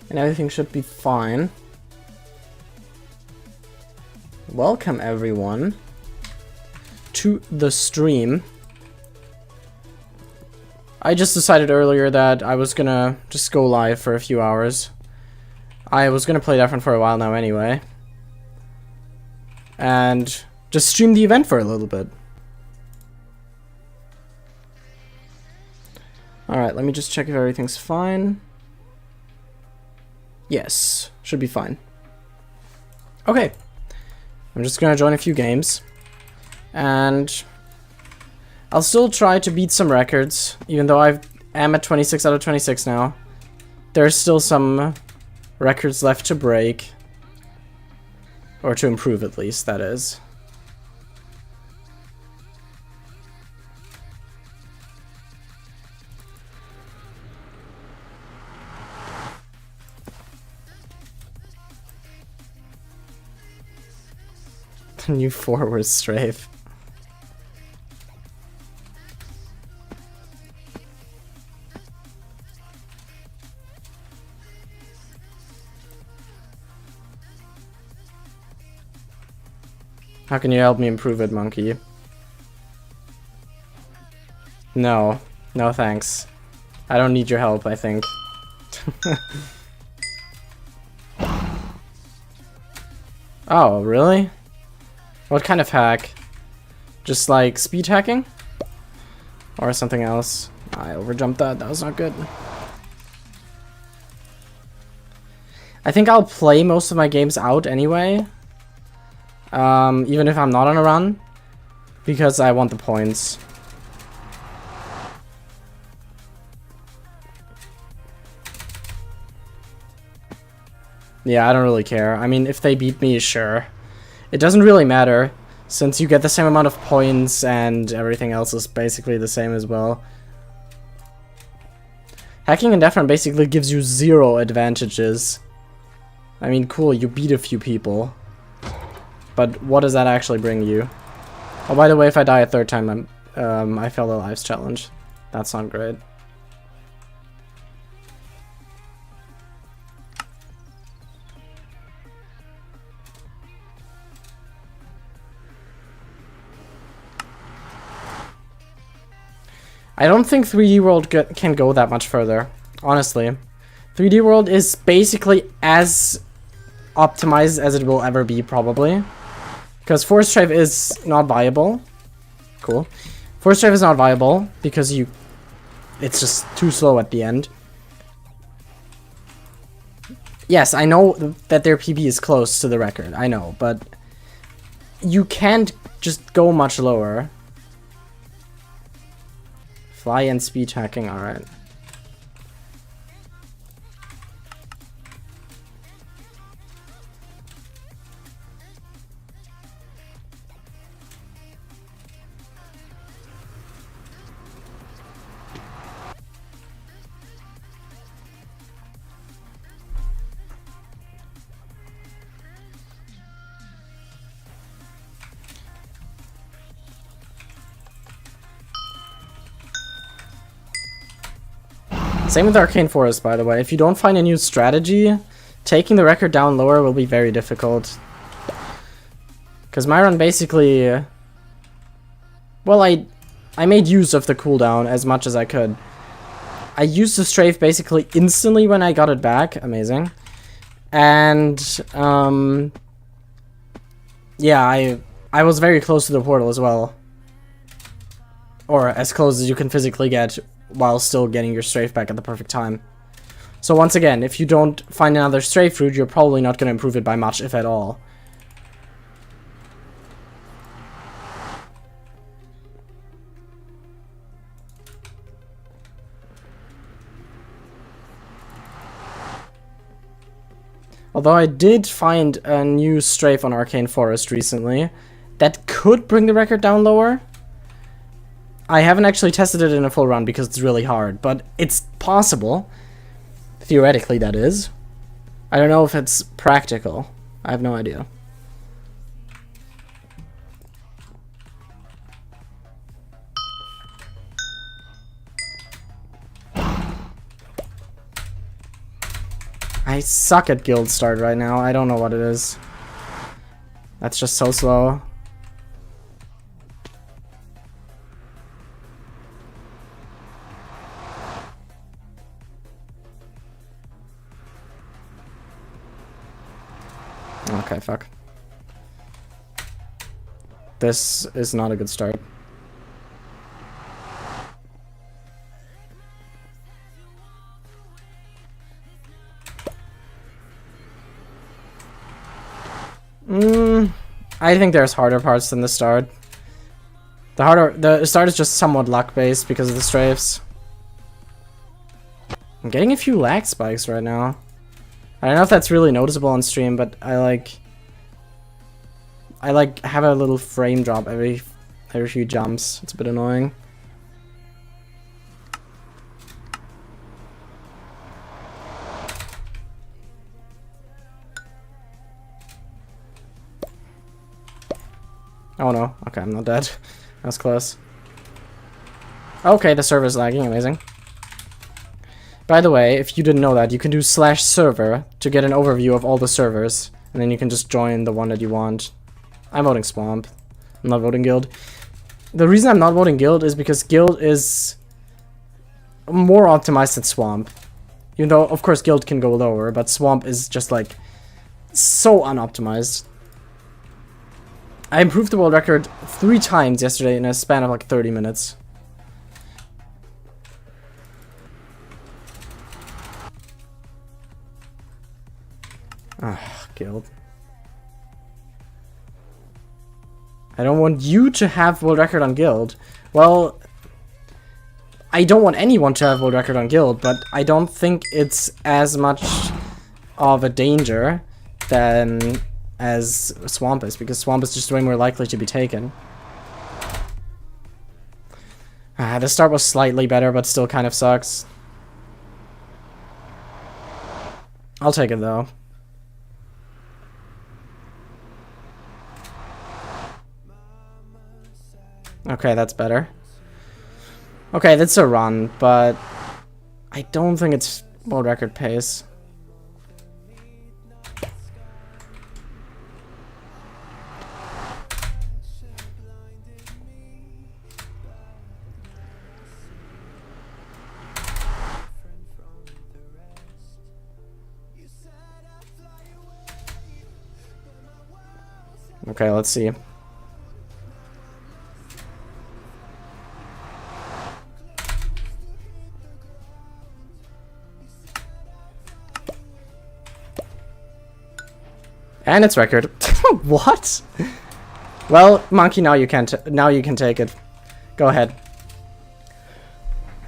and everything should be fine. Welcome everyone to the stream. I just decided earlier that I was gonna just go live for a few hours. I was gonna play DeathRun for a while now anyway. And just stream the event for a little bit. Alright, let me just check if everything's fine. Yes, should be fine. Okay. I'm just gonna join a few games. And I'll still try to beat some records, even though I am at 26 out of 26 now. There's still some records left to break. Or to improve, at least, that is. The new forward strafe. How can you help me improve it, monkey? No. No thanks. I don't need your help, I think. Oh, really? What kind of hack? Just like speed hacking? Or something else? I overjumped that, that was not good. I think I'll play most of my games out anyway. Even if I'm not on a run. Because I want the points. Yeah, I don't really care. I mean, if they beat me, sure. It doesn't really matter, since you get the same amount of points and everything else is basically the same as well. Hacking in DeathRun basically gives you 0 advantages. I mean, cool, you beat a few people. But what does that actually bring you? Oh, by the way, if I die a third time, I failed the lives challenge. That's not great. I don't think 3D World can go that much further, honestly. 3D World is basically as optimized as it will ever be, probably. Because Force Strafe is not viable. Cool. Force Strafe is not viable because it's just too slow at the end. Yes, I know that their PB is close to the record, I know, but you can't just go much lower. Fly and speed hacking, alright. Same with Arcane Forest, by the way. If you don't find a new strategy, taking the record down lower will be very difficult. Because my run basically... Well, I made use of the cooldown as much as I could. I used the strafe basically instantly when I got it back. Amazing. And, yeah, I was very close to the portal as well. Or as close as you can physically get while still getting your strafe back at the perfect time. So once again, if you don't find another strafe route, you're probably not going to improve it by much, if at all. Although I did find a new strafe on Arcane Forest recently that could bring the record down lower. I haven't actually tested it in a full run because it's really hard, but it's possible. Theoretically, that is. I don't know if it's practical. I have no idea. I suck at guild start right now. I don't know what it is. That's just so slow. Okay, fuck. This is not a good start. I think there's harder parts than the start. The start is just somewhat luck-based because of the strafes. I'm getting a few lag spikes right now. I don't know if that's really noticeable on stream, but I have a little frame drop every few jumps. It's a bit annoying. Oh no, okay, I'm not dead. That was close. Okay, the server's lagging, amazing. By the way, if you didn't know that, you can do /server to get an overview of all the servers, and then you can just join the one that you want. I'm voting Swamp. I'm not voting Guild. The reason I'm not voting Guild is because Guild is more optimized than Swamp. Even though, of course, Guild can go lower, but Swamp is just, like, so unoptimized. I improved the world record 3 times yesterday in a span of like 30 minutes. Ah, Guild. I don't want you to have world record on Guild. Well, I don't want anyone to have world record on Guild, but I don't think it's as much of a danger than as Swamp is, because Swamp is just way more likely to be taken. The start was slightly better, but still kind of sucks. I'll take it though. Okay, that's better. Okay, that's a run, but I don't think it's world record pace. Okay, let's see. And it's record. What? Well, Monkey, now you can take it. Go ahead.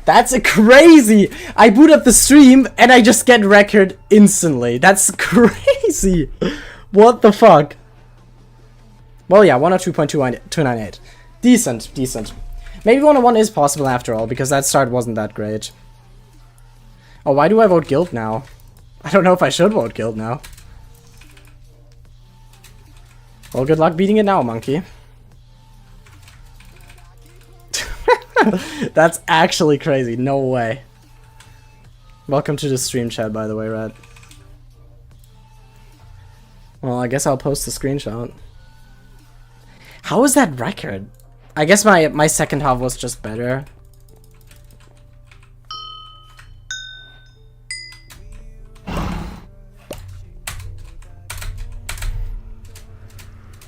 That's a crazy! I boot up the stream and I just get record instantly. That's crazy! What the fuck? Well, yeah, 102.298. Decent, decent. Maybe 101 is possible after all, because that start wasn't that great. Oh, why do I vote Guild now? I don't know if I should vote Guild now. Well, good luck beating it now, Monkey. That's actually crazy. No way. Welcome to the stream chat, by the way, Red. Well, I guess I'll post the screenshot. How is that record? I guess my second half was just better.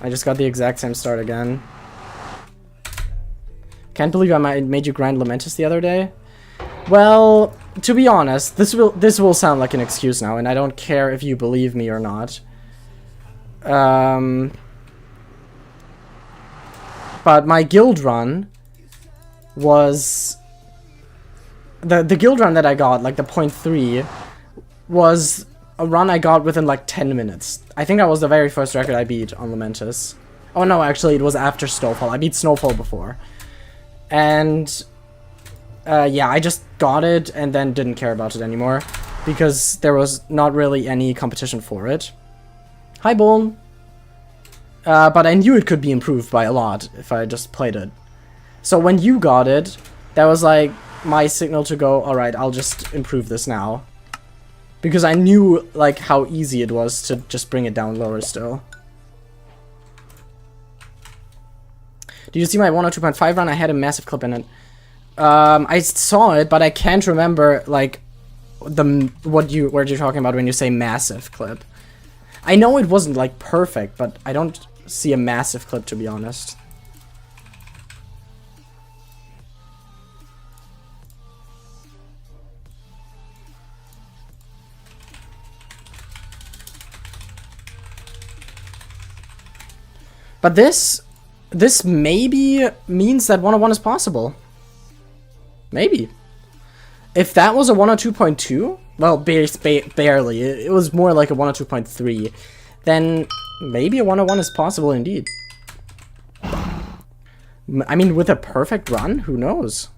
I just got the exact same start again. Can't believe I made you grind Lamentus the other day. Well, to be honest, this will sound like an excuse now, and I don't care if you believe me or not. But my guild run was the guild run that I got, like the 0.3, was a run I got within like 10 minutes. I think that was the very first record I beat on Lamentus. Oh no, actually it was after Snowfall. I beat Snowfall before. And yeah, I just got it and then didn't care about it anymore because there was not really any competition for it. Hi, Bull. But I knew it could be improved by a lot if I just played it. So when you got it, that was like my signal to go, alright, I'll just improve this now. Because I knew, like, how easy it was to just bring it down lower still. Did you see my 102.5 run? I had a massive clip in it. I saw it, but I can't remember, like, what you're talking about when you say massive clip. I know it wasn't, like, perfect, but I don't see a massive clip, to be honest. But this maybe means that 101 is possible. Maybe. If that was a 102.2, well, barely. It was more like a 102.3. Then maybe a 101 is possible indeed. I mean, with a perfect run, who knows?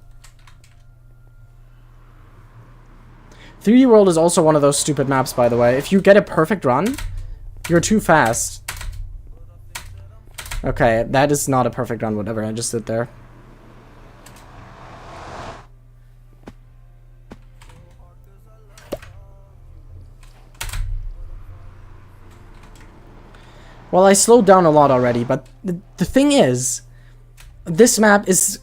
3D World is also one of those stupid maps, by the way. If you get a perfect run, you're too fast. Okay, that is not a perfect run, whatever. I just sit there. Well, I slowed down a lot already, but the thing is, this map is,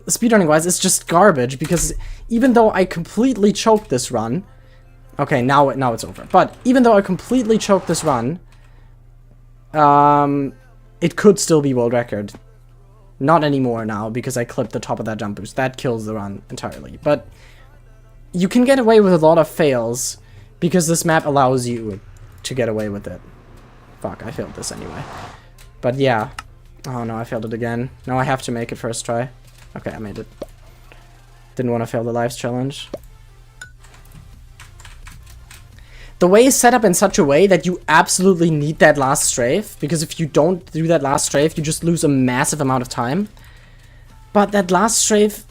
speedrunning-wise, it's just garbage, because even though I completely choked this run... Okay, now it's over. But even though I completely choked this run, it could still be world record. Not anymore now, because I clipped the top of that jump boost. That kills the run entirely. But you can get away with a lot of fails, because this map allows you to get away with it. Fuck, I failed this anyway. But yeah. Oh no, I failed it again. Now I have to make it first try. Okay, I made it. Didn't want to fail the lives challenge. The way is set up in such a way that you absolutely need that last strafe, because if you don't do that last strafe, you just lose a massive amount of time. But that last strafe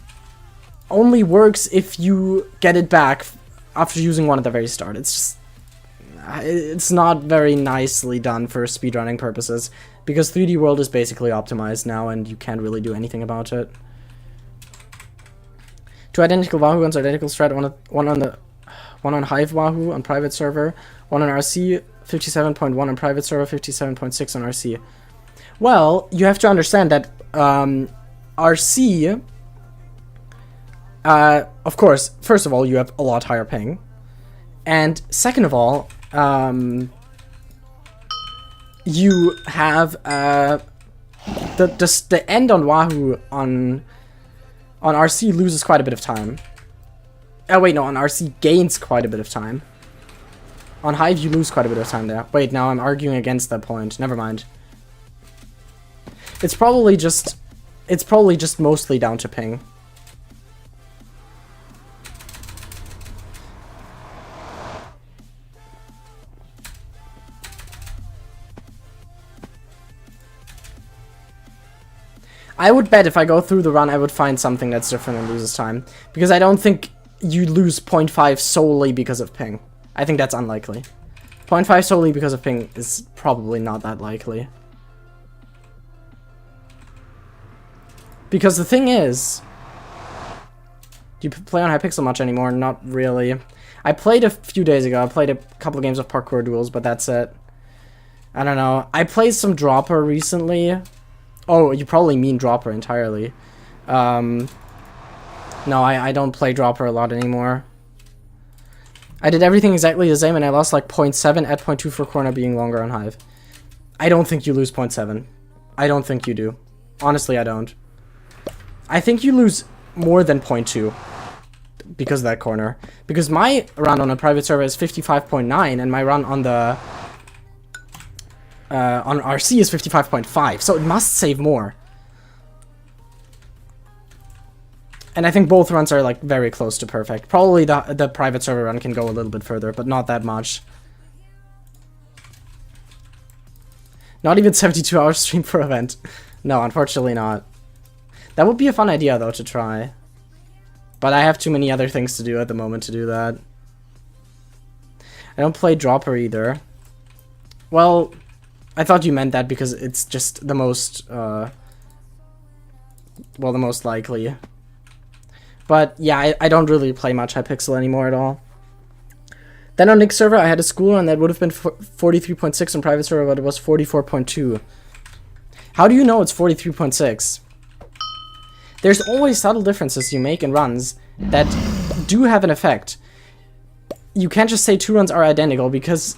only works if you get it back after using one at the very start. It's just... It's not very nicely done for speedrunning purposes, because 3D World is basically optimized now, and you can't really do anything about it. Two identical Wahoo guns, identical strat, one on Hive Wahoo on private server, one on RC, 57.1 on private server, 57.6 on RC. Well, you have to understand that RC, of course, first of all, you have a lot higher ping, and second of all, you have the end on Wahoo on RC loses quite a bit of time. Oh wait, no, on RC gains quite a bit of time. On Hive you lose quite a bit of time there. Wait, now I'm arguing against that point. Never mind. It's probably just mostly down to ping. I would bet if I go through the run, I would find something that's different and loses time. Because I don't think you lose 0.5 solely because of ping. I think that's unlikely. 0.5 solely because of ping is probably not that likely. Because the thing is... Do you play on Hypixel much anymore? Not really. I played a few days ago. I played a couple of games of Parkour Duels, but that's it. I don't know. I played some Dropper recently. Oh, you probably mean Dropper entirely. No, I don't play Dropper a lot anymore. I did everything exactly the same and I lost like 0.7 at 0.2 for corner being longer on Hive. I don't think you lose 0.7. I don't think you do. Honestly, I don't. I think you lose more than 0.2 because of that corner. Because my run on a private server is 55.9 and my run on the... on RC is 55.5, so it must save more. And I think both runs are like very close to perfect. Probably the private server run can go a little bit further, but not that much. Not even 72 hours stream per event. No, unfortunately not. That would be a fun idea though to try. But I have too many other things to do at the moment to do that. I don't play Dropper either. Well, I thought you meant that because it's just the most, well, the most likely. But yeah, I don't really play much Hypixel anymore at all. Then on Nick's server, I had a school, and that would have been 43.6 on private server, but it was 44.2. How do you know it's 43.6? There's always subtle differences you make in runs that do have an effect. You can't just say 2 runs are identical, because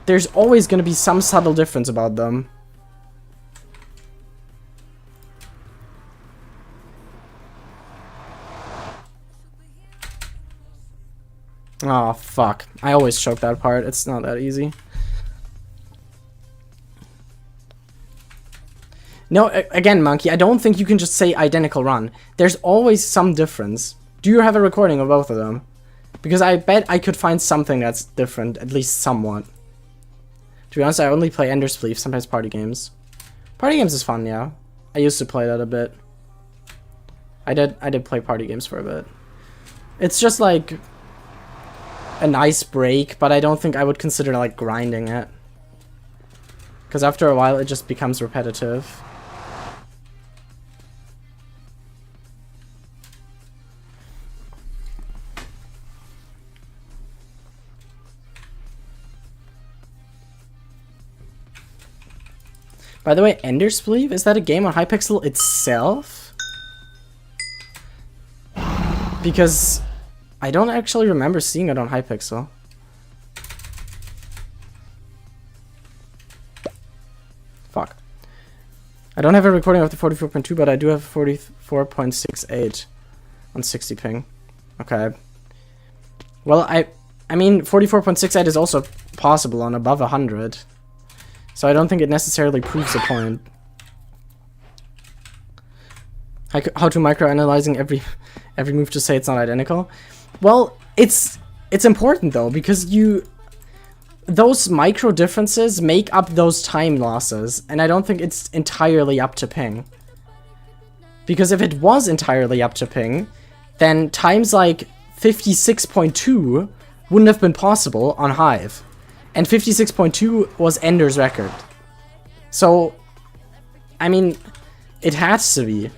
there's always going to be some subtle difference about them. Oh, fuck. I always choke that part. It's not that easy. No, again, Monkey, I don't think you can just say identical run. There's always some difference. Do you have a recording of both of them? Because I bet I could find something that's different, at least somewhat. To be honest, I only play Ender's Sleeve, sometimes party games. Party games is fun, yeah. I used to play that a bit. I did play party games for a bit. It's just like a nice break, but I don't think I would consider like grinding it. Because after a while it just becomes repetitive. By the way, Ender's Sleeve, is that a game on Hypixel itself? Because I don't actually remember seeing it on Hypixel. Fuck. I don't have a recording of the 44.2, but I do have 44.68 on 60 ping. Okay. Well, I mean, 44.68 is also possible on above 100. So I don't think it necessarily proves a point. How to microanalyzing every move to say it's not identical? Well, it's important though, because those micro differences make up those time losses, and I don't think it's entirely up to ping. Because if it was entirely up to ping, then times like 56.2 wouldn't have been possible on Hive. And 56.2 was Ender's record. So, I mean, it has to be.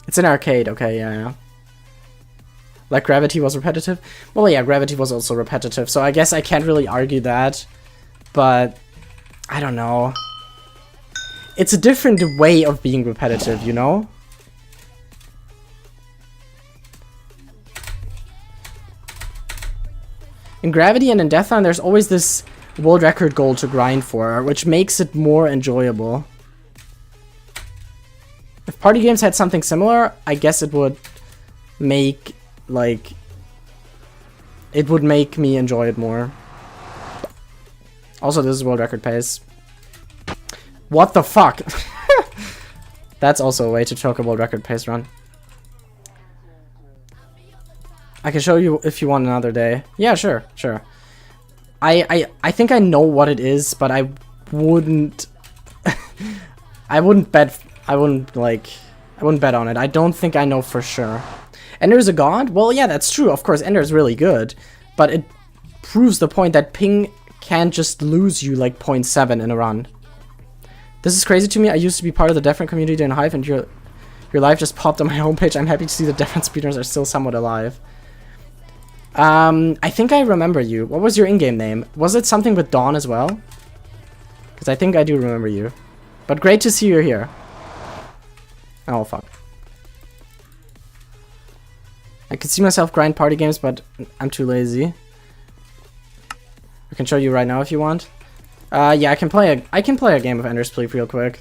It's an arcade, okay, yeah. Like Gravity was repetitive? Well, yeah, Gravity was also repetitive, so I guess I can't really argue that. But, I don't know. It's a different way of being repetitive, you know? In Gravity and in DeathRun, there's always this world record goal to grind for, which makes it more enjoyable. If party games had something similar, I guess it would make, like... It would make me enjoy it more. Also, this is world record pace. What the fuck? That's also a way to choke a world record pace run. I can show you if you want another day. Yeah, sure, sure. I think I know what it is, but I wouldn't I wouldn't bet on it. I don't think I know for sure. Ender's a god? Well, yeah, that's true. Of course, Ender's really good, but it proves the point that ping can't just lose you like 0.7 in a run. This is crazy to me. I used to be part of the DeathRun community in Hive, and your life just popped on my homepage. I'm happy to see the DeathRun speedrunners are still somewhat alive. I think I remember you. What was your in-game name? Was it something with Dawn as well? Because I think I do remember you. But great to see you here. Oh, fuck. I could see myself grind party games, but I'm too lazy. I can show you right now if you want. Yeah, I can play a game of Ender's Sleeve real quick.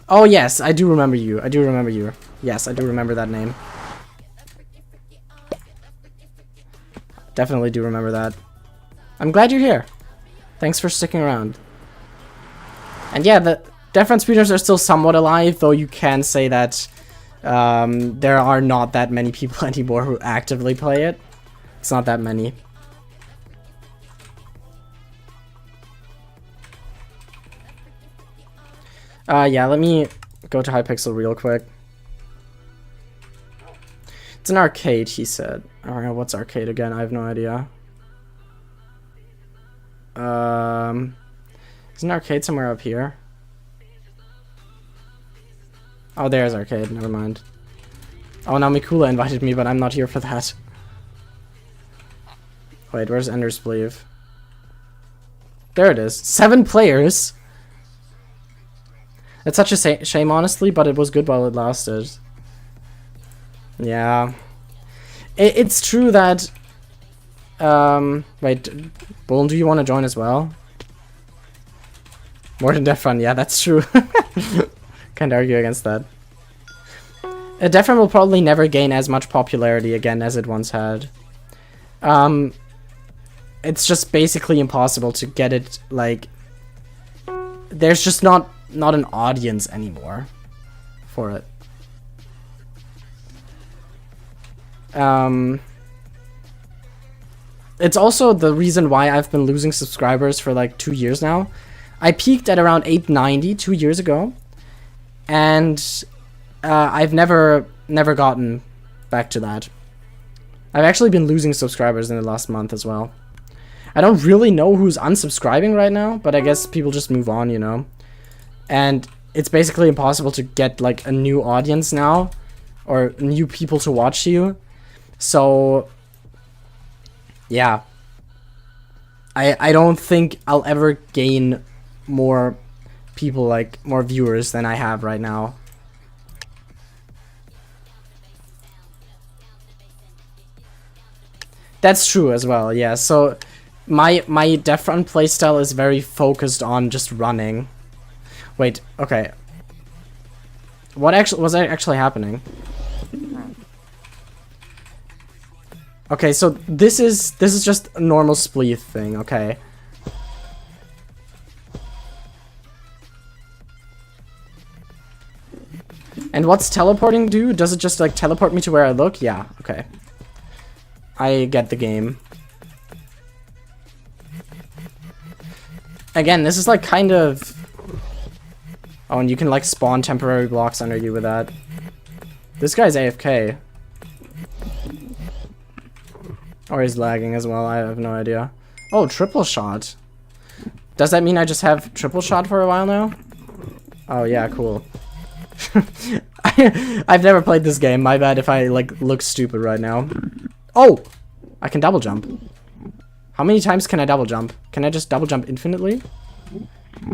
Oh yes, I do remember you. I do remember you. Yes, I do remember that name. Definitely do remember that. I'm glad you're here. Thanks for sticking around. And yeah, the DeathRun speedrunners are still somewhat alive, though you can say that there are not that many people anymore who actively play it. It's not that many. Yeah, let me go to Hypixel real quick. It's an arcade, he said. Alright, what's arcade again? I have no idea. Isn't arcade somewhere up here? Oh, there's arcade. Never mind. Oh, now Mikula invited me, but I'm not here for that. Wait, where's Ender's Sleeve? There it is. 7 players! It's such a shame, honestly, but it was good while it lasted. Yeah. It's true that... wait, Bull, do you want to join as well? More than DeathRun, yeah, that's true. Can't argue against that. DeathRun will probably never gain as much popularity again as it once had. It's just basically impossible to get it, like... There's just not an audience anymore for it. It's also the reason why I've been losing subscribers for like 2 years now. I peaked at around 890 2 years ago, and I've never gotten back to that. I've actually been losing subscribers in the last month as well. I don't really know who's unsubscribing right now, but I guess people just move on, you know. And it's basically impossible to get like a new audience now, or new people to watch you. So yeah, I don't think I'll ever gain more people, like more viewers than I have right now. That's true as well, yeah. So my DeathRun playstyle is very focused on just running. Wait, okay. What was actually happening? Okay, so this is just a normal spleef thing, okay. And what's teleporting do? Does it just like teleport me to where I look? Yeah, okay. I get the game. Again, this is like kind of... Oh, and you can like spawn temporary blocks under you with that. This guy's AFK. Or he's lagging as well, I have no idea. Oh, triple shot. Does that mean I just have triple shot for a while now? Oh yeah, cool. I've never played this game, my bad if I like look stupid right now. Oh! I can double jump. How many times can I double jump? Can I just double jump infinitely?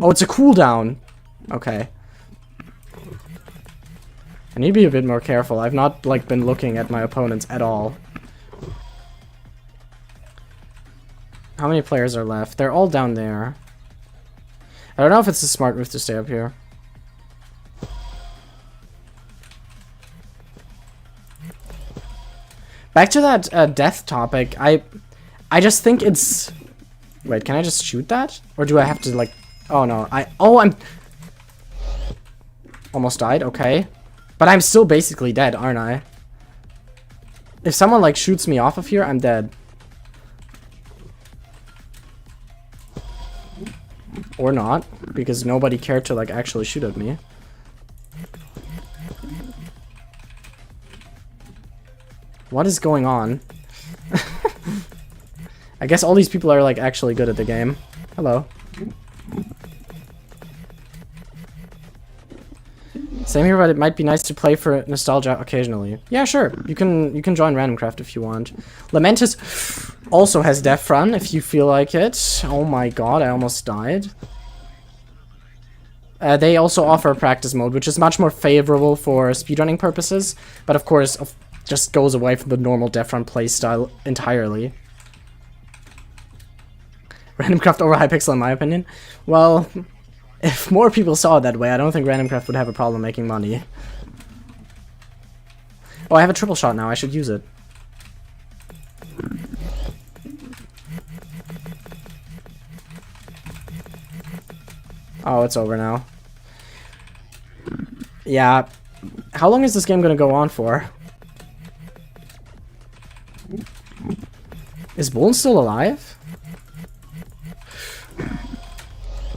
Oh, it's a cooldown. Okay. I need to be a bit more careful. I've not like been looking at my opponents at all. How many players are left? They're all down there. I don't know if it's a smart move to stay up here. Back to that death topic, I just think it's... Wait, can I just shoot that? Or do I have to, like... Oh, no. I'm... Almost died, okay. But I'm still basically dead, aren't I? If someone, like, shoots me off of here, I'm dead. Or not, because nobody cared to, like, actually shoot at me. What is going on? I guess all these people are, like, actually good at the game. Hello. Same here, but it might be nice to play for nostalgia occasionally. Yeah, sure. You can join RandomCraft if you want. Lamentus also has DeathRun if you feel like it. Oh my god, I almost died. They also offer a practice mode, which is much more favorable for speedrunning purposes, but of course just goes away from the normal DeathRun playstyle entirely. RandomCraft over Hypixel, in my opinion. Well, if more people saw it that way, I don't think RandomCraft would have a problem making money. Oh, I have a triple shot now. I should use it. Oh, it's over now. Yeah. How long is this game gonna go on for? Is Bolin still alive?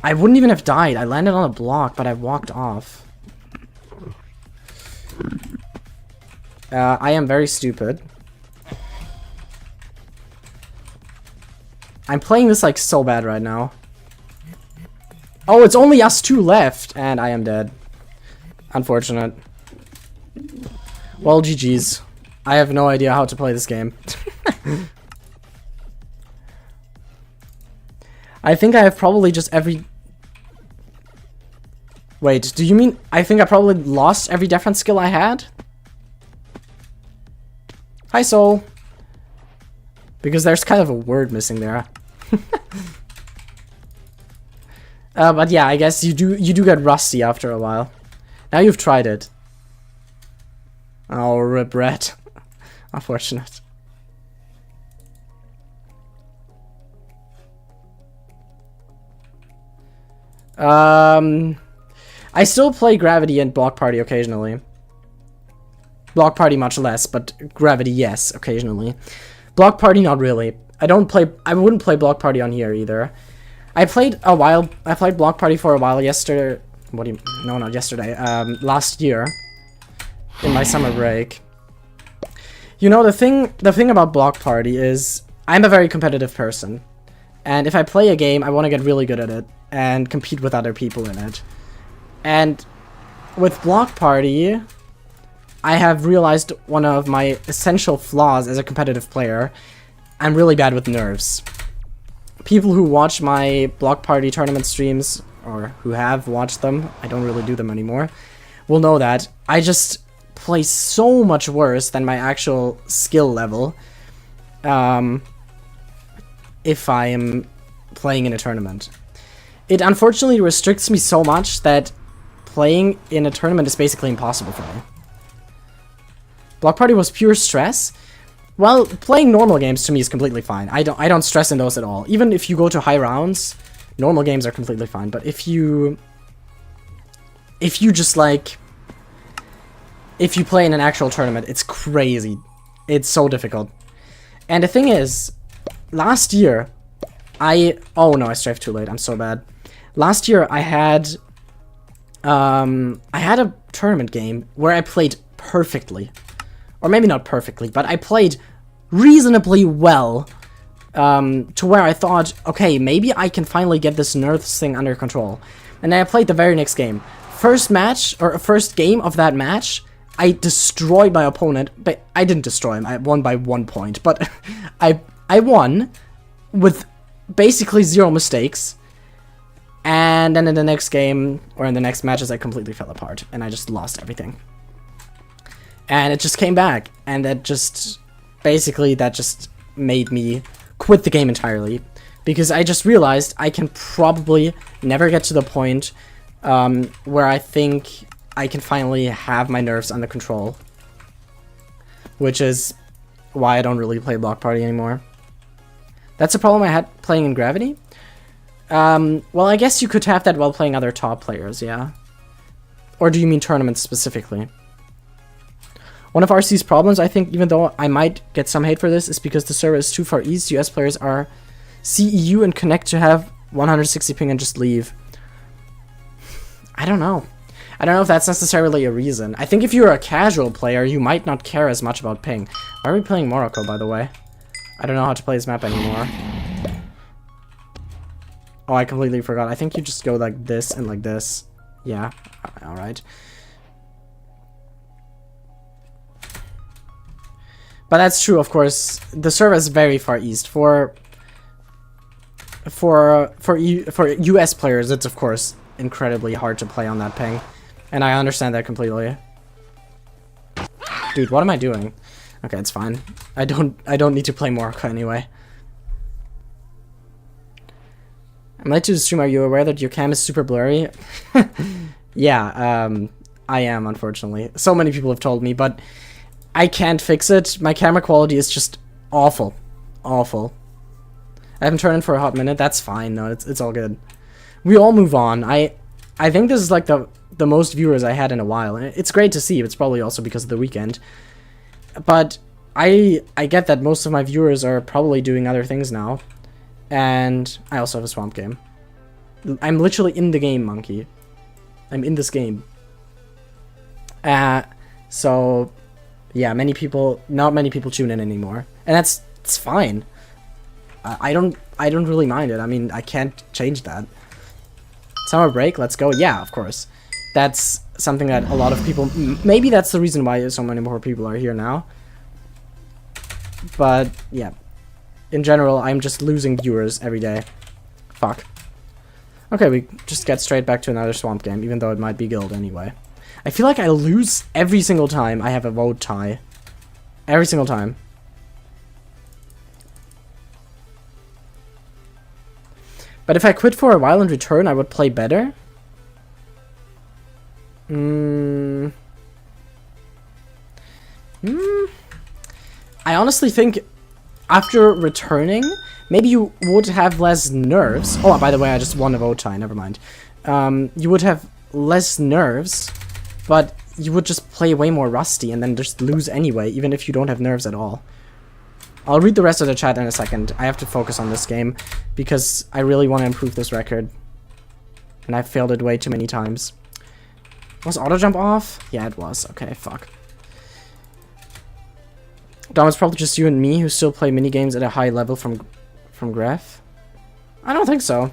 I wouldn't even have died. I landed on a block, but I walked off. I am very stupid. I'm playing this like so bad right now. Oh, it's only us two left, and I am dead. Unfortunate. Well, GG's. I have no idea how to play this game. I think I have probably just every... Wait, do you mean I think I probably lost every different skill I had? Hi, Soul. Because there's kind of a word missing there. But yeah, I guess you do get rusty after a while. Now you've tried it. Oh, regret. Unfortunate. I still play Gravity and Block Party occasionally. Block Party much less, but Gravity, yes, occasionally. Block Party, not really. I wouldn't play Block Party on here either. I played Block Party for a while yesterday. No, not yesterday. Last year. In my summer break. You know, the thing about Block Party is I'm a very competitive person. And if I play a game, I want to get really good at it and compete with other people in it. And with Block Party, I have realized one of my essential flaws as a competitive player. I'm really bad with nerves. People who watch my Block Party tournament streams, or who have watched them, I don't really do them anymore, will know that I just play so much worse than my actual skill level if I am playing in a tournament. It unfortunately restricts me so much that playing in a tournament is basically impossible for me. Block Party was pure stress. Well, playing normal games to me is completely fine. I don't stress in those at all. Even if you go to high rounds, normal games are completely fine. But if you just like, if you play in an actual tournament, it's crazy. It's so difficult. And the thing is, last year, oh no, I strafed too late. I'm so bad. Last year I had a tournament game where I played perfectly. Or maybe not perfectly, but I played reasonably well to where I thought, okay, maybe I can finally get this nerves thing under control. And then I played the very next game. First game of that match, I destroyed my opponent, but I didn't destroy him. I won by 1 point, but I won with basically 0 mistakes. And then in the next game, or in the next matches, I completely fell apart, and I just lost everything. And it just came back, and that just made me quit the game entirely. Because I just realized I can probably never get to the point where I think I can finally have my nerves under control. Which is why I don't really play Block Party anymore. That's a problem I had playing in Gravity. Well, I guess you could have that while playing other top players, yeah. Or do you mean tournaments specifically? One of RC's problems, I think, even though I might get some hate for this, is because the server is too far east. US players are CEU and connect to have 160 ping and just leave. I don't know. I don't know if that's necessarily a reason. I think if you're a casual player, you might not care as much about ping. Why are we playing Morocco, by the way? I don't know how to play this map anymore. Oh, I completely forgot. I think you just go like this and like this. Yeah, alright. But that's true, of course. The server is very far east. For US players, it's of course incredibly hard to play on that ping. And I understand that completely. Dude, what am I doing? Okay, it's fine. I don't need to play Morocco anyway. I'm late to the stream. Are you aware that your cam is super blurry? Yeah, I am, unfortunately. So many people have told me, but I can't fix it. My camera quality is just awful. Awful. I haven't turned in for a hot minute. That's fine. No, it's all good. We all move on. I think this is like the most viewers I had in a while. And it's great to see. It's probably also because of the weekend. But I get that most of my viewers are probably doing other things now. And I also have a swamp game. I'm literally in the game, monkey. I'm in this game. So yeah, not many people tune in anymore. And it's fine. I don't really mind it. I mean, I can't change that. Summer break, let's go. Yeah, of course. That's something that a lot of people... Maybe that's the reason why so many more people are here now. But, yeah. In general, I'm just losing viewers every day. Fuck. Okay, we just get straight back to another swamp game, even though it might be guild anyway. I feel like I lose every single time I have a vote tie. Every single time. But if I quit for a while and return, I would play better. I honestly think after returning, maybe you would have less nerves. Oh, by the way, I just won a vote tie, never mind. You would have less nerves, but you would just play way more rusty and then just lose anyway, even if you don't have nerves at all. I'll read the rest of the chat in a second. I have to focus on this game because I really want to improve this record. And I've failed it way too many times. Was auto jump off? Yeah, it was. Okay, fuck. Dom, it's probably just you and me who still play minigames at a high level from Graph? I don't think so.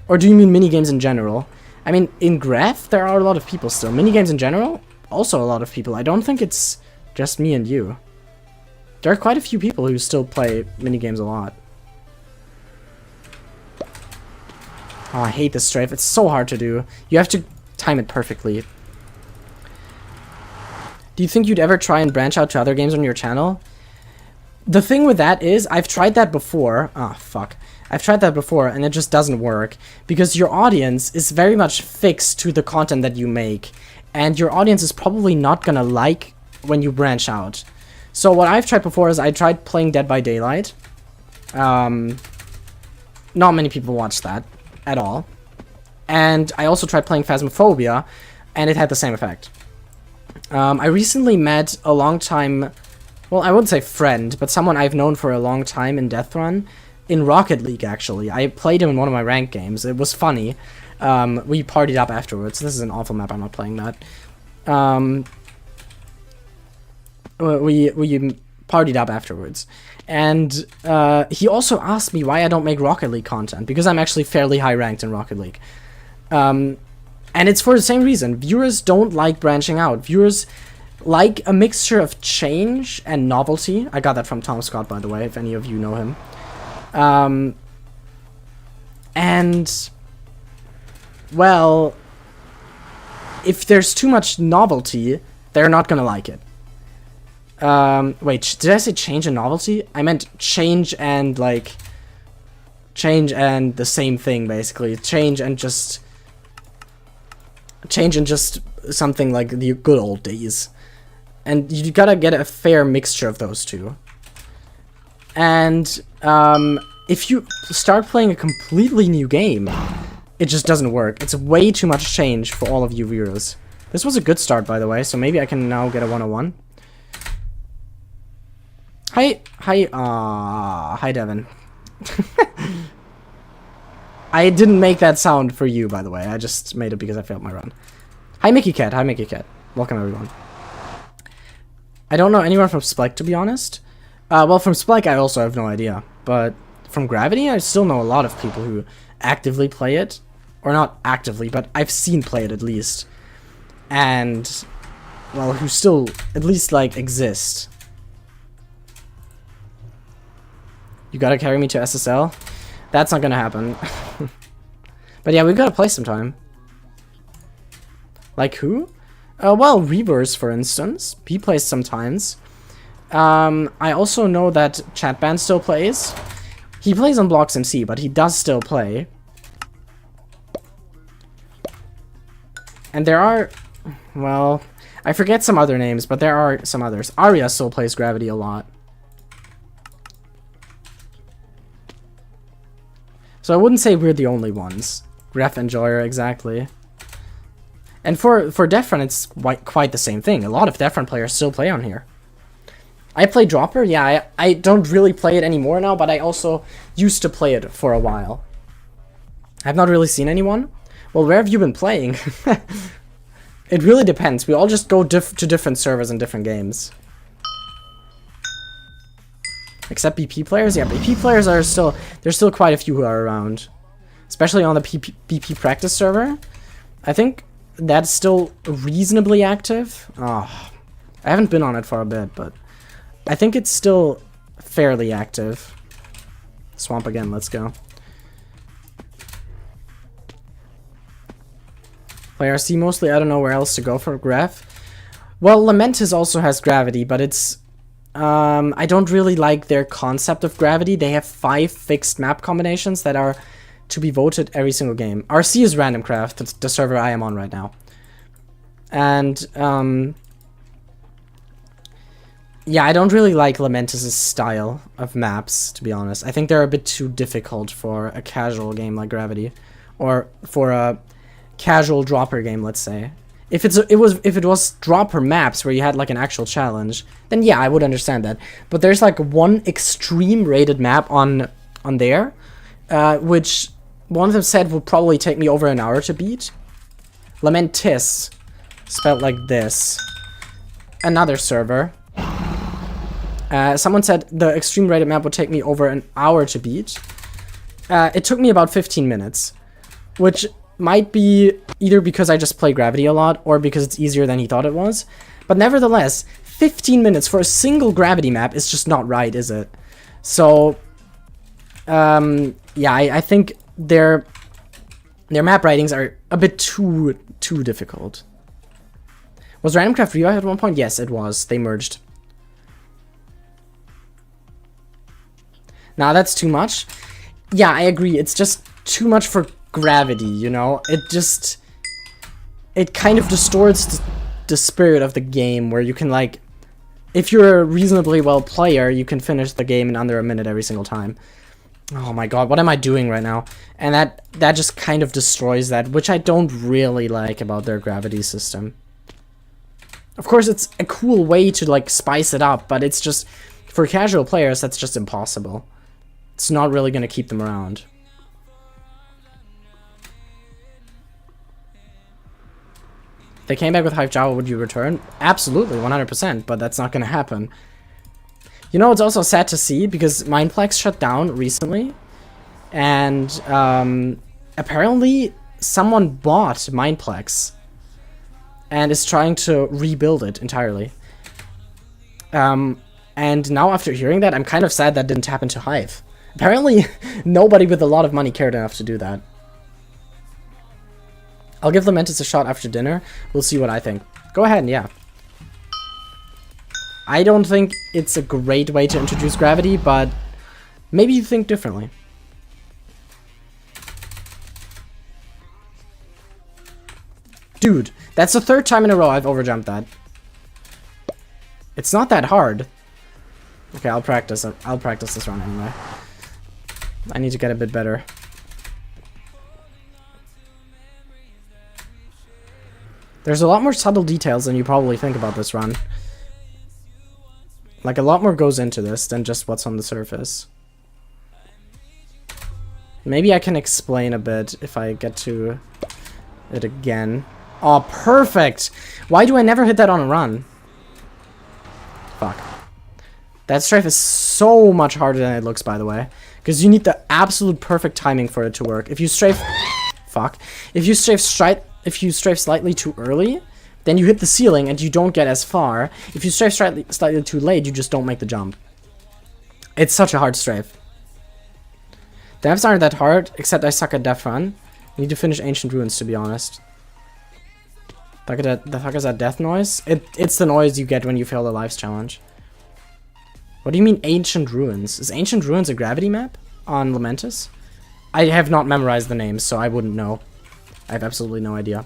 Or do you mean minigames in general? I mean, in Graph, there are a lot of people still. Minigames in general, also a lot of people. I don't think it's just me and you. There are quite a few people who still play minigames a lot. Oh, I hate this strafe. It's so hard to do. You have to time it perfectly. Do you think you'd ever try and branch out to other games on your channel? The thing with that is, I've tried that before. Ah, fuck. I've tried that before, and it just doesn't work. Because your audience is very much fixed to the content that you make. And your audience is probably not gonna like when you branch out. So what I've tried before is I tried playing Dead by Daylight. Not many people watched that at all. And I also tried playing Phasmophobia, and it had the same effect. I recently met a long-time, well, I wouldn't say friend, but someone I've known for a long time in DeathRun, in Rocket League, actually. I played him in one of my ranked games. It was funny. We partied up afterwards. This is an awful map. I'm not playing that. We partied up afterwards. And he also asked me why I don't make Rocket League content, because I'm actually fairly high ranked in Rocket League. And it's for the same reason. Viewers don't like branching out. Viewers like a mixture of change and novelty. I got that from Tom Scott, by the way, if any of you know him. And, well, if there's too much novelty, they're not gonna like it. Wait, did I say change and novelty? I meant change and, like, change and the same thing, basically. Change and just something like the good old days. And you gotta get a fair mixture of those two. And, if you start playing a completely new game, it just doesn't work. It's way too much change for all of you viewers. This was a good start, by the way, so maybe I can now get a 101. Hi, Devin. I didn't make that sound for you, by the way. I just made it because I failed my run. Hi, Mickey Cat. Hi, Mickey Cat. Welcome, everyone. I don't know anyone from Spike, to be honest. Well, from Spike, I also have no idea. But from Gravity, I still know a lot of people who actively play it. Or not actively, but I've seen play it at least. And, well, who still at least, like, exist. You gotta carry me to SSL? That's not gonna happen. But yeah, we've gotta play sometime. Like who? Well, Reverse, for instance. He plays sometimes. I also know that Chatband still plays. He plays on Blocks MC, but he does still play. And there are... Well, I forget some other names, but there are some others. Arya still plays Gravity a lot. So I wouldn't say we're the only ones. Ref Enjoyer, exactly. And for DeathRun, it's quite the same thing. A lot of DeathRun players still play on here. I play Dropper, yeah, I don't really play it anymore now, but I also used to play it for a while. I've not really seen anyone. Well, where have you been playing? It really depends. We all just go to different servers and different games. Except BP players? Yeah, BP players are still... There's still quite a few who are around. Especially on the BP practice server. I think that's still reasonably active. Oh, I haven't been on it for a bit, but... I think it's still fairly active. Swamp again, let's go. Play RC mostly, I don't know where else to go for Grav. Well, Lamentis also has gravity, but it's... I don't really like their concept of gravity. They have 5 fixed map combinations that are to be voted every single game. RC is RandomCraft, the server I am on right now. And, yeah, I don't really like Lamentis' style of maps, to be honest. I think they're a bit too difficult for a casual game like Gravity. Or for a casual dropper game, let's say. If it was dropper maps where you had like an actual challenge, then yeah, I would understand that. But there's like one extreme rated map on there, which one of them said would probably take me over an hour to beat. Lamentis, spelled like this. Another server. Someone said the extreme rated map would take me over an hour to beat. It took me about 15 minutes, which might be either because I just play Gravity a lot or because it's easier than he thought it was. But nevertheless, 15 minutes for a single Gravity map is just not right, is it? So, yeah, I think their map writings are a bit too difficult. Was RandomCraft revived at one point? Yes, it was. They merged. Now that's too much. Yeah, I agree. It's just too much for Gravity, you know? It kind of distorts the spirit of the game, where you can, like, if you're a reasonably well player, you can finish the game in under a minute every single time. Oh my god, what am I doing right now? And that just kind of destroys that, which I don't really like about their Gravity system. Of course, it's a cool way to, like, spice it up, but it's just, for casual players, that's just impossible. It's not really going to keep them around. If they came back with Hive Java, would you return? Absolutely, 100%, but that's not going to happen. You know, it's also sad to see, because Mineplex shut down recently, and apparently someone bought Mineplex and is trying to rebuild it entirely. And now after hearing that, I'm kind of sad that didn't happen to Hive. Apparently, nobody with a lot of money cared enough to do that. I'll give Lamentis a shot after dinner. We'll see what I think. Go ahead, yeah. I don't think it's a great way to introduce Gravity, but maybe you think differently. Dude, that's the 3rd time in a row I've overjumped that. It's not that hard. Okay, I'll practice it. I'll practice this run anyway. I need to get a bit better. There's a lot more subtle details than you probably think about this run. Like, a lot more goes into this than just what's on the surface. Maybe I can explain a bit if I get to it again. Oh, perfect! Why do I never hit that on a run? Fuck. That strafe is so much harder than it looks, by the way. Because you need the absolute perfect timing for it to work. If you strafe... Fuck. If you strafe slightly too early, then you hit the ceiling and you don't get as far. If you strafe slightly too late, you just don't make the jump. It's such a hard strafe. The maps aren't that hard, except I suck at DeathRun. I need to finish Ancient Ruins, to be honest. The fuck is that death noise? It's the noise you get when you fail the Lives challenge. What do you mean Ancient Ruins? Is Ancient Ruins a Gravity map on Lamentis? I have not memorized the names, so I wouldn't know. I have absolutely no idea.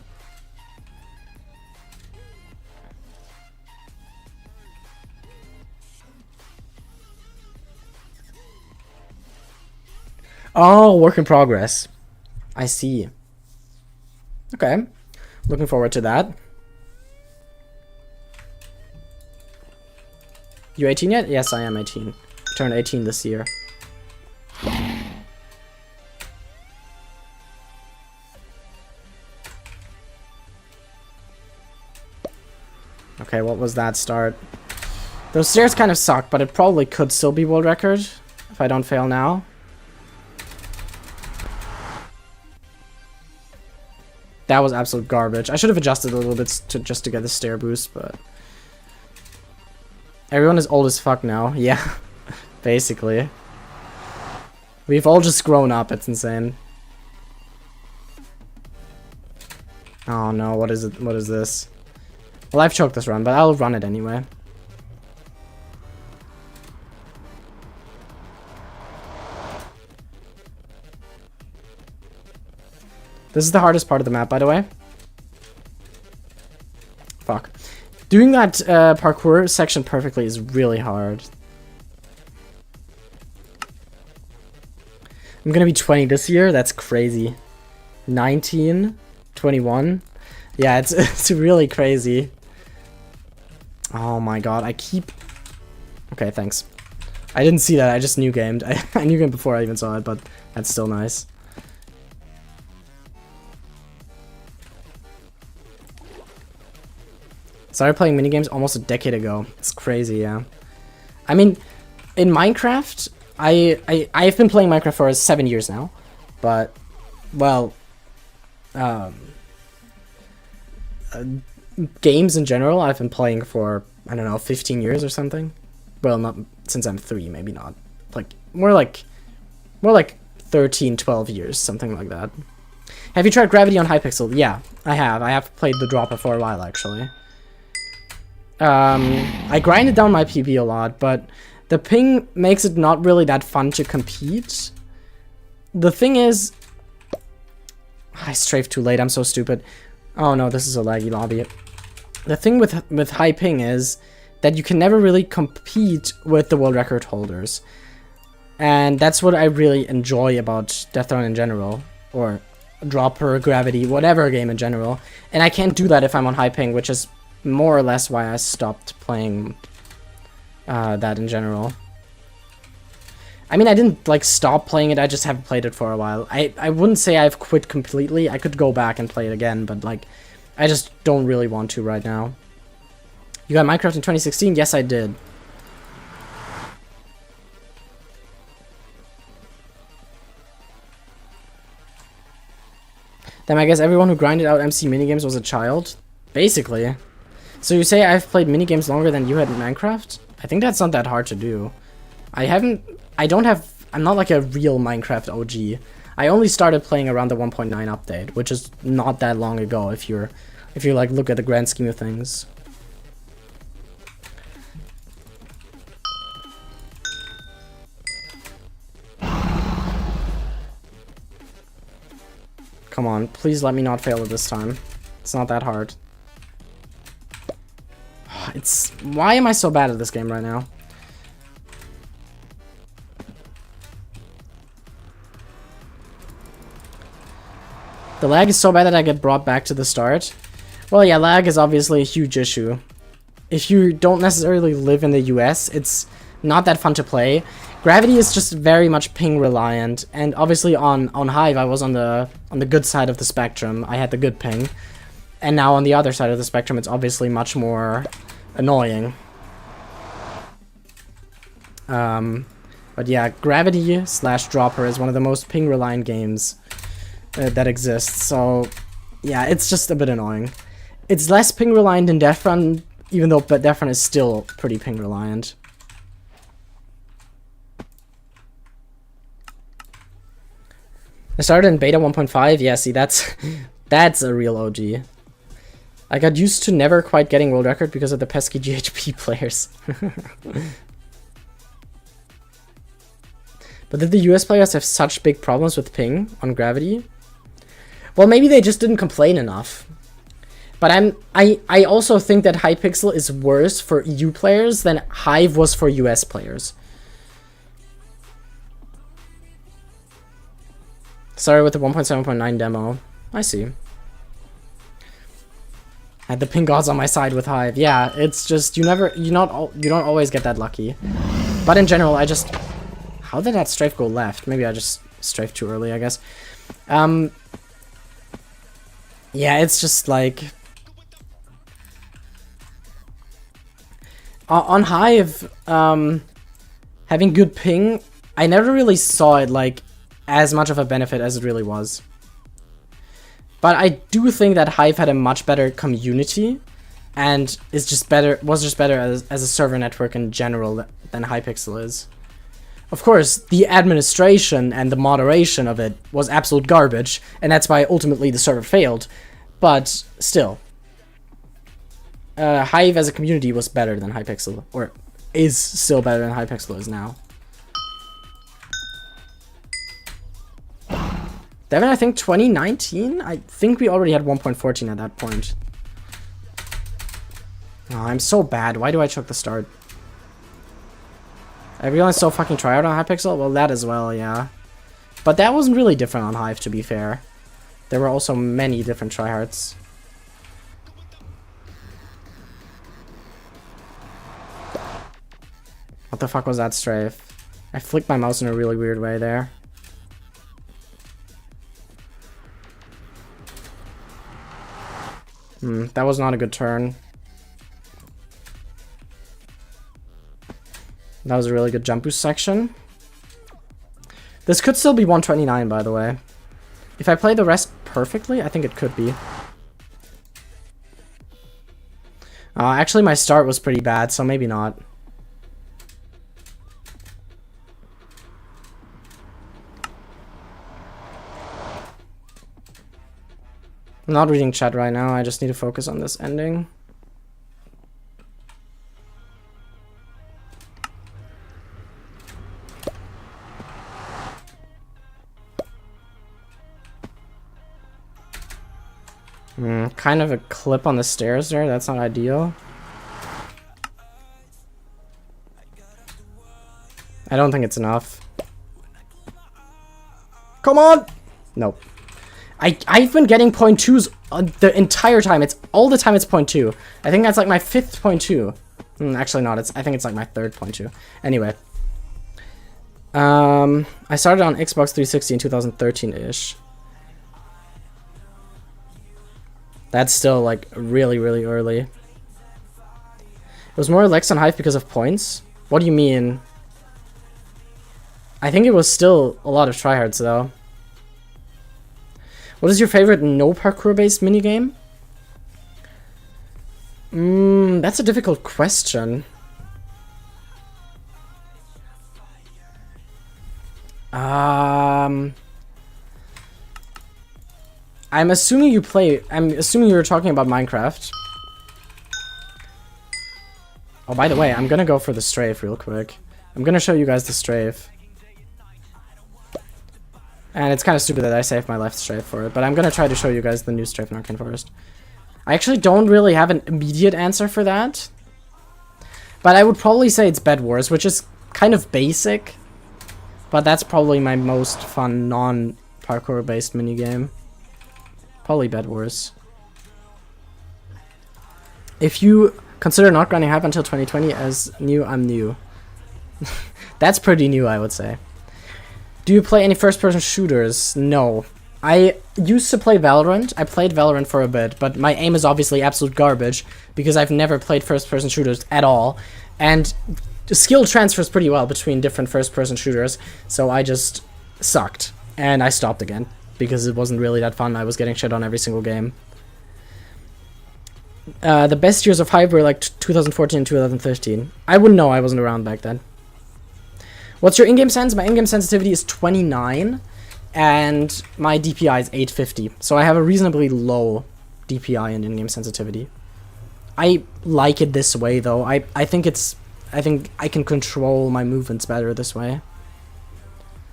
Oh, work in progress. I see. Okay. Looking forward to that. You 18 yet? Yes, I am 18. Turned 18 this year. Okay, what was that start? Those stairs kind of suck, but it probably could still be world record if I don't fail now. That was absolute garbage. I should have adjusted a little bit just to get the stair boost, but... Everyone is old as fuck now. Yeah, basically. We've all just grown up. It's insane. Oh no, what is it? What is this? Well, I've choked this run, but I'll run it anyway. This is the hardest part of the map, by the way. Fuck. Doing that parkour section perfectly is really hard. I'm gonna be 20 this year? That's crazy. 19? 21? Yeah, it's really crazy. Oh my god, I keep... Okay, thanks. I didn't see that, I just new gamed. I new gamed before I even saw it, but that's still nice. Started playing minigames almost a decade ago. It's crazy, yeah. I mean, in Minecraft, I've been playing Minecraft for 7 years now, but, well, games in general, I've been playing for, I don't know, 15 years or something. Well, not since I'm 3, maybe not. Like, more like 13, 12 years, something like that. Have you tried Gravity on Hypixel? Yeah, I have. I have played the dropper for a while, actually. I grinded down my PB a lot, but the ping makes it not really that fun to compete. The thing is... I strafed too late, I'm so stupid. Oh no, this is a laggy lobby. The thing with high ping is that you can never really compete with the world record holders. And that's what I really enjoy about DeathRun in general. Or Dropper, Gravity, whatever game in general. And I can't do that if I'm on high ping, which is more or less why I stopped playing that in general. I mean, I didn't, like, stop playing it, I just haven't played it for a while. I wouldn't say I've quit completely. I could go back and play it again, but, like, I just don't really want to right now. You got Minecraft in 2016? Yes, I did. Then I guess everyone who grinded out MC minigames was a child? Basically. So you say I've played minigames longer than you had in Minecraft? I think that's not that hard to do. I'm not like a real Minecraft OG. I only started playing around the 1.9 update, which is not that long ago if you like look at the grand scheme of things. Come on, please let me not fail it this time. It's not that hard. Why am I so bad at this game right now? The lag is so bad that I get brought back to the start. Well, yeah, lag is obviously a huge issue. If you don't necessarily live in the US, it's not that fun to play. Gravity is just very much ping reliant, and obviously on Hive I was on the good side of the spectrum. I had the good ping, and now on the other side of the spectrum it's obviously much more annoying. But yeah, Gravity / Dropper is one of the most ping reliant games that exists. So yeah, it's just a bit annoying. It's less ping reliant than DeathRun, even though DeathRun is still pretty ping reliant. I started in beta 1.5. Yeah, see, that's a real OG. I got used to never quite getting world record because of the pesky GHP players. But did the US players have such big problems with ping on Gravity? Well, maybe they just didn't complain enough. But I also think that Hypixel is worse for EU players than Hive was for US players. Started with the 1.7.9 demo. I see. I had the ping gods on my side with Hive. Yeah, it's just you don't always get that lucky. But in general, I just... How did that strafe go left? Maybe I just strafed too early, I guess. Yeah, it's just like... On Hive, having good ping, I never really saw it like as much of a benefit as it really was. But I do think that Hive had a much better community and was just better as a server network in general than Hypixel is. Of course, the administration and the moderation of it was absolute garbage, and that's why ultimately the server failed. But still, Hive as a community was better than Hypixel, or is still better than Hypixel is now. Devin, I think 2019? I think we already had 1.14 at that point. Oh, I'm so bad. Why do I choke the start? Everyone's so fucking tryhard on Hypixel? Well, that as well, yeah. But that wasn't really different on Hive, to be fair. There were also many different tryhards. What the fuck was that strafe? I flicked my mouse in a really weird way there. That was not a good turn. That was a really good jump boost section. This could still be 129, by the way. If I play the rest perfectly, I think it could be. Actually, my start was pretty bad, so maybe not. I'm not reading chat right now, I just need to focus on this ending. Kind of a clip on the stairs there, that's not ideal. I don't think it's enough. Come on! Nope. I've been getting 0.2s the entire time. It's all the time it's 0.2. I think that's like my 5th 0.2. Actually not, I think it's like my 3rd 0.2. Anyway. I started on Xbox 360 in 2013-ish. That's still like really, really early. It was more Lex on Hive because of points? What do you mean? I think it was still a lot of tryhards though. What is your favorite no parkour based minigame? That's a difficult question. I'm assuming you were talking about Minecraft. Oh, by the way, I'm gonna go for the strafe real quick. I'm gonna show you guys the strafe. And it's kind of stupid that I saved my left strafe for it, but I'm gonna try to show you guys the new strafe in Arcane Forest. I actually don't really have an immediate answer for that. But I would probably say it's Bed Wars, which is kind of basic. But that's probably my most fun non-parkour based minigame. Probably Bed Wars. If you consider not grinding Hive until 2020 as new, I'm new. That's pretty new, I would say. Do you play any first-person shooters? No. I used to play Valorant. I played Valorant for a bit, but my aim is obviously absolute garbage because I've never played first-person shooters at all. And the skill transfers pretty well between different first-person shooters, so I just sucked. And I stopped again because it wasn't really that fun. I was getting shit on every single game. The best years of Hive were like 2014 and 2015. I wouldn't know, I wasn't around back then. What's your in-game sense? My in-game sensitivity is 29, and my DPI is 850. So I have a reasonably low DPI and in-game sensitivity. I like it this way, though. I think I can control my movements better this way.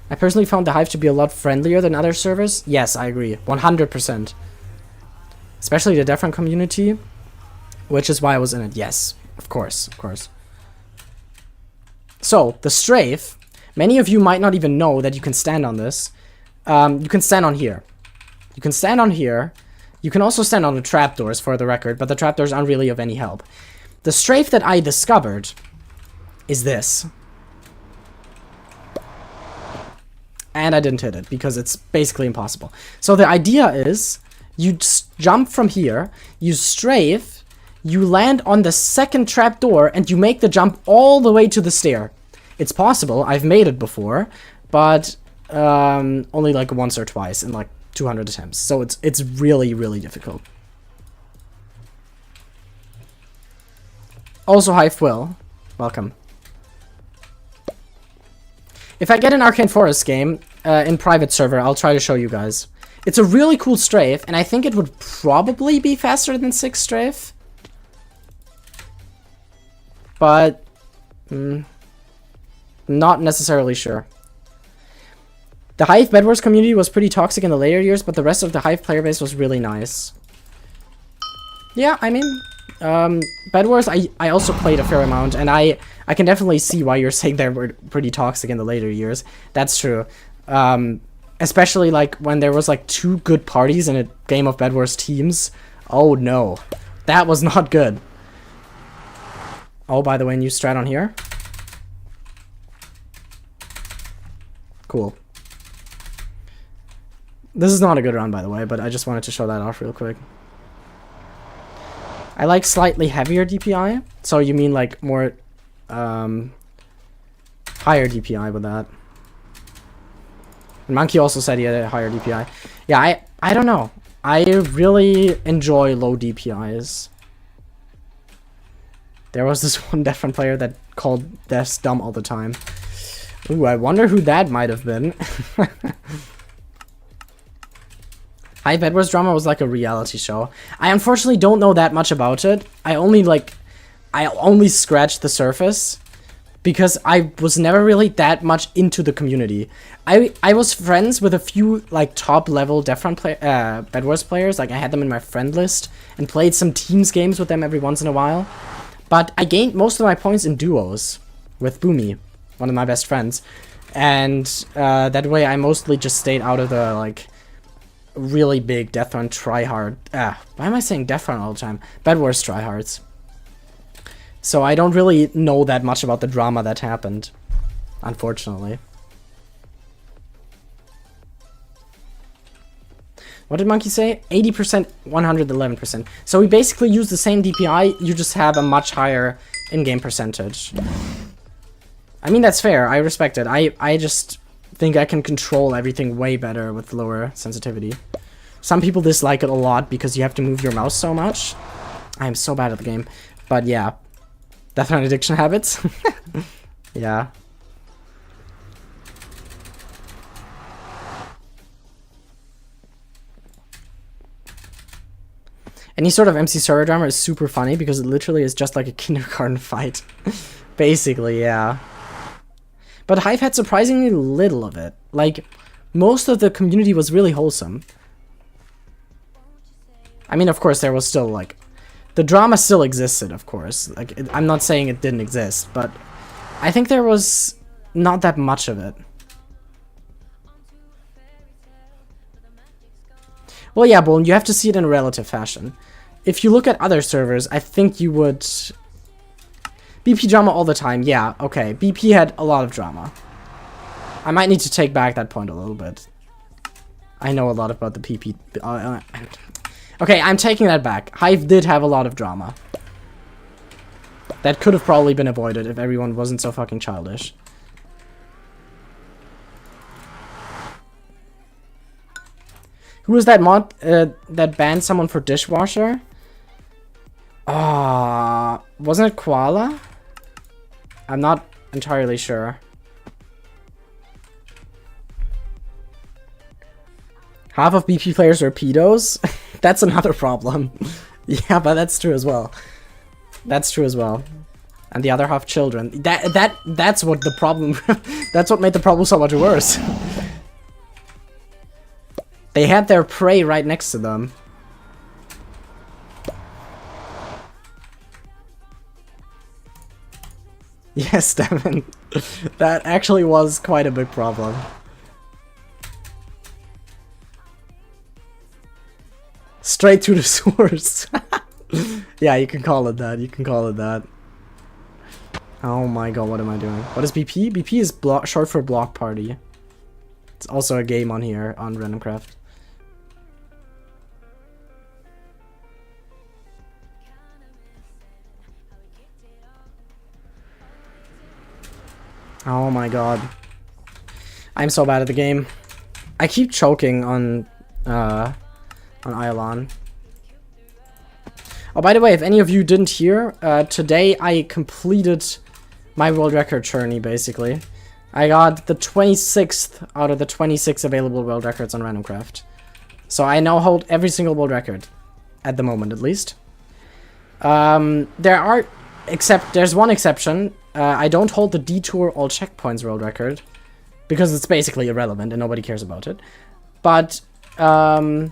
I personally found the Hive to be a lot friendlier than other servers. Yes, I agree. 100%. Especially the DeathRun community, which is why I was in it. Yes, of course, of course. So, the strafe, many of you might not even know that you can stand on this. You can stand on here. You can stand on here. You can also stand on the trapdoors, for the record, but the trapdoors aren't really of any help. The strafe that I discovered is this. And I didn't hit it, because it's basically impossible. So the idea is, you jump from here, you strafe, you land on the second trapdoor and you make the jump all the way to the stair. It's possible. I've made it before, but only like once or twice in like 200 attempts. So it's really, really difficult. Also, Hive Will. Welcome. If I get an Arcane Forest game in private server, I'll try to show you guys. It's a really cool strafe, and I think it would probably be faster than 6 strafe. But not necessarily sure. The Hive Bed Wars community was pretty toxic in the later years, but the rest of the Hive player base was really nice. Yeah, I mean, Bed Wars, I also played a fair amount, and I can definitely see why you're saying they were pretty toxic in the later years. That's true. Especially like when there was like 2 good parties in a game of Bed Wars teams. Oh no, that was not good. Oh, by the way, new strat on here. Cool. This is not a good run, by the way, but I just wanted to show that off real quick. I like slightly heavier DPI. So you mean like more higher DPI with that. And Monkey also said he had a higher DPI. Yeah, I don't know. I really enjoy low DPIs. There was this one DeathRun player that called deaths dumb all the time. Ooh, I wonder who that might have been. Hive Bed Wars drama was like a reality show. I unfortunately don't know that much about it. I only scratched the surface because I was never really that much into the community. I was friends with a few like top level DeathRun Bed Wars players. Like I had them in my friend list and played some teams games with them every once in a while. But I gained most of my points in duos with Boomy, one of my best friends. And that way I mostly just stayed out of the like really big DeathRun tryhard. Why am I saying DeathRun all the time? Bed Wars tryhards. So I don't really know that much about the drama that happened, unfortunately. What did Monkey say? 80%, 111%. So we basically use the same DPI, you just have a much higher in-game percentage. I mean, that's fair, I respect it. I just think I can control everything way better with lower sensitivity. Some people dislike it a lot because you have to move your mouse so much. I am so bad at the game. But yeah. DeathRun addiction habits? Yeah. Any sort of MC server drama is super funny because it literally is just like a kindergarten fight. Basically, yeah. But Hive had surprisingly little of it. Like, most of the community was really wholesome. I mean, of course, there was still, like... The drama still existed, of course. Like, I'm not saying it didn't exist, but... I think there was not that much of it. Well, yeah, Bolin, you have to see it in a relative fashion. If you look at other servers, I think you would... BP drama all the time, yeah, okay. BP had a lot of drama. I might need to take back that point a little bit. I know a lot about the PP... okay, I'm taking that back. Hive did have a lot of drama. That could have probably been avoided if everyone wasn't so fucking childish. Who was that mod that banned someone for dishwasher? Wasn't it Koala? I'm not entirely sure. Half of BP players are pedos? That's another problem. Yeah, but that's true as well. That's true as well. And the other half children. That's what the problem... That's what made the problem so much worse. They had their prey right next to them. Yes, Devin. That actually was quite a big problem. Straight to the source. Yeah, you can call it that. You can call it that. Oh my god, what am I doing? What is BP? BP is short for Block Party. It's also a game on here on RandomCraft. Oh my god. I'm so bad at the game. I keep choking on Iolon. Oh, by the way, if any of you didn't hear, today I completed my world record journey, basically. I got the 26th out of the 26 available world records on RandomCraft. So I now hold every single world record. At the moment, at least. There's one exception. I don't hold the Detour all checkpoints world record. Because it's basically irrelevant and nobody cares about it. But, I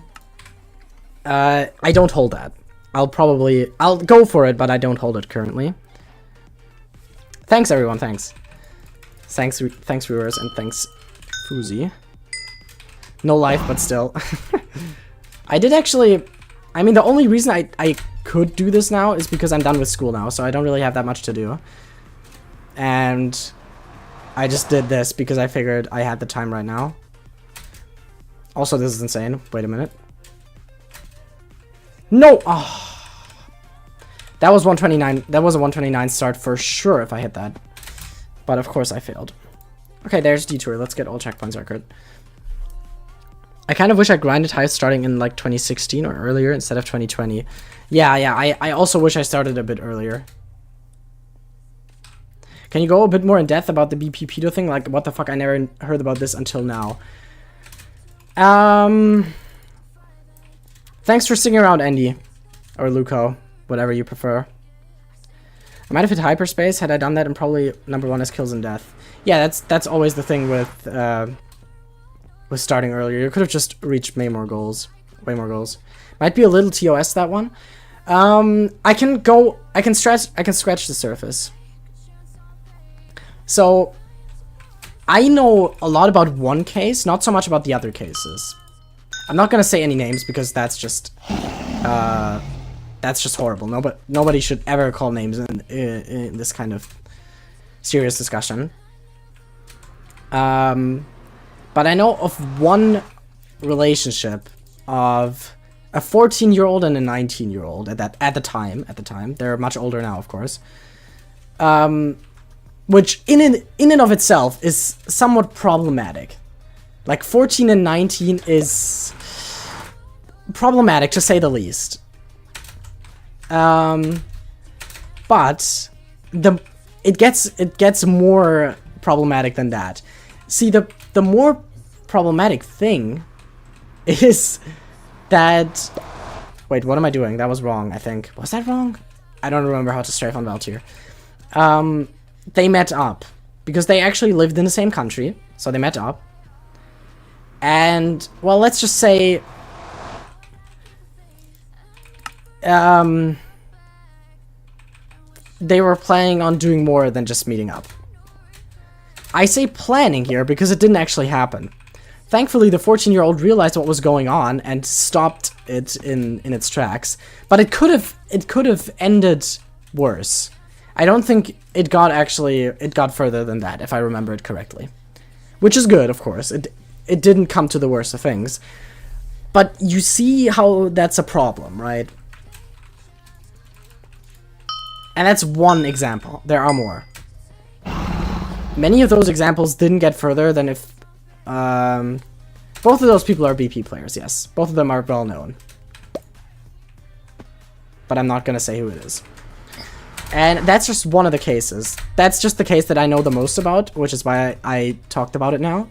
don't hold that. I'll go for it, but I don't hold it currently. Thanks, everyone, thanks. Thanks, viewers, and thanks, Fuzi. No life, but still. I did actually... I mean, the only reason I could do this now is because I'm done with school now, so I don't really have that much to do. And I just did this because I figured I had the time right now. Also, this is insane. Wait a minute. No! Oh. That was 129. That was a 129 start for sure if I hit that. But of course I failed. Okay, there's Detour. Let's get all checkpoints record. I kind of wish I grinded high starting in like 2016 or earlier instead of 2020. Yeah, I also wish I started a bit earlier. Can you go a bit more in depth about the BP pedo thing? Like, what the fuck? I never heard about this until now. Thanks for sticking around, Andy. Or Luco. Whatever you prefer. I might have hit hyperspace. Had I done that, and probably #1 is kills and death. Yeah, that's always the thing with starting earlier. You could have just reached way more goals. Might be a little TOS, that one. I can scratch the surface. So I know a lot about one case, not so much about the other cases. I'm not gonna say any names because that's just horrible. Nobody should ever call names in this kind of serious discussion. But I know of one relationship of a 14-year-old and a 19-year-old at the time. They're much older now, of course. Which in and of itself is somewhat problematic. Like 14 and 19 is problematic to say the least. But it gets more problematic than that. See, the more problematic thing is that... Wait, what am I doing? That was wrong, I think. Was that wrong? I don't remember how to strafe on Valtier. They met up. Because they actually lived in the same country. So they met up. And, well, let's just say... they were planning on doing more than just meeting up. I say planning here because it didn't actually happen. Thankfully, the 14-year-old realized what was going on and stopped it in its tracks. But it could have ended worse. I don't think it got further than that, if I remember it correctly. Which is good, of course. It didn't come to the worst of things. But you see how that's a problem, right? And that's one example. There are more. Many of those examples didn't get further than if... both of those people are BP players, yes. Both of them are well known. But I'm not gonna say who it is. And that's just one of the cases. That's just the case that I know the most about, which is why I talked about it now.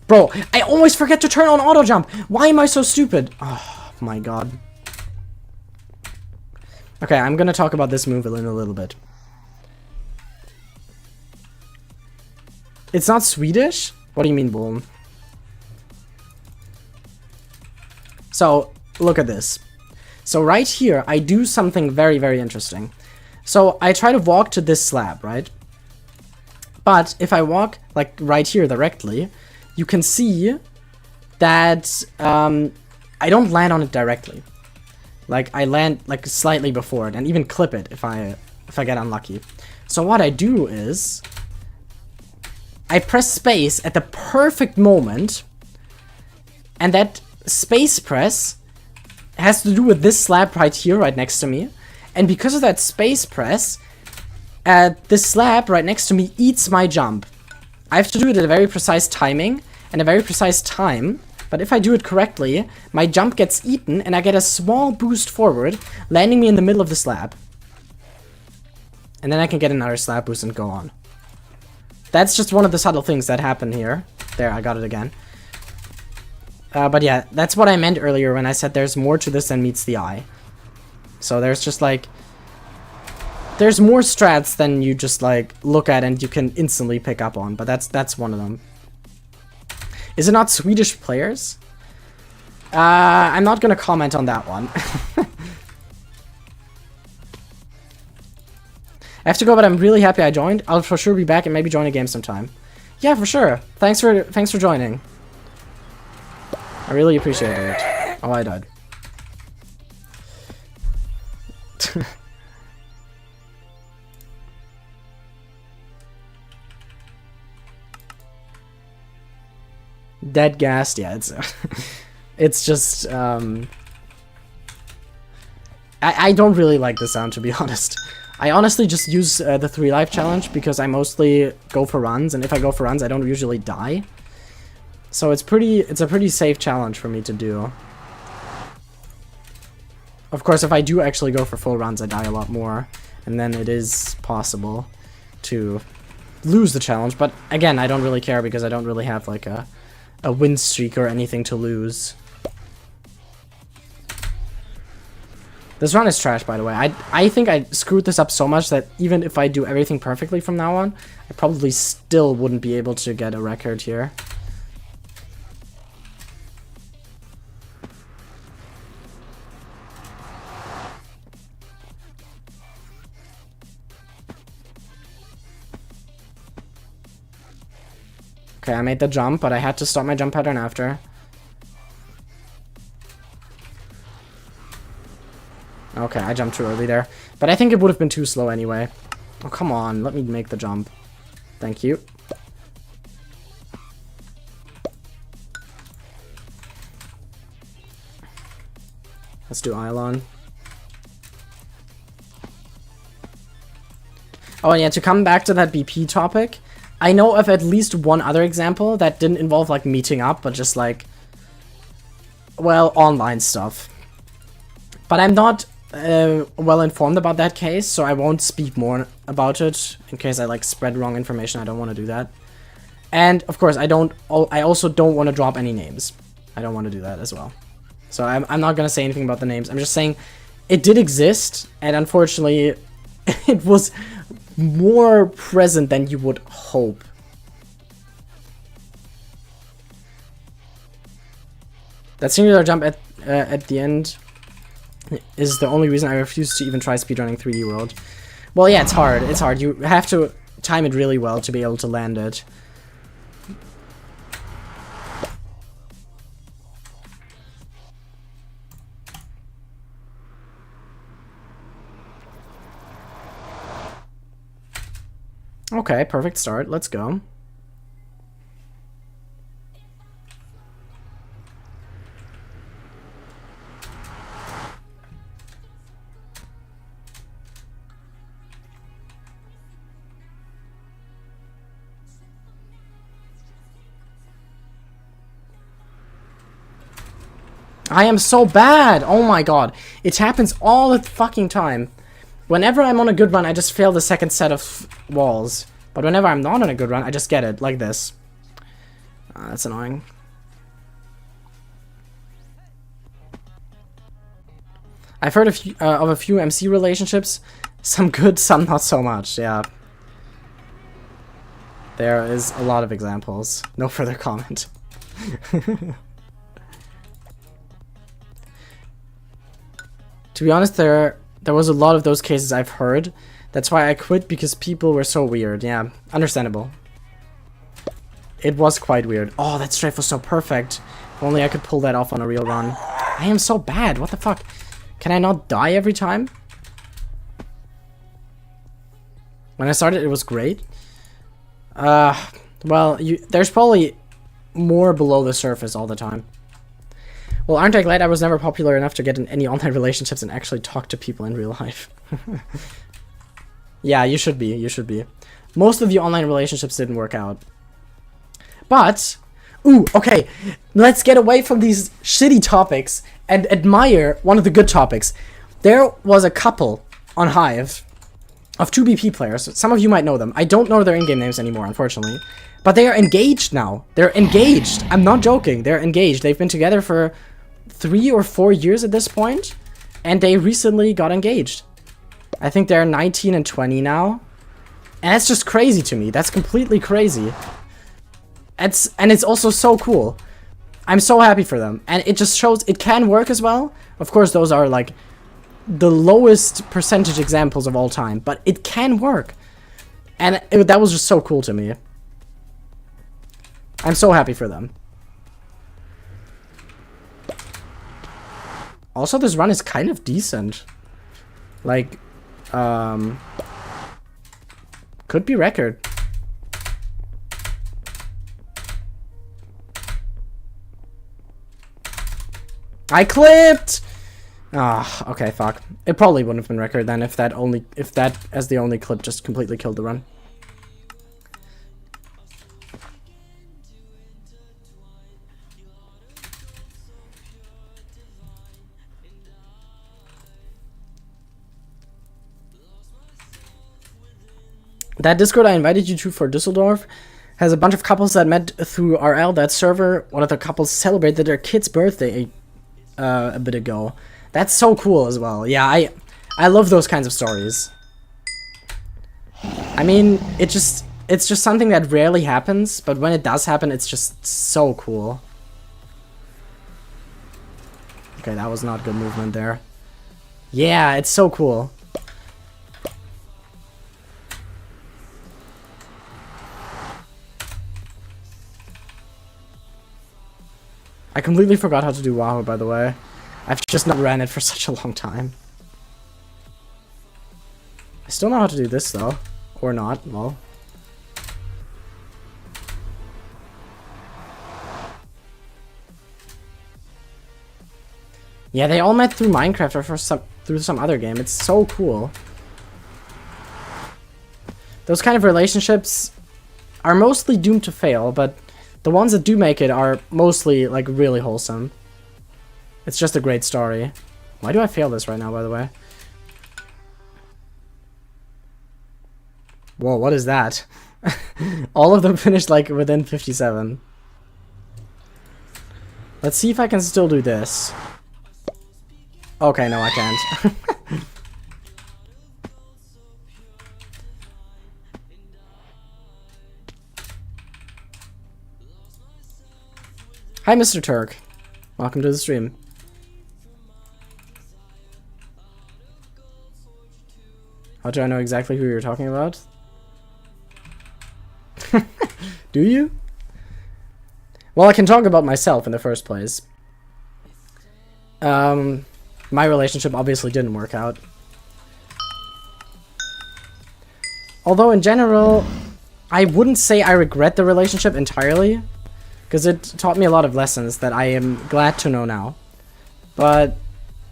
Bro, I always forget to turn on auto jump. Why am I so stupid? Oh my god. Okay, I'm gonna talk about this move in a little bit. It's not Swedish? What do you mean, Boom? So, look at this. So right here, I do something very, very interesting. So, I try to walk to this slab, right? But, if I walk, like, right here directly, you can see that, I don't land on it directly. Like, I land, like, slightly before it, and even clip it if I get unlucky. So what I do is... I press space at the perfect moment, and that space press has to do with this slab right here, right next to me. And because of that space press, This slab right next to me eats my jump. I have to do it at a very precise timing and a very precise time. But if I do it correctly, my jump gets eaten and I get a small boost forward, landing me in the middle of the slab. And then I can get another slab boost and go on. That's just one of the subtle things that happen here. There, I got it again. But yeah, that's what I meant earlier when I said there's more to this than meets the eye. So there's just like... there's more strats than you just like look at and you can instantly pick up on. But that's one of them. Is it not Swedish players? I'm not gonna comment on that one. I have to go, but I'm really happy I joined. I'll for sure be back and maybe join a game sometime. Yeah, for sure. Thanks for joining. I really appreciate it. Oh, I died. Dead gassed, yeah, it's just I don't really like the sound, to be honest. I honestly just use the 3 life challenge because I mostly go for runs, and if I go for runs I don't usually die. So it's a pretty safe challenge for me to do. Of course, if I do actually go for full runs I die a lot more, and then it is possible to lose the challenge, but again, I don't really care because I don't really have like a win streak or anything to lose. This run is trash, by the way. I think I screwed this up so much that even if I do everything perfectly from now on, I probably still wouldn't be able to get a record here. Okay, I made the jump, but I had to stop my jump pattern after. Okay, I jumped too early there. But I think it would have been too slow anyway. Oh, come on. Let me make the jump. Thank you. Let's do Eilon. Oh, and yeah, to come back to that BP topic, I know of at least one other example that didn't involve, like, meeting up, but just, like, well, online stuff. But I'm not well informed about that case, so I won't speak more about it in case I, like, spread wrong information. I don't want to do that. And, of course, I also don't want to drop any names. I don't want to do that as well. So I'm not going to say anything about the names. I'm just saying it did exist, and unfortunately, it was more present than you would hope. That singular jump at the end is the only reason I refuse to even try speedrunning 3D World. Well, yeah, it's hard. It's hard. You have to time it really well to be able to land it. Okay, perfect start. Let's go. I am so bad! Oh my god. It happens all the fucking time. Whenever I'm on a good run, I just fail the second set of walls. But whenever I'm not on a good run, I just get it, like this. That's annoying. I've heard of a few MC relationships. Some good, some not so much, yeah. There is a lot of examples. No further comment. To be honest, there was a lot of those cases I've heard. That's why I quit, because people were so weird. Yeah, understandable. It was quite weird. Oh, that strafe was so perfect. If only I could pull that off on a real run. I am so bad. What the fuck? Can I not die every time? When I started, it was great. Well, there's probably more below the surface all the time. Well, aren't I glad I was never popular enough to get in any online relationships and actually talk to people in real life? Yeah, you should be. You should be. Most of the online relationships didn't work out. But, ooh, okay. Let's get away from these shitty topics and admire one of the good topics. There was a couple on Hive of 2BP players. Some of you might know them. I don't know their in-game names anymore, unfortunately. But they are engaged now. They're engaged. I'm not joking. They're engaged. They've been together for 3 or 4 years at this point, and they recently got engaged. I think they're 19 and 20 now. And that's just crazy to me. That's completely crazy. And it's also so cool. I'm so happy for them. And it just shows it can work as well. Of course, those are like the lowest percentage examples of all time, but it can work. And that was just so cool to me. I'm so happy for them. Also, this run is kind of decent. Like, could be record. I clipped! Ah, okay, fuck. It probably wouldn't have been record then if that as the only clip just completely killed the run. That Discord I invited you to for Düsseldorf has a bunch of couples that met through RL. That server, one of the couples celebrated their kid's birthday a bit ago. That's so cool as well. Yeah, I love those kinds of stories. I mean, it's just something that rarely happens, but when it does happen, it's just so cool. Okay, that was not good movement there. Yeah, it's so cool. I completely forgot how to do Wahoo, by the way. I've just not ran it for such a long time. I still know how to do this, though. Or not, well. Yeah, they all met through Minecraft or through some other game. It's so cool. Those kind of relationships are mostly doomed to fail, but the ones that do make it are mostly, like, really wholesome. It's just a great story. Why do I fail this right now, by the way? Whoa, what is that? All of them finished, like, within 57. Let's see if I can still do this. Okay, no, I can't. Hi, Mr. Turk. Welcome to the stream. How do I know exactly who you're talking about? Do you? Well, I can talk about myself in the first place. My relationship obviously didn't work out. Although in general, I wouldn't say I regret the relationship entirely, because it taught me a lot of lessons that I am glad to know now. But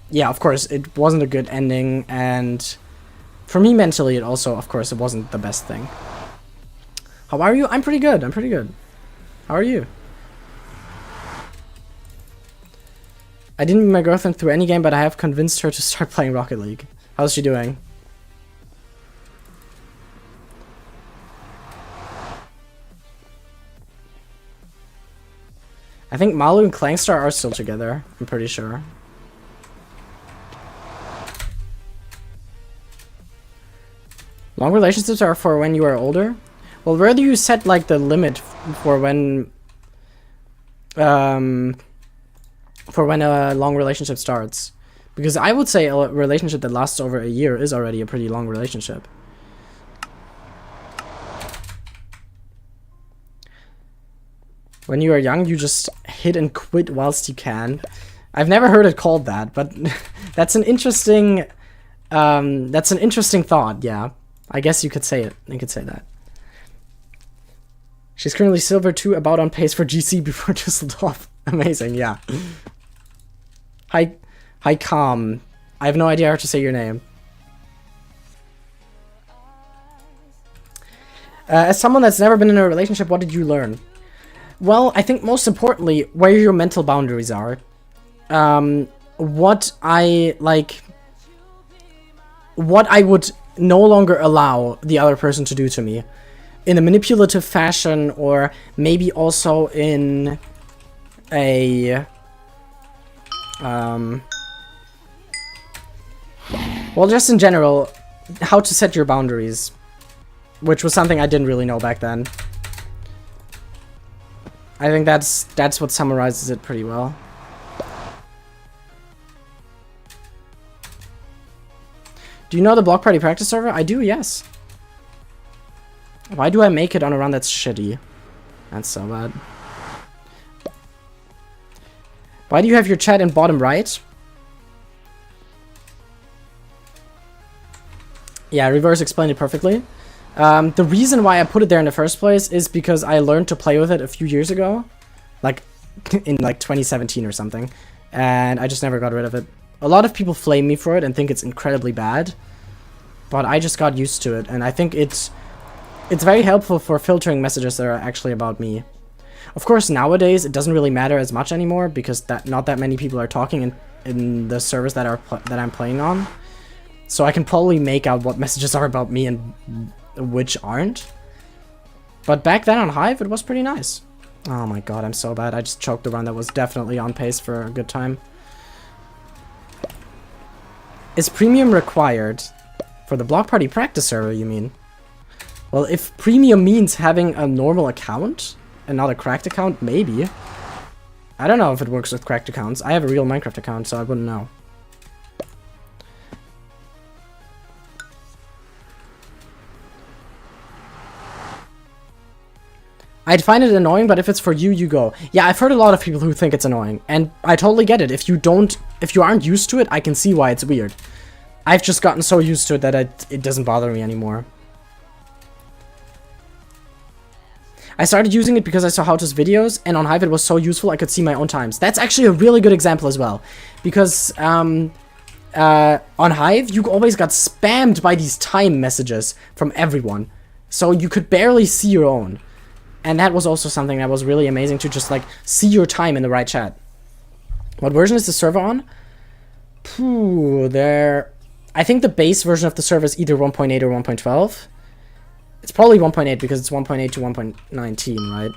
yeah, of course, it wasn't a good ending, and for me mentally, it also, of course, it wasn't the best thing. How are you? I'm pretty good. I'm pretty good. How are you? I didn't meet my girlfriend through any game, but I have convinced her to start playing Rocket League. How's she doing? I think Malu and Clangstar are still together. I'm pretty sure. Long relationships are for when you are older. Well, where do you set like the limit for when a long relationship starts? Because I would say a relationship that lasts over a year is already a pretty long relationship. When you are young, you just hit and quit whilst you can. I've never heard it called that, but that's an interesting thought. Yeah, I guess you could say it. You could say that. She's currently silver 2, about on pace for GC before Düsseldorf. Amazing, yeah. Hi, Calm. I have no idea how to say your name. As someone that's never been in a relationship, what did you learn? Well, I think most importantly, where your mental boundaries are. What I would no longer allow the other person to do to me. In a manipulative fashion, or maybe also in a... well, just in general, how to set your boundaries. Which was something I didn't really know back then. I think that's what summarizes it pretty well. Do you know the Block Party practice server? I do, yes. Why do I make it on a run that's shitty? That's so bad. Why do you have your chat in bottom right? Yeah, Reverse explained it perfectly. The reason why I put it there in the first place is because I learned to play with it a few years ago. Like, in like 2017 or something. And I just never got rid of it. A lot of people flame me for it and think it's incredibly bad. But I just got used to it. And I think it's very helpful for filtering messages that are actually about me. Of course, nowadays, it doesn't really matter as much anymore. Because not that many people are talking in the servers that I'm playing on. So I can probably make out what messages are about me and which aren't. But back then on Hive, it was pretty nice. Oh my god, I'm so bad. I just choked a run that was definitely on pace for a good time. Is premium required? For the Block Party practice server, you mean? Well, if premium means having a normal account and not a cracked account, maybe. I don't know if it works with cracked accounts. I have a real Minecraft account, so I wouldn't know. I'd find it annoying, but if it's for you, you go. Yeah, I've heard a lot of people who think it's annoying, and I totally get it. If you aren't used to it, I can see why it's weird. I've just gotten so used to it that it doesn't bother me anymore. I started using it because I saw how-to's videos, and on Hive it was so useful I could see my own times. That's actually a really good example as well. Because, on Hive, you always got spammed by these time messages from everyone. So you could barely see your own. And that was also something that was really amazing to just, like, see your time in the right chat. What version is the server on? I think the base version of the server is either 1.8 or 1.12. It's probably 1.8 because it's 1.8 to 1.19, right?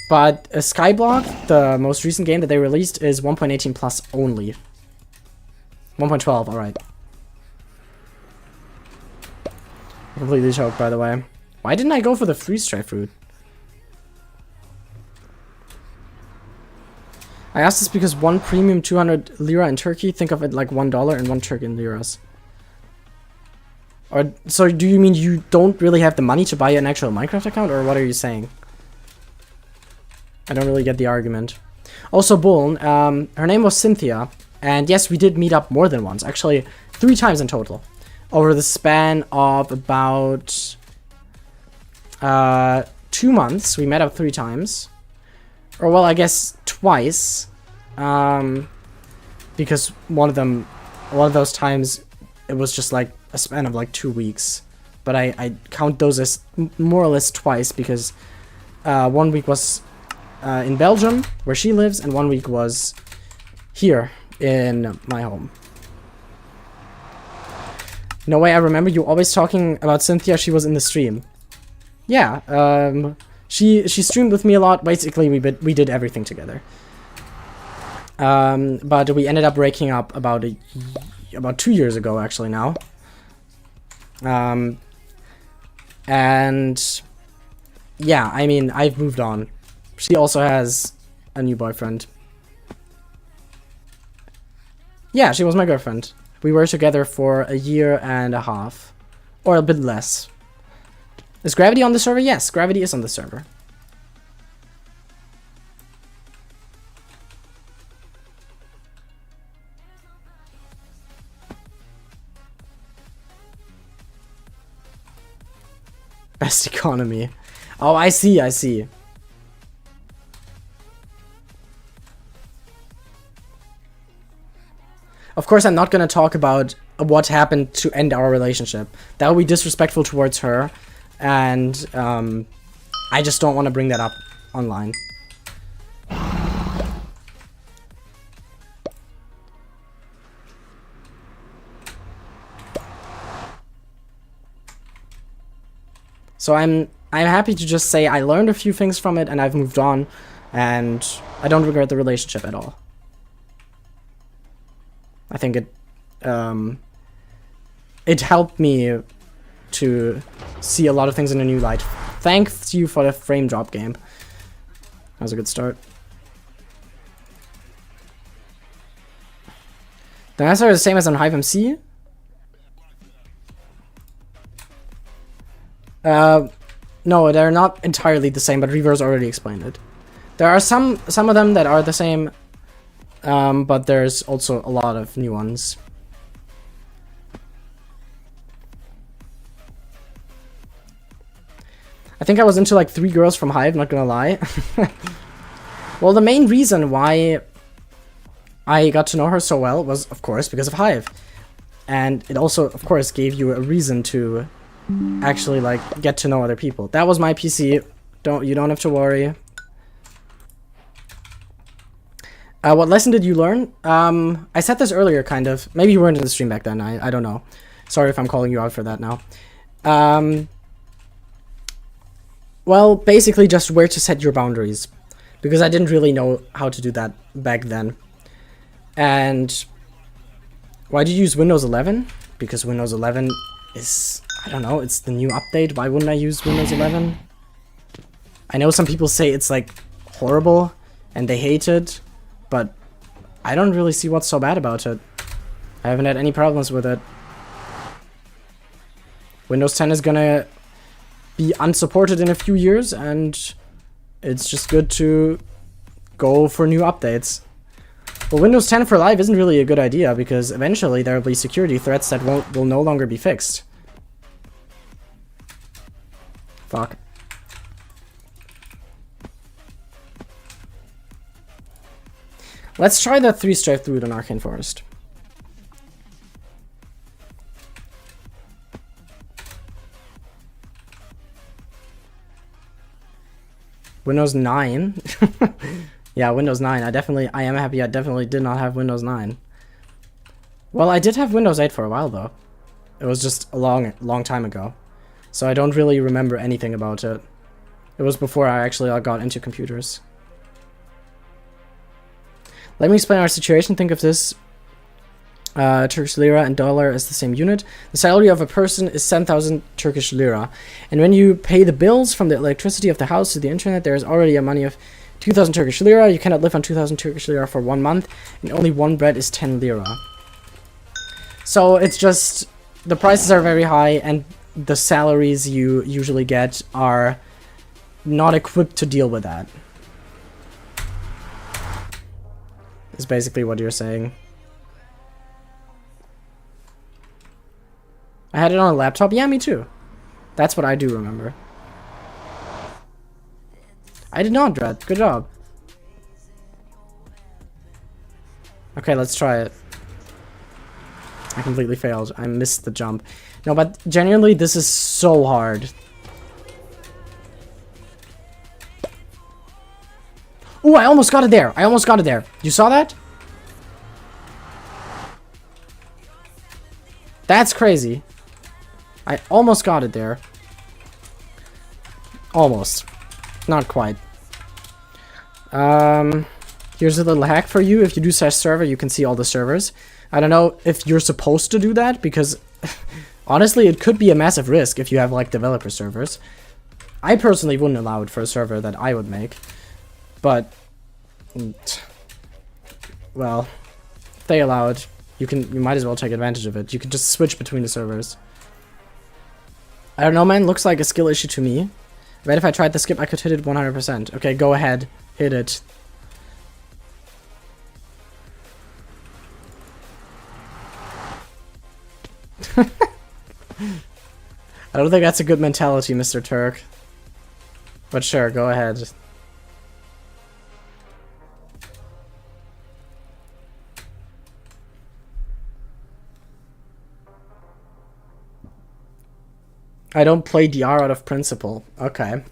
But Skyblock, the most recent game that they released, is 1.18 plus only. 1.12, alright. Completely choked, by the way. Why didn't I go for the freeze-dried fruit? I asked this because one premium 200 lira in Turkey, think of it like $1 and 1 Turkish liras. Or, so do you mean you don't really have the money to buy an actual Minecraft account, or what are you saying? I don't really get the argument. Also, Bull, her name was Cynthia, and yes, we did meet up more than once, actually 3 times in total. Over the span of about 2 months, we met up 3 times. Or, well, I guess twice. Because one of those times, it was just like a span of like 2 weeks. But I count those as more or less twice because 1 week was in Belgium, where she lives, and 1 week was here in my home. No way, I remember you always talking about Cynthia. She was in the stream. Yeah, she streamed with me a lot. Basically, we did everything together. But we ended up breaking up about 2 years ago, actually, now. And yeah, I mean, I've moved on. She also has a new boyfriend. Yeah, she was my girlfriend. We were together for 1.5 years. Or a bit less. Is Gravity on the server? Yes, Gravity is on the server. Best economy. Oh, I see, I see. Of course, I'm not going to talk about what happened to end our relationship. That would be disrespectful towards her. and I just don't want to bring that up online. So I'm happy to just say I learned a few things from it and I've moved on, and I don't regret the relationship at all. I think it helped me to see a lot of things in a new light. Thanks you for the frame drop game. That was a good start. The answer is the same as on Hive MC. No, they're not entirely the same, but Reverse already explained it. There are some of them that are the same, but there's also a lot of new ones. I think I was into like 3 girls from Hive, not gonna lie. Well, the main reason why I got to know her so well was, of course, because of Hive. And it also, of course, gave you a reason to actually, like, get to know other people. That was my PC. You don't have to worry. What lesson did you learn? I said this earlier, kind of. Maybe you weren't in the stream back then. I don't know. Sorry if I'm calling you out for that now. Well, basically just where to set your boundaries. Because I didn't really know how to do that back then. And why did you use Windows 11? Because Windows 11 is, I don't know, it's the new update. Why wouldn't I use Windows 11? I know some people say it's like horrible and they hate it, but I don't really see what's so bad about it. I haven't had any problems with it. Windows 10 is gonna be unsupported in a few years, and it's just good to go for new updates. Well, Windows 10 for Live isn't really a good idea, because eventually there will be security threats that will no longer be fixed. Fuck. Let's try the 3-stripe through an Arcane Forest. Windows 9? Yeah, Windows 9. I am happy I definitely did not have Windows 9. Well, I did have Windows 8 for a while, though. It was just a long time ago. So I don't really remember anything about it. It was before I actually got into computers. Let me explain our situation. Think of this. Turkish lira and dollar as the same unit. The salary of a person is 10,000 Turkish lira. And when you pay the bills from the electricity of the house to the internet, there is already a money of 2,000 Turkish lira. You cannot live on 2,000 Turkish lira for 1 month, and only 1 bread is 10 lira. So it's just, the prices are very high, and the salaries you usually get are not equipped to deal with that. Is basically what you're saying. I had it on a laptop? Yeah, me too. That's what I do remember. I did not, Dread. Good job. Okay, let's try it. I completely failed. I missed the jump. No, but genuinely, this is so hard. Ooh, I almost got it there. I almost got it there. You saw that? That's crazy. I almost got it there. Almost. Not quite. Here's a little hack for you. If you do /server, you can see all the servers. I don't know if you're supposed to do that, because honestly, it could be a massive risk if you have like developer servers. I personally wouldn't allow it for a server that I would make. But, well, if they allow it, you might as well take advantage of it. You can just switch between the servers. I don't know, man. Looks like a skill issue to me. I bet if I tried the skip, I could hit it 100%. Okay, go ahead. Hit it. I don't think that's a good mentality, Mr. Turk. But sure, go ahead. I don't play DR out of principle. Okay.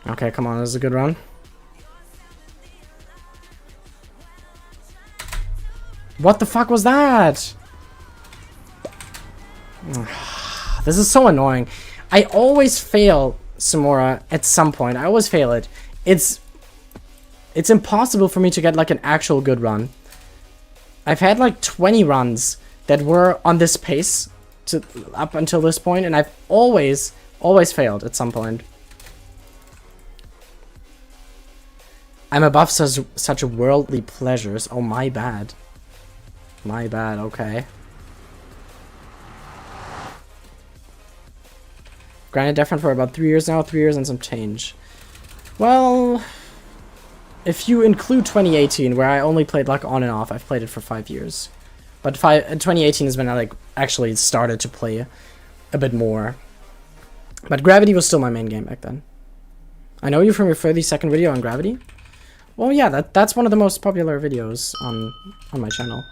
Okay, come on, this is a good run. What the fuck was that? This is so annoying. I always fail Samora at some point. I always fail it. It's impossible for me to get like an actual good run. I've had like 20 runs that were on this pace up until this point, and I've always failed at some point. I'm above such worldly pleasures. Oh, my bad. My bad, okay. Granted, DeathRun for about 3 years now, 3 years and some change. Well, if you include 2018, where I only played like on and off, I've played it for 5 years. But 2018 is when I like actually started to play a bit more. But Gravity was still my main game back then. I know you from your 32nd video on Gravity. Well, yeah, that's one of the most popular videos on my channel.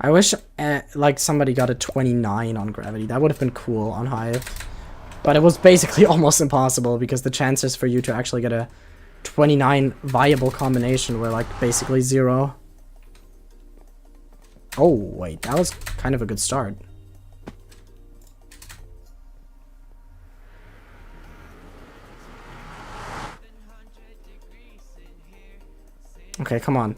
I wish like somebody got a 29 on Gravity. That would have been cool on Hive. But it was basically almost impossible because the chances for you to actually get a 29 viable combination were like basically 0. Oh, wait, that was kind of a good start. Okay, come on.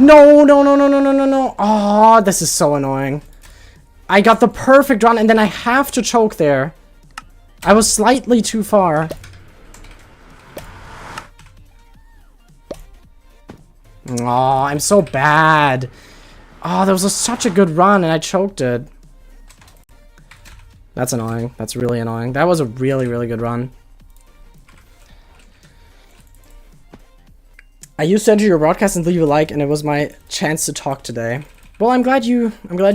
No, no, no, no, no, no, no, no. Oh, this is so annoying. I got the perfect run and then I have to choke there. I was slightly too far. Oh, I'm so bad. Oh, that was such a good run and I choked it. That's annoying. That's really annoying. That was a really, really good run. I used to enter your broadcast and leave a like, and it was my chance to talk today. Well, I'm glad you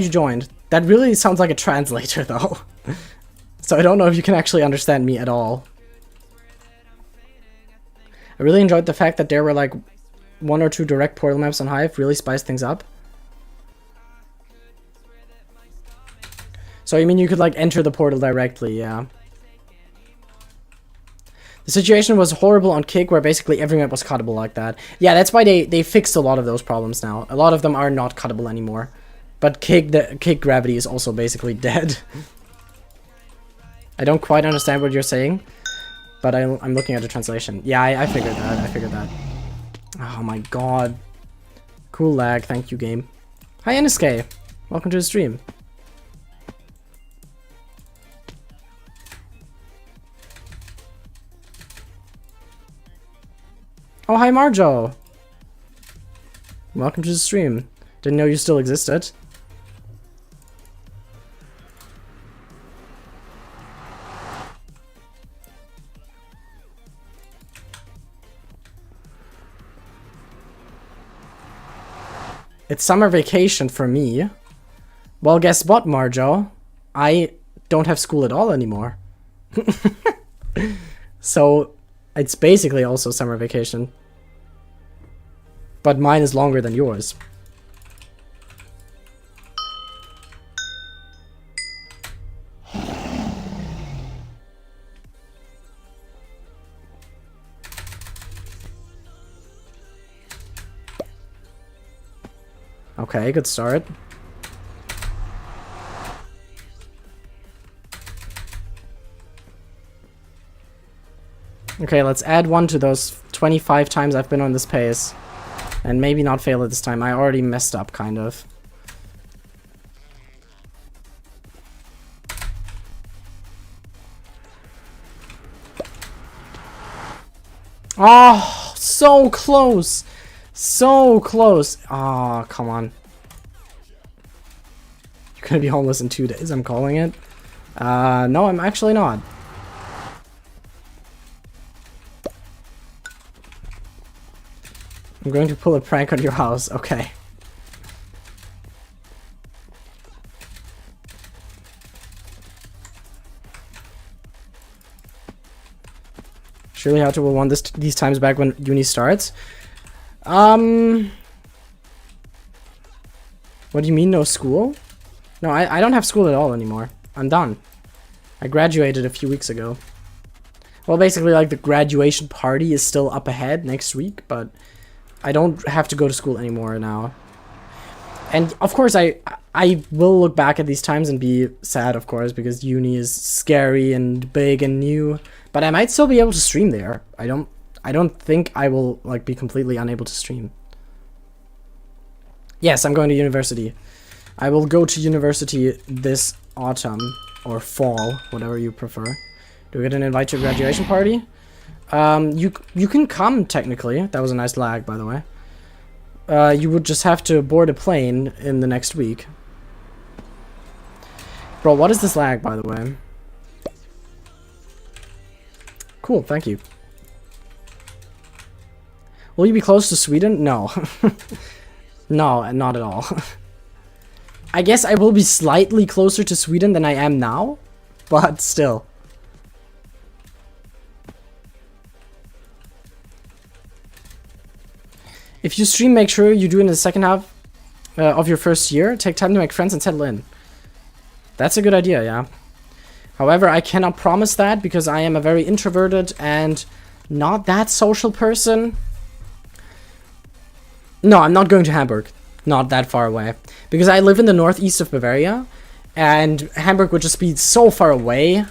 joined. That really sounds like a translator, though. So I don't know if you can actually understand me at all. I really enjoyed the fact that there were like 1 or 2 direct portal maps on Hive. Really spiced things up. So you mean you could like enter the portal directly, yeah. The situation was horrible on Kick, where basically every map was cuttable like that. Yeah, that's why they fixed a lot of those problems now. A lot of them are not cuttable anymore. But Kick Gravity is also basically dead. I don't quite understand what you're saying, but I'm looking at the translation. Yeah, I figured that. I figured that. Oh my god. Cool lag. Thank you, game. Hi, NSK. Welcome to the stream. Oh, hi, Marjo. Welcome to the stream. Didn't know you still existed. It's summer vacation for me. Well, guess what, Marjo? I don't have school at all anymore. So, it's basically also summer vacation. But mine is longer than yours. Okay, good start. Okay, let's add 1 to those 25 times I've been on this pace. And maybe not fail it this time. I already messed up, kind of. Oh, so close. So close. Oh, come on. You're gonna be homeless in 2 days, I'm calling it. No, I'm actually not. I'm going to pull a prank on your house. Okay. Surely Hato will want these times back when uni starts. What do you mean, no school? No, I don't have school at all anymore. I'm done. I graduated a few weeks ago. Well, basically, like, the graduation party is still up ahead next week, but I don't have to go to school anymore now. And, of course, I will look back at these times and be sad, of course, because uni is scary and big and new. But I might still be able to stream there. I don't think I will, like, be completely unable to stream. Yes, I'm going to university. I will go to university this autumn. Or fall, whatever you prefer. Do we get an invite to a graduation party? You can come, technically. That was a nice lag, by the way. You would just have to board a plane in the next week. Bro, what is this lag, by the way? Cool, thank you. Will you be close to Sweden? No. No, not at all. I guess I will be slightly closer to Sweden than I am now, but still. If you stream, make sure you do it in the second half of your first year. Take time to make friends and settle in. That's a good idea, yeah. However, I cannot promise that because I am a very introverted and not that social person. No, I'm not going to Hamburg. Not that far away. Because I live in the northeast of Bavaria, and Hamburg would just be so far away.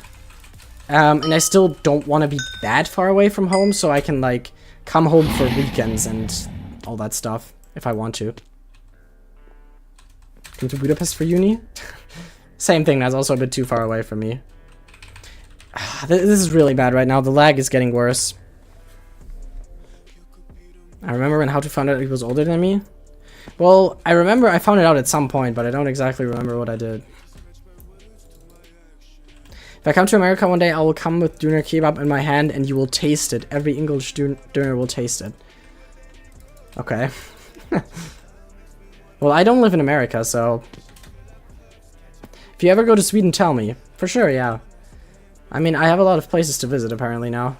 And I still don't want to be that far away from home, so I can, like, come home for weekends and all that stuff, if I want to. Come to Budapest for uni? Same thing, that's also a bit too far away from me. This is really bad right now, the lag is getting worse. I remember when Hato found out he was older than me. Well, I remember I found it out at some point, but I don't exactly remember what I did. If I come to America one day, I will come with doner kebab in my hand and you will taste it. Every English doner will taste it. Okay. Well, I don't live in America, so... If you ever go to Sweden, tell me. For sure, yeah. I mean, I have a lot of places to visit, apparently, now.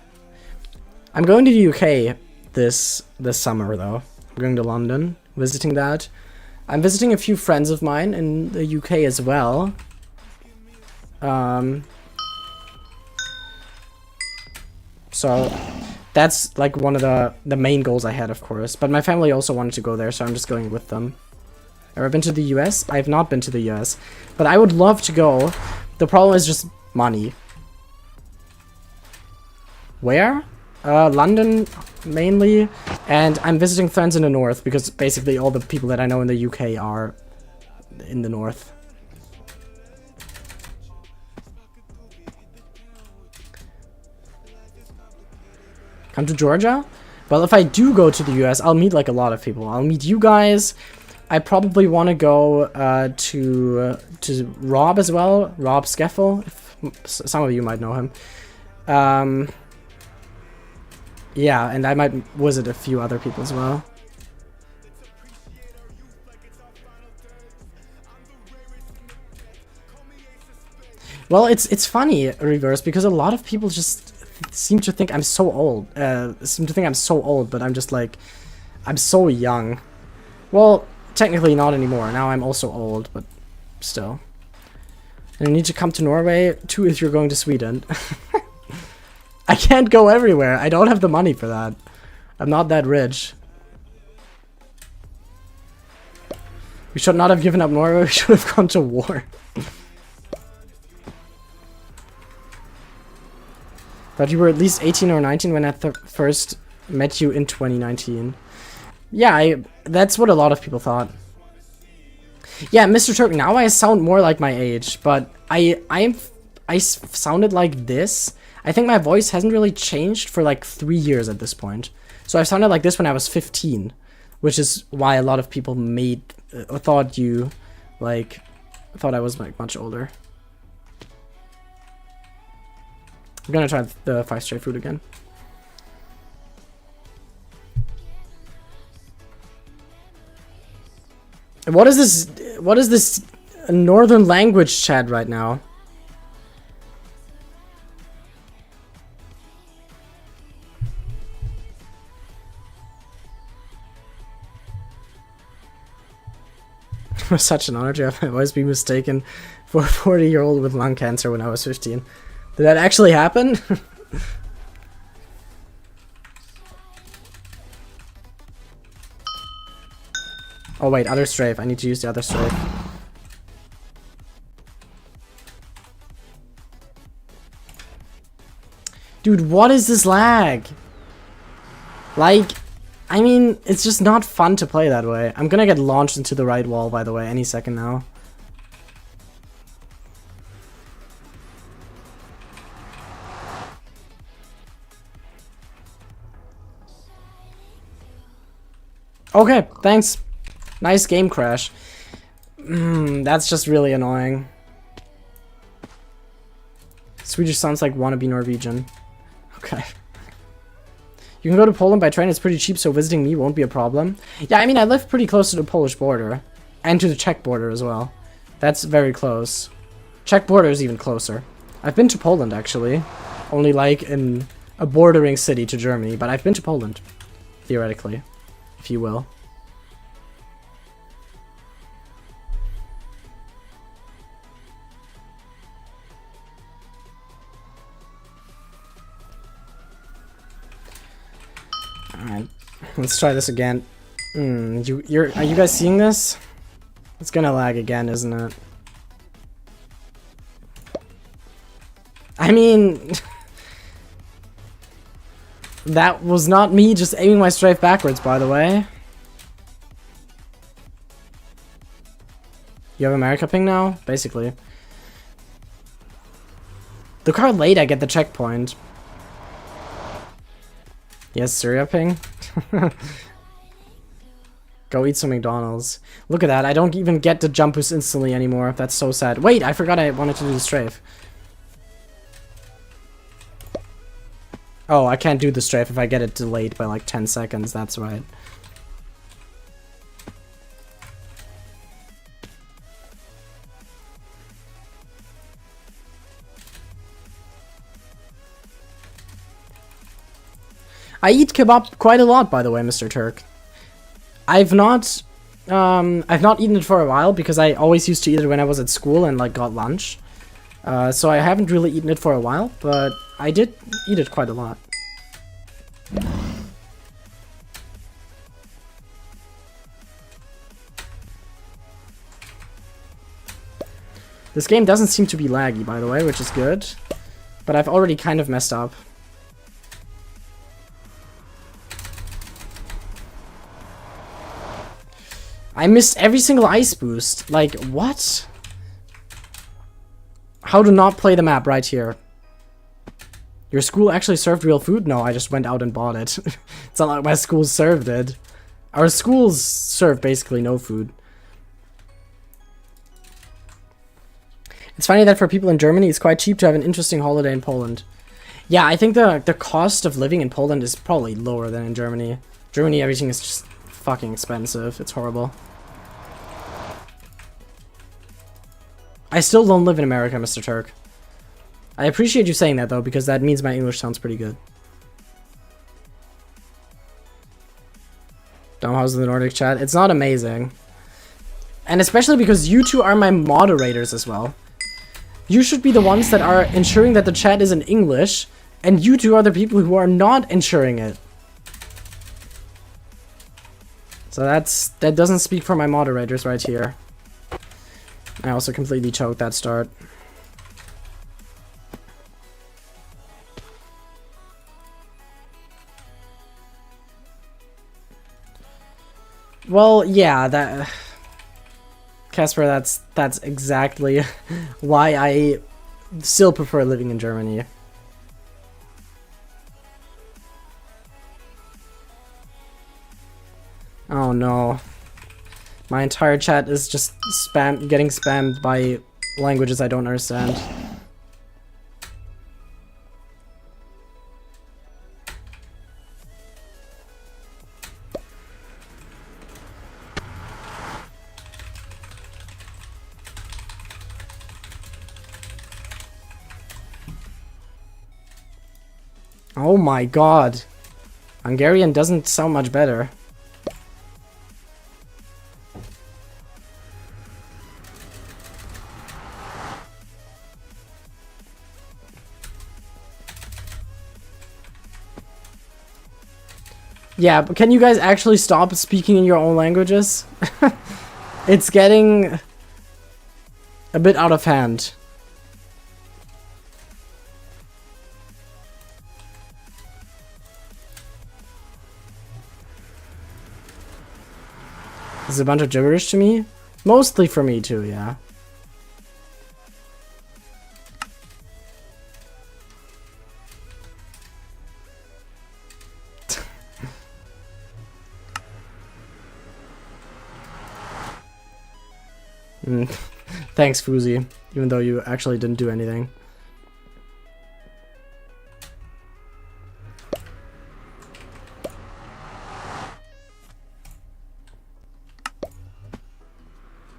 I'm going to the UK this summer, though. I'm going to London, visiting that. I'm visiting a few friends of mine in the UK as well. So that's like one of the main goals I had, of course. But my family also wanted to go there, so I'm just going with them. Ever been to the US? I have not been to the US, but I would love to go. The problem is just money. Where? London, mainly, and I'm visiting friends in the north, because basically all the people that I know in the UK are in the north. Come to Georgia? Well, if I do go to the US, I'll meet like a lot of people. I'll meet you guys. I probably want to go to Rob as well, Rob Skeffel. Some of you might know him. Yeah, and I might visit a few other people as well. Well, it's funny, Reverse, because a lot of people just seem to think I'm so old. But I'm just like, I'm so young. Well, technically not anymore. Now I'm also old, but still. And you need to come to Norway too if you're going to Sweden. I can't go everywhere. I don't have the money for that. I'm not that rich. We should not have given up Norway. We should have gone to war. Thought you were at least 18 or 19 when I first met you in 2019. Yeah, that's what a lot of people thought. Yeah, Mr. Turk, now I sound more like my age, but I sounded like this. I think my voice hasn't really changed for like 3 years at this point. So I sounded like this when I was 15, which is why a lot of people thought I was like much older. I'm gonna try the 5 straight food again. What is this? What is this northern language chat right now? It was such an honor to have my voice be mistaken for a 40-year-old with lung cancer when I was 15. Did that actually happen? Oh wait, other strafe. I need to use the other strafe. Dude, what is this lag? Like, I mean, it's just not fun to play that way. I'm gonna get launched into the right wall, by the way, any second now. Okay, thanks. Nice game crash. That's just really annoying. Swedish sounds like wannabe Norwegian. Okay. You can go to Poland by train, it's pretty cheap, so visiting me won't be a problem. Yeah, I mean, I live pretty close to the Polish border. And to the Czech border as well. That's very close. Czech border is even closer. I've been to Poland, actually. Only like in a bordering city to Germany, but I've been to Poland. Theoretically. If you will. Alright, let's try this again. Are you guys seeing this? It's gonna lag again, isn't it? I mean... that was not me just aiming my strafe backwards, by the way. You have America ping now? Basically. Look how late I get the checkpoint. Yes, Syria ping. Go eat some McDonald's. Look at that, I don't even get the jump boost instantly anymore. That's so sad. Wait, I forgot I wanted to do the strafe. Oh, I can't do the strafe if I get it delayed by like 10 seconds, that's right. I eat kebab quite a lot, by the way, Mr. Turk. I've not eaten it for a while because I always used to eat it when I was at school and like got lunch. So I haven't really eaten it for a while, but I did eat it quite a lot. This game doesn't seem to be laggy, by the way, which is good. But I've already kind of messed up. I missed every single ice boost. Like, what? How to not play the map right here. Your school actually served real food? No, I just went out and bought it. It's not like my school served it. Our schools serve basically no food. It's funny that for people in Germany, it's quite cheap to have an interesting holiday in Poland. Yeah, I think the cost of living in Poland is probably lower than in Germany. Germany, everything is just fucking expensive. It's horrible. I still don't live in America, Mr. Turk. I appreciate you saying that, though, because that means my English sounds pretty good. Domhouse in the Nordic chat. It's not amazing. And especially because you two are my moderators as well. You should be the ones that are ensuring that the chat is in English, and you two are the people who are not ensuring it. So that doesn't speak for my moderators right here. I also completely choked that start. Well, yeah, that... Casper, that's exactly why I still prefer living in Germany. Oh no. My entire chat is just getting spammed by languages I don't understand. Oh my god. Hungarian doesn't sound much better. Yeah, but can you guys actually stop speaking in your own languages? It's getting a bit out of hand. This is a bunch of gibberish to me. Mostly for me too, yeah. Thanks, Fuzi, even though you actually didn't do anything.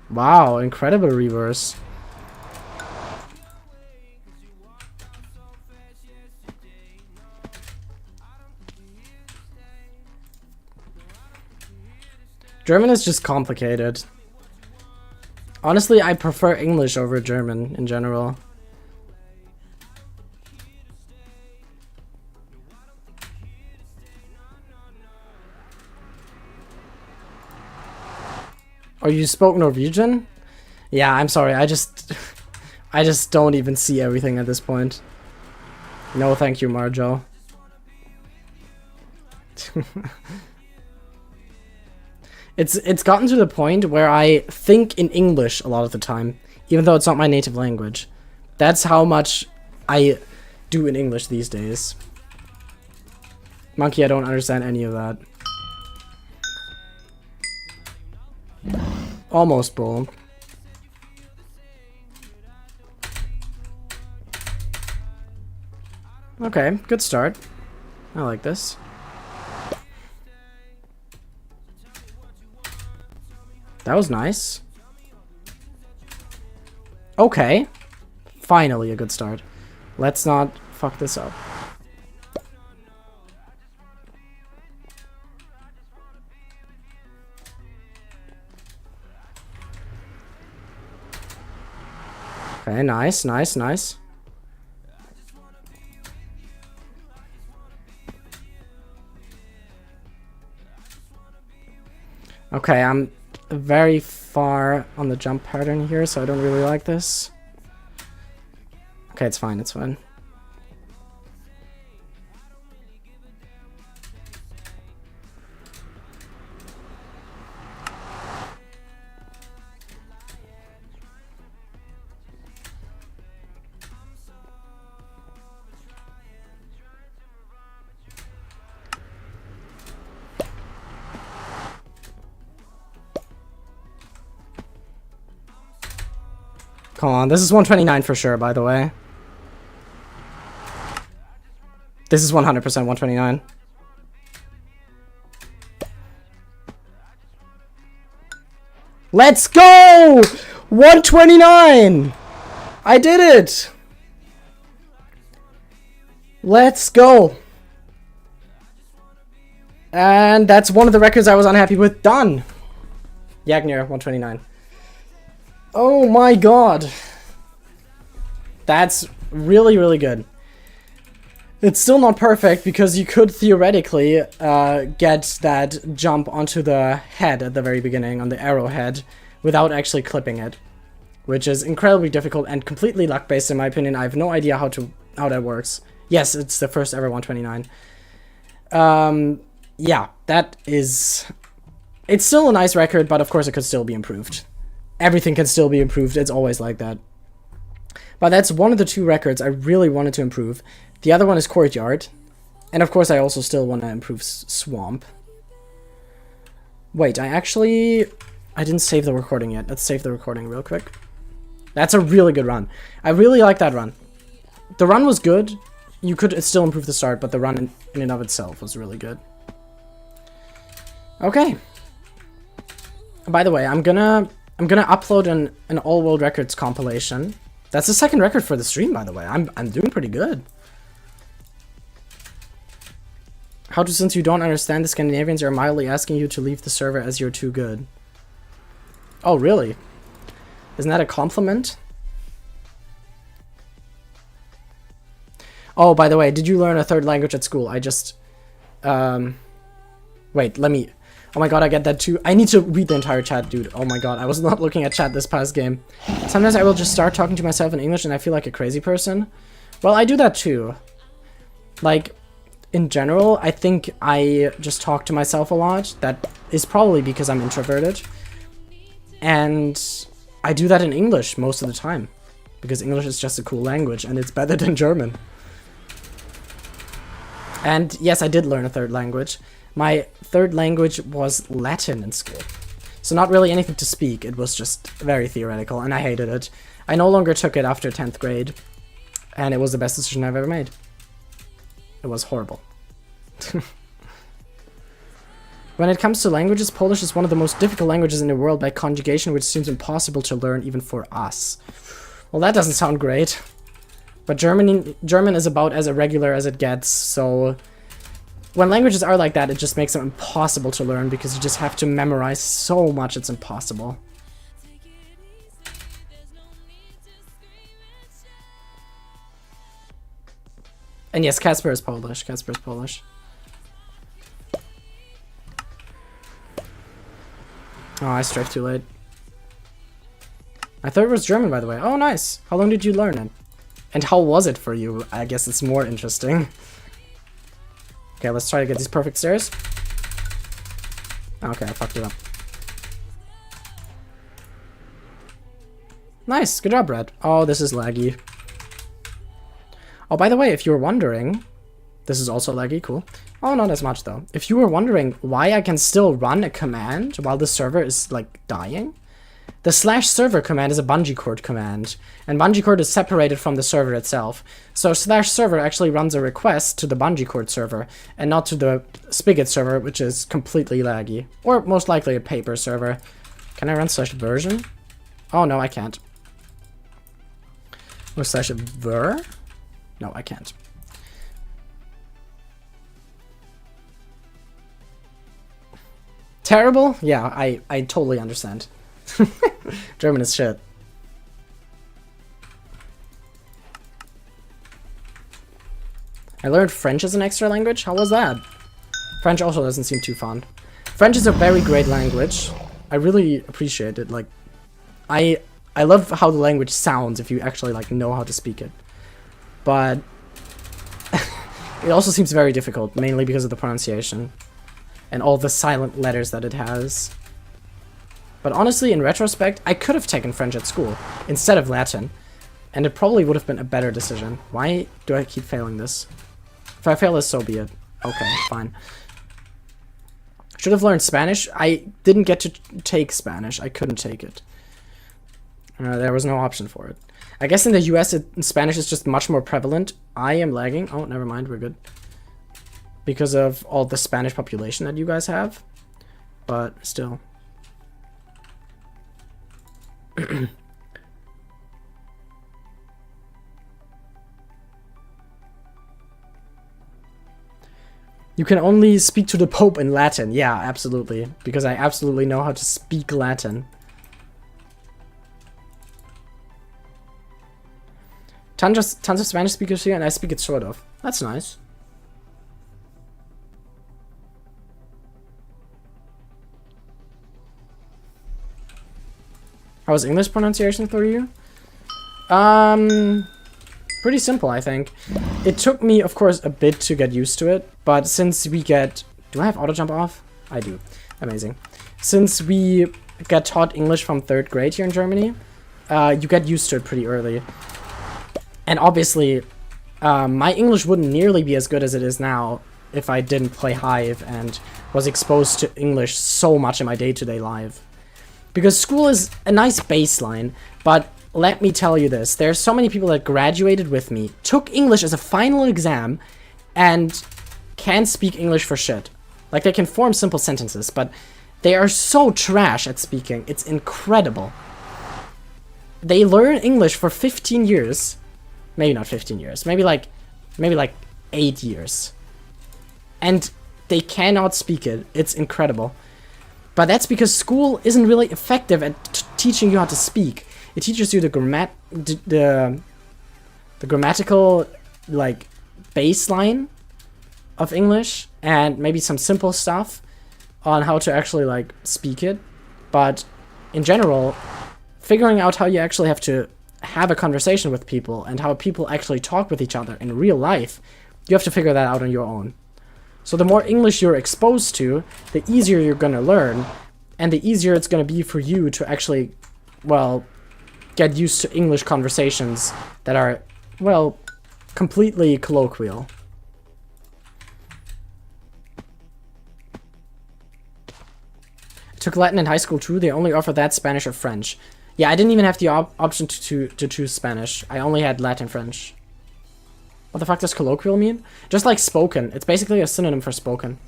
Wow, incredible reverse. German is just complicated. Honestly, I prefer English over German in general. Oh, you spoke Norwegian? Yeah, I'm sorry. I just don't even see everything at this point. No, thank you, Marjo. It's gotten to the point where I think in English a lot of the time, even though it's not my native language. That's how much I do in English these days. Monkey, I don't understand any of that. Almost bull. Okay, good start. I like this. That was nice. Okay. Finally a good start. Let's not fuck this up. Okay, nice, nice, nice. Okay, I'm very far on the jump pattern here, so I don't really like this. Okay, it's fine, it's fine. Come on, this is 129 for sure, by the way. This is 100% 129. Let's go! 129! I did it! Let's go! And that's one of the records I was unhappy with. Done! Yagnir, 129. Oh my god. That's really, really good. It's still not perfect because you could theoretically get that jump onto the head at the very beginning, on the arrowhead, without actually clipping it. Which is incredibly difficult and completely luck-based in my opinion. I have no idea how that works. Yes, it's the first ever 129. Yeah, that is It's still a nice record, but of course it could still be improved. Everything can still be improved. It's always like that. But that's one of the 2 records I really wanted to improve. The other one is Courtyard. And of course I also still want to improve Swamp. Wait, I didn't save the recording yet. Let's save the recording real quick. That's a really good run. I really like that run. The run was good. You could still improve the start, but the run in and of itself was really good. Okay. By the way, I'm gonna upload an all world records compilation. That's the 2nd record for the stream, by the way. I'm doing pretty good. How to, since you don't understand the Scandinavians are mildly asking you to leave the server as you're too good. Oh, really? Isn't that a compliment? Oh, by the way, did you learn a 3rd language at school? I just... Wait, let me... Oh my god, I get that too. I need to read the entire chat, dude. Oh my god, I was not looking at chat this past game. Sometimes I will just start talking to myself in English and I feel like a crazy person. Well, I do that too. Like, in general, I think I just talk to myself a lot. That is probably because I'm introverted. And I do that in English most of the time. Because English is just a cool language and it's better than German. And yes, I did learn a 3rd language. My 3rd language was Latin in school. So not really anything to speak, it was just very theoretical, and I hated it. I no longer took it after 10th grade, and it was the best decision I've ever made. It was horrible. When it comes to languages, Polish is one of the most difficult languages in the world by conjugation, which seems impossible to learn even for us. Well, that doesn't sound great. But German is about as irregular as it gets, so... When languages are like that, it just makes them impossible to learn because you just have to memorize so much it's impossible. And yes, Casper is Polish. Casper is Polish. Oh, I strafed too late. I thought it was German, by the way. Oh, nice. How long did you learn it? And how was it for you? I guess it's more interesting. Okay, let's try to get these perfect stairs. Okay, I fucked it up. Nice, good job, Brad. Oh, this is laggy. Oh, by the way, if you were wondering... This is also laggy, cool. Oh, not as much, though. If you were wondering why I can still run a command while the server is, like, dying... The /server command is a bungee cord command, and bungee cord is separated from the server itself. So /server actually runs a request to the bungee cord server, and not to the spigot server, which is completely laggy. Or most likely a paper server. Can I run /version? Oh, no, I can't. Or /ver? No, I can't. Terrible? Yeah, I totally understand. German is shit. I learned French as an extra language? How was that? French also doesn't seem too fun. French is a very great language. I really appreciate it. Like, I love how the language sounds if you actually like know how to speak it. But it also seems very difficult, mainly because of the pronunciation and all the silent letters that it has. But honestly, in retrospect, I could have taken French at school instead of Latin, and it probably would have been a better decision. Why do I keep failing this? If I fail this, so be it. Okay, fine. Should have learned Spanish. I didn't get to take Spanish. I couldn't take it. There was no option for it. I guess in the US, Spanish is just much more prevalent. I am lagging. Oh, never mind. We're good. Because of all the Spanish population that you guys have. But still. You can only speak to the Pope in Latin. Yeah, absolutely. Because I absolutely know how to speak Latin. Tons of Spanish speakers here, and I speak it sort of. That's nice. How was English pronunciation for you? Pretty simple, I think. It took me, of course, a bit to get used to it, but since we get... Do I have auto jump off? I do. Amazing. since we get taught English from 3rd grade here in Germany, you get used to it pretty early. And obviously, my English wouldn't nearly be as good as it is now if I didn't play Hive and was exposed to English so much in my day-to-day life. Because school is a nice baseline, but let me tell you this, there's so many people that graduated with me, took English as a final exam, and can't speak English for shit. Like, they can form simple sentences, but they are so trash at speaking, it's incredible. They learn English for 15 years, maybe not 15 years, maybe like 8 years. And they cannot speak it, it's incredible. But that's because school isn't really effective at teaching you how to speak. It teaches you the grammatical, like, baseline of English and maybe some simple stuff on how to actually, like, speak it. But in general, figuring out how you actually have to have a conversation with people and how people actually talk with each other in real life, you have to figure that out on your own. So the more English you're exposed to, the easier you're gonna learn, and the easier it's gonna be for you to actually, well, get used to English conversations that are, well, completely colloquial. I took Latin in high school too, they only offer that, Spanish or French. Yeah, I didn't even have the option to choose Spanish. I only had Latin, French. What the fuck does colloquial mean? Just like spoken. It's basically a synonym for spoken.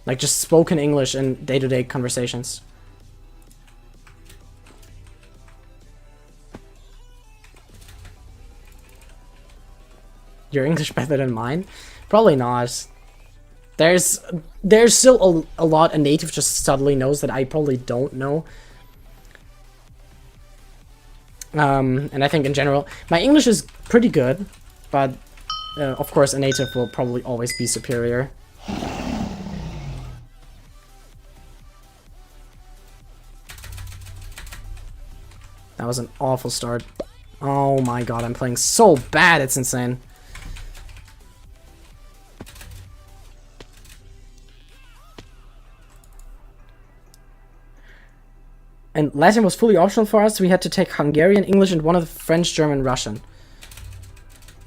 Like just spoken English in day-to-day conversations. Your English better than mine? Probably not. There's still a lot a native just subtly knows that I probably don't know. And I think in general, my English is pretty good, but of course a native will probably always be superior. That was an awful start. Oh my god, I'm playing so bad, it's insane. And Latin was fully optional for us. We had to take Hungarian, English, and one of the French, German, Russian.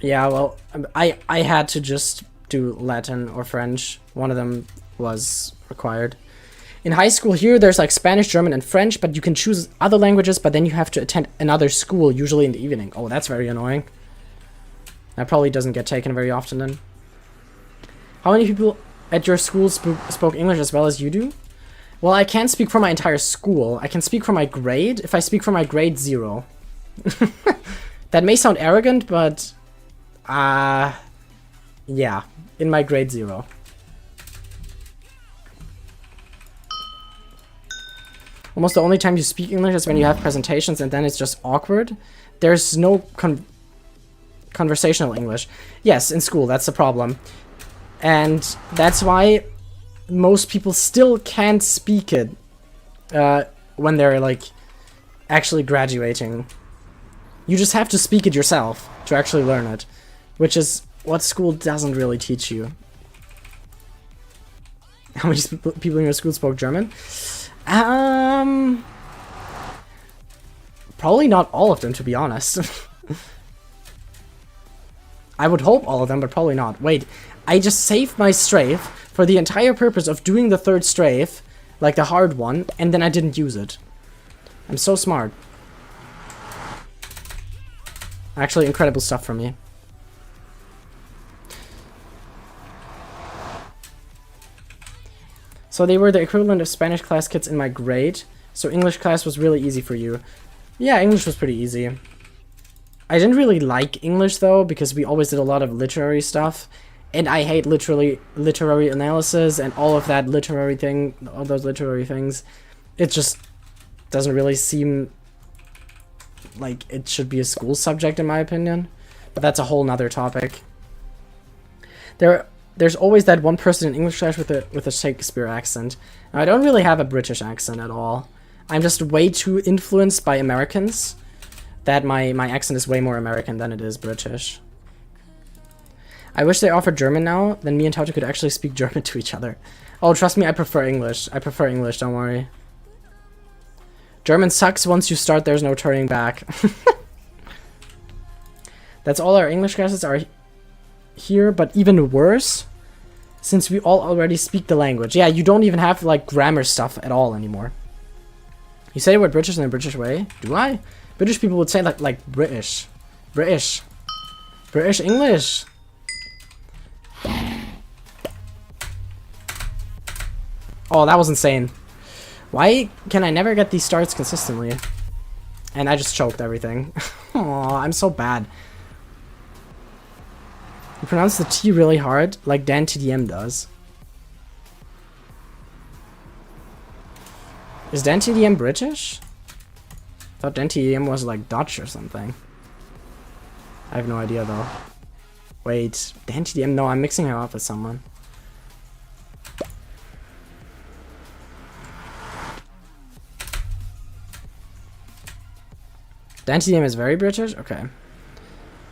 Yeah, well, I had to just do Latin or French. One of them was required. In high school here, there's like Spanish, German, and French, but you can choose other languages, but then you have to attend another school, usually in the evening. Oh, that's very annoying. That probably doesn't get taken very often then. How many people at your school spoke English as well as you do? Well, I can't speak for my entire school. I can speak for my grade. If I speak for my grade, 0. That may sound arrogant, but... yeah. In my grade, 0. Almost the only time you speak English is when you have presentations, and then it's just awkward. There's no conversational English. Yes, in school, that's the problem. And that's why most people still can't speak it when they're like actually graduating. You just have to speak it yourself to actually learn it, which is what school doesn't really teach you. How many people in your school spoke German? Probably not all of them, to be honest. I would hope all of them, but probably not. Wait, I just saved my strafe for the entire purpose of doing the 3rd strafe, like the hard one, and then I didn't use it. I'm so smart. Actually, incredible stuff from me. So they were the equivalent of Spanish class kids in my grade, so English class was really easy for you. Yeah, English was pretty easy. I didn't really like English though, because we always did a lot of literary stuff. And I hate literary analysis and all of that literary thing, all those literary things. It just doesn't really seem like it should be a school subject in my opinion. But that's a whole nother topic. There's always that one person in English class with a Shakespeare accent. Now, I don't really have a British accent at all. I'm just way too influenced by Americans that my accent is way more American than it is British. I wish they offered German now, then me and Tauta could actually speak German to each other. Oh, trust me, I prefer English. I prefer English, don't worry. German sucks. Once you start, there's no turning back. That's all our English classes are here, but even worse, since we all already speak the language. Yeah, you don't even have, like, grammar stuff at all anymore. You say the word British in a British way? Do I? British people would say, like British. British. British English. Oh, that was insane. Why can I never get these starts consistently? And I just choked everything. Oh, I'm so bad. You pronounce the T really hard, like Dan TDM does. Is Dan TDM British? I thought Dan TDM was like Dutch or something. I have no idea though. Wait, Dan TDM? No, I'm mixing her up with someone. Dan TDM is very British? Okay.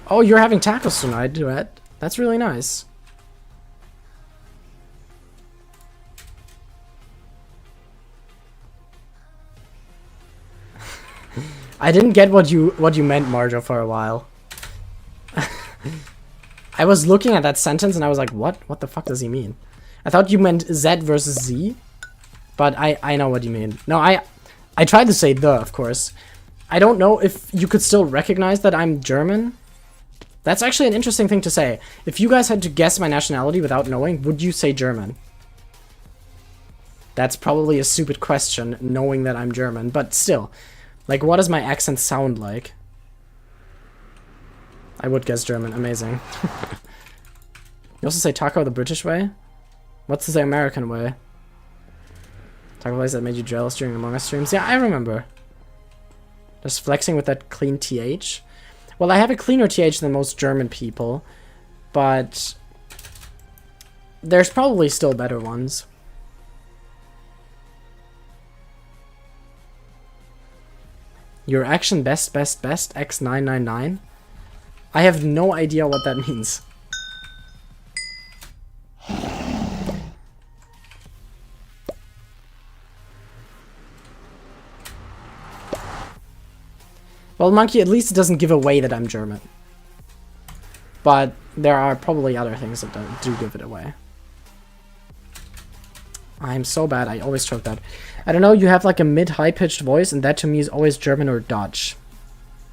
Oh, you're having tacos tonight, Duet. That's really nice. I didn't get what you meant, Marjo, for a while. I was looking at that sentence and I was like, what? What the fuck does he mean? I thought you meant Z versus Z. But I know what you mean. No, I tried to say the, of course. I don't know if you could still recognize that I'm German. That's actually an interesting thing to say. If you guys had to guess my nationality without knowing, would you say German? That's probably a stupid question, knowing that I'm German, but still. Like, what does my accent sound like? I would guess German. Amazing. You also say taco the British way? What's the American way? Taco place that made you jealous during Among Us streams? Yeah, I remember. Just flexing with that clean TH. Well, I have a cleaner TH than most German people, but there's probably still better ones. Your action best X999? I have no idea what that means. Well, Monkey, at least it doesn't give away that I'm German. But there are probably other things that do give it away. I'm so bad, I always choke that. I don't know, you have like a mid-high pitched voice, and that to me is always German or Dutch.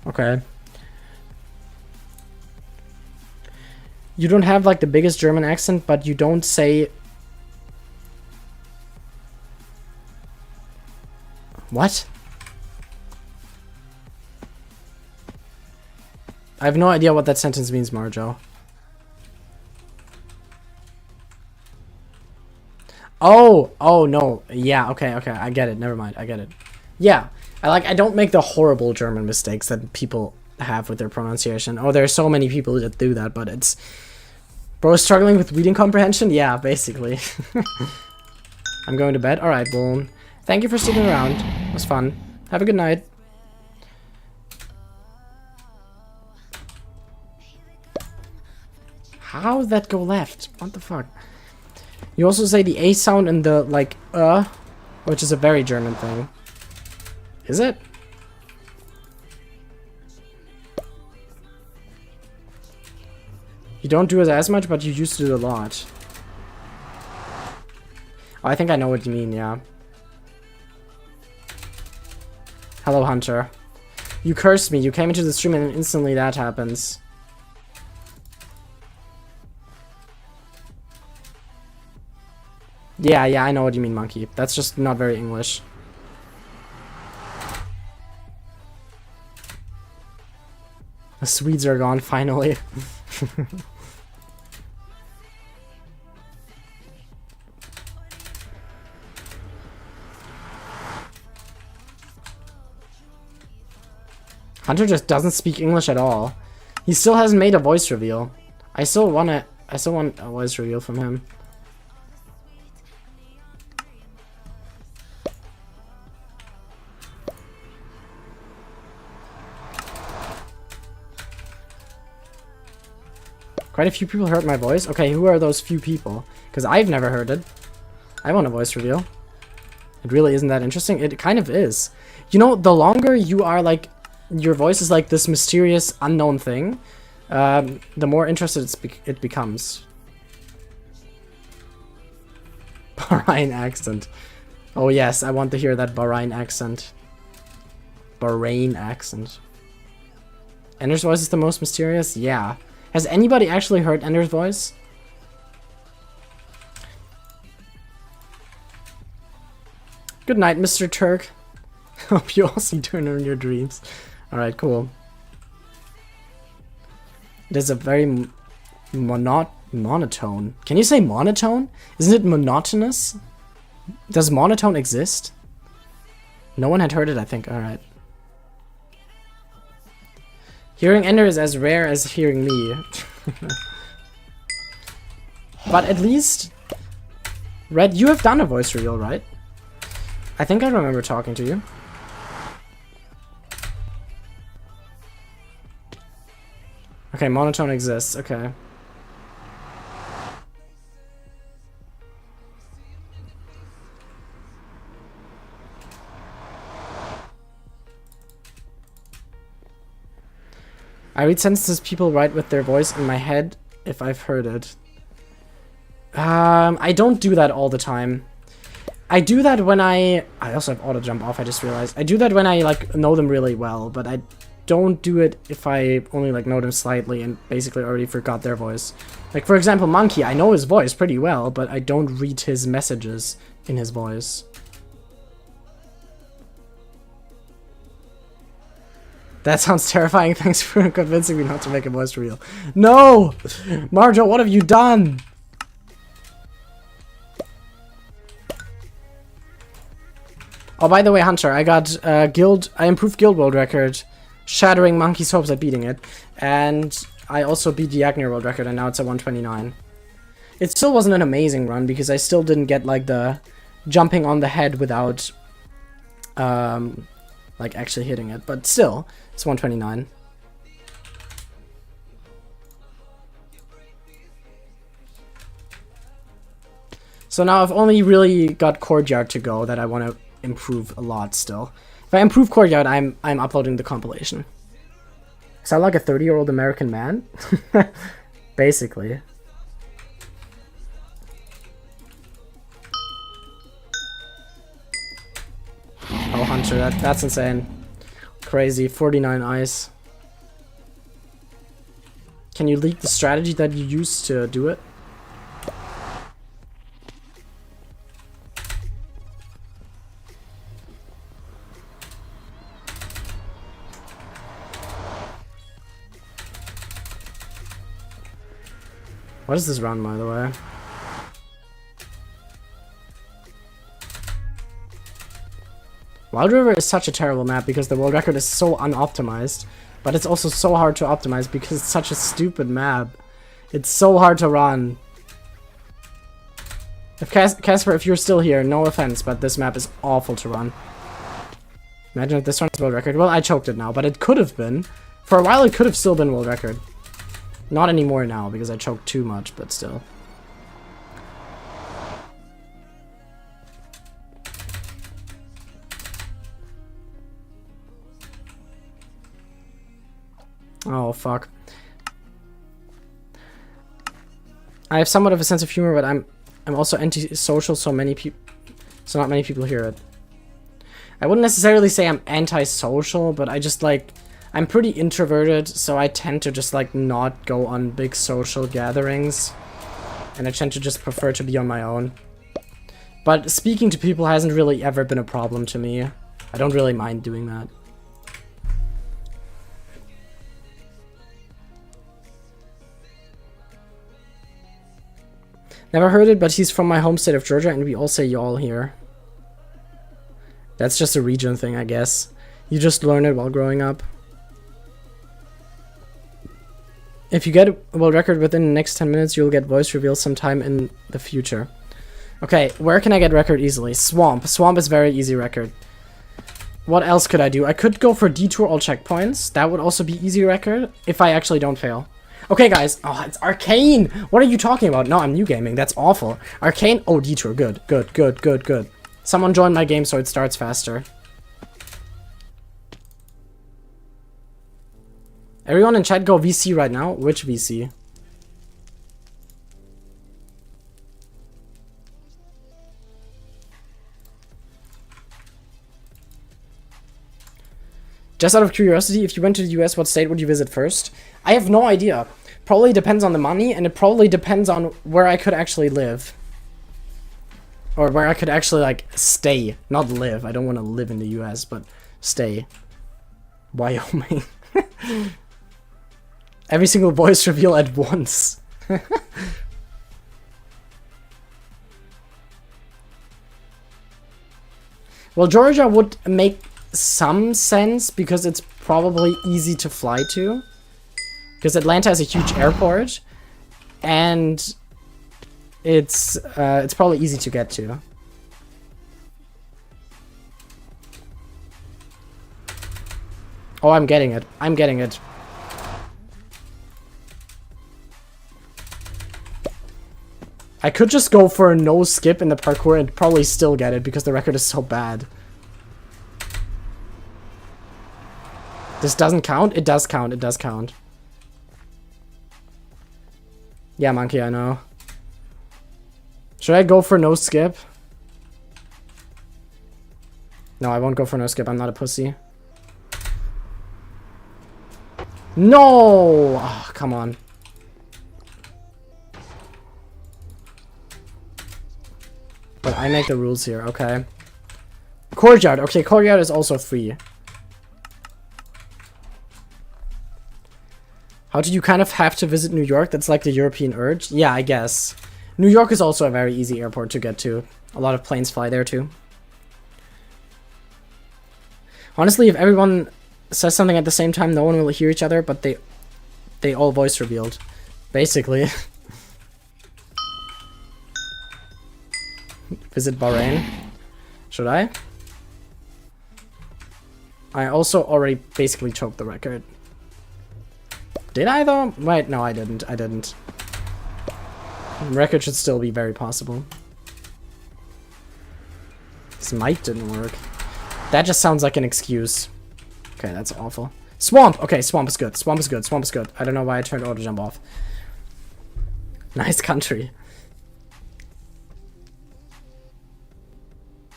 Okay. You don't have like the biggest German accent, but you don't say... What? I have no idea what that sentence means, Marjo. Oh no. Yeah, okay, I get it. Never mind. I get it. Yeah. I don't make the horrible German mistakes that people have with their pronunciation. Oh, there are so many people that do that, but it's... Bro, struggling with reading comprehension? Yeah, basically. I'm going to bed? Alright, well, thank you for sticking around. It was fun. Have a good night. How did that go left? What the fuck? You also say the A sound in the, like, which is a very German thing. Is it? You don't do it as much, but you used to do it a lot. Oh, I think I know what you mean, yeah. Hello, Hunter. You cursed me. You came into the stream and instantly that happens. Yeah, I know what you mean, Monkey. That's just not very English. The Swedes are gone, finally. Hunter just doesn't speak English at all. He still hasn't made a voice reveal. I still want a voice reveal from him. Quite a few people heard my voice. Okay, who are those few people? Because I've never heard it. I want a voice reveal. It really isn't that interesting. It kind of is. You know, the longer you are like, your voice is like this mysterious, unknown thing, the more interested it becomes. Bahrain accent. Oh yes, I want to hear that Bahrain accent. Bahrain accent. Ender's voice is the most mysterious? Yeah. Has anybody actually heard Ender's voice? Good night, Mr. Turk. Hope you all see Turner in your dreams. Alright, cool. It is a very monotone. Can you say monotone? Isn't it monotonous? Does monotone exist? No one had heard it, I think. Alright. Hearing Ender is as rare as hearing me. But at least... Red, you have done a voice reveal, right? I think I remember talking to you. Okay, monotone exists. Okay. I read sentences people write with their voice in my head if I've heard it. I don't do that all the time. I do that when I also have auto jump off, I just realized. I do that when I like know them really well, but I don't do it if I only like know them slightly and basically already forgot their voice. Like for example, Monkey, I know his voice pretty well, but I don't read his messages in his voice. That sounds terrifying. Thanks for convincing me not to make a voice reveal. No! Marjo, what have you done? Oh, by the way, Hunter, I got I improved Guild World record, shattering Monkey's hopes at beating it. And I also beat the Agner World record, and now it's at 129. It still wasn't an amazing run, because I still didn't get, like, the jumping on the head without, like, actually hitting it. But still, it's 129. So now I've only really got Courtyard to go that I want to improve a lot still. If I improve Courtyard, I'm uploading the compilation. Sound like a 30-year-old American man? Basically. Oh, Hunter, that's insane. Crazy. 49 ice. Can you leak the strategy that you used to do it? What is this run, by the way? Wild River is such a terrible map because the world record is so unoptimized, but it's also so hard to optimize because it's such a stupid map. It's so hard to run. If Casper, if you're still here, no offense, but this map is awful to run. Imagine if this runs world record. Well, I choked it now, but it could have been. For a while, it could have still been world record. Not anymore now, because I choked too much, but still. Oh, fuck. I have somewhat of a sense of humor, but I'm also antisocial, so not many people hear it. I wouldn't necessarily say I'm antisocial, but I just like... I'm pretty introverted, so I tend to just like not go on big social gatherings. And I tend to just prefer to be on my own. But speaking to people hasn't really ever been a problem to me. I don't really mind doing that. Never heard it, but he's from my home state of Georgia, and we all say y'all here. That's just a region thing, I guess. You just learn it while growing up. If you get a world record within the next 10 minutes, you'll get voice reveals sometime in the future. Okay, where can I get record easily? Swamp. Swamp is very easy record. What else could I do? I could go for detour all checkpoints. That would also be easy record if I actually don't fail. Okay, guys. Oh, it's Arcane. What are you talking about? No, I'm new gaming. That's awful. Arcane. Oh, Detour. Good, good, good, good, good. Someone joined my game so it starts faster. Everyone in chat go VC right now. Which VC? Just out of curiosity, if you went to the US, what state would you visit first? I have no idea. Probably depends on the money, and it probably depends on where I could actually live. Or where I could actually, like, stay. Not live. I don't want to live in the US, but stay. Wyoming. Every single voice reveal at once. Well, Georgia would make some sense because it's probably easy to fly to. Because Atlanta has a huge airport. And it's probably easy to get to. Oh, I'm getting it. I'm getting it. I could just go for a no skip in the parkour and probably still get it because the record is so bad. This doesn't count? It does count. It does count. Yeah, Monkey, I know. Should I go for no skip? No, I won't go for no skip. I'm not a pussy. No! Oh, come on. But I make the rules here, okay. Courtyard. Okay, Courtyard is also free. How do you kind of have to visit New York? That's like the European urge? Yeah, I guess. New York is also a very easy airport to get to. A lot of planes fly there too. Honestly, if everyone says something at the same time, no one will hear each other, but they all voice revealed. Basically. Visit Bahrain. Should I? I also already basically choked the record. Did I though? Wait, no, I didn't. I didn't. Record should still be very possible. This mic didn't work. That just sounds like an excuse. Okay, that's awful. Swamp! Okay, swamp is good. Swamp is good. Swamp is good. I don't know why I turned auto jump off. Nice country.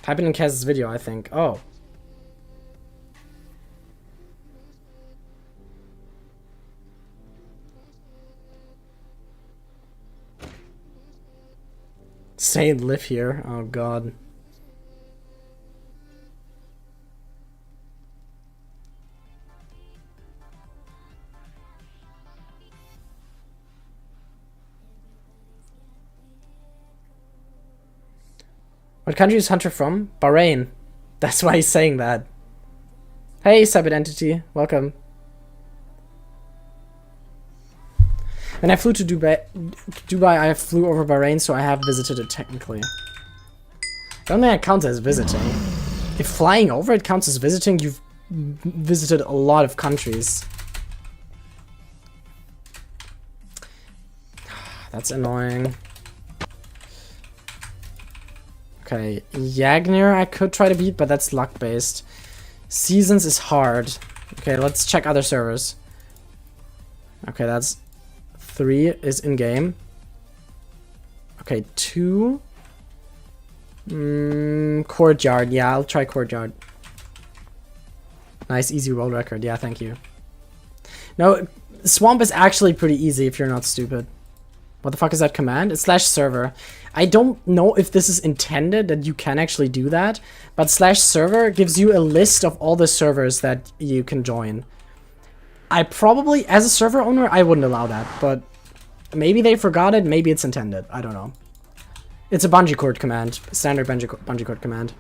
Type it in Kaz's video, I think. Oh. Say and live here. Oh god. What country is Hunter from? Bahrain. That's why he's saying that. Hey, Sub-Identity. Welcome. When I flew to Dubai, I flew over Bahrain, so I have visited it technically. I don't think that counts as visiting. If flying over it counts as visiting, you've visited a lot of countries. That's annoying. Okay, Yagnir I could try to beat, but that's luck-based. Seasons is hard. Okay, let's check other servers. Okay, that's 3 is in-game. Okay, 2. Courtyard. Yeah, I'll try Courtyard. Nice, easy world record. Yeah, thank you. No, Swamp is actually pretty easy if you're not stupid. What the fuck is that command? It's /server. I don't know if this is intended that you can actually do that, but /server gives you a list of all the servers that you can join. I probably, as a server owner, I wouldn't allow that, but maybe they forgot it, maybe it's intended. I don't know. It's a bungee cord command, standard bungee cord command.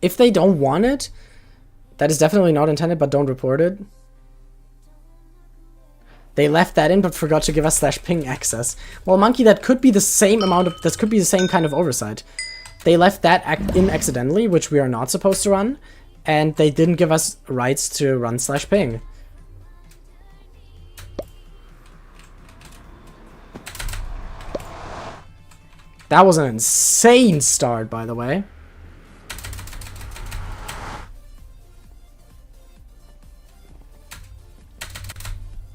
If they don't want it, that is definitely not intended, but don't report it. They left that in, but forgot to give us /ping access. Well, Monkey, that could be the same amount of, that could be the same kind of oversight. they left that in accidentally, which we are not supposed to run, and they didn't give us rights to run/ping. That was an insane start, by the way.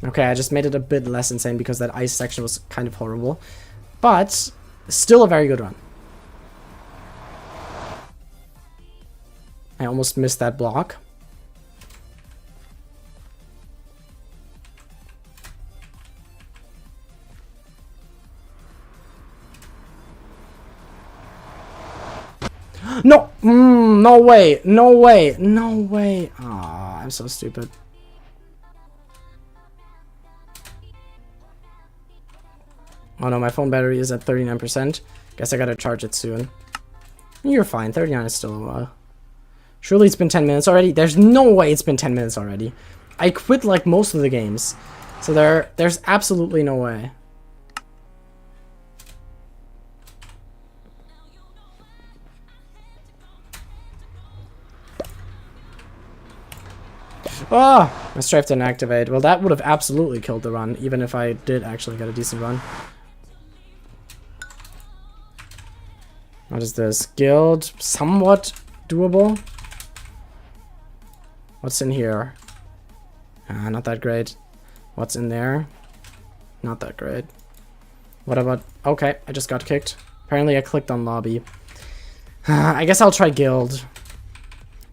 Okay, I just made it a bit less insane because that ice section was kind of horrible. But still a very good run. I almost missed that block. No! No way! No way! No way! Aw, I'm so stupid. Oh no, my phone battery is at 39%. Guess I gotta charge it soon. You're fine, 39 is still a while. Surely it's been 10 minutes already? There's no way it's been 10 minutes already. I quit like most of the games. So there's absolutely no way. Oh, my strafe didn't activate. Well, that would have absolutely killed the run, even if I did actually get a decent run. What is this? Guild, somewhat doable. What's in here? Not that great. What's in there? Not that great. What about... Okay, I just got kicked. Apparently I clicked on lobby. I guess I'll try guild.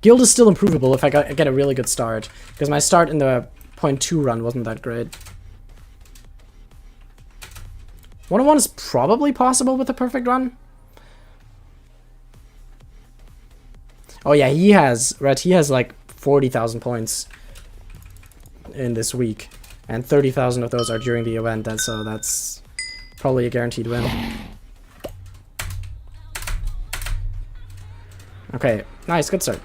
Guild is still improvable if I get a really good start, because my start in the 0.2 run wasn't that great. 101 is probably possible with a perfect run. Oh yeah, he has like 40,000 points in this week, and 30,000 of those are during the event, so that's probably a guaranteed win. Okay, nice, good start.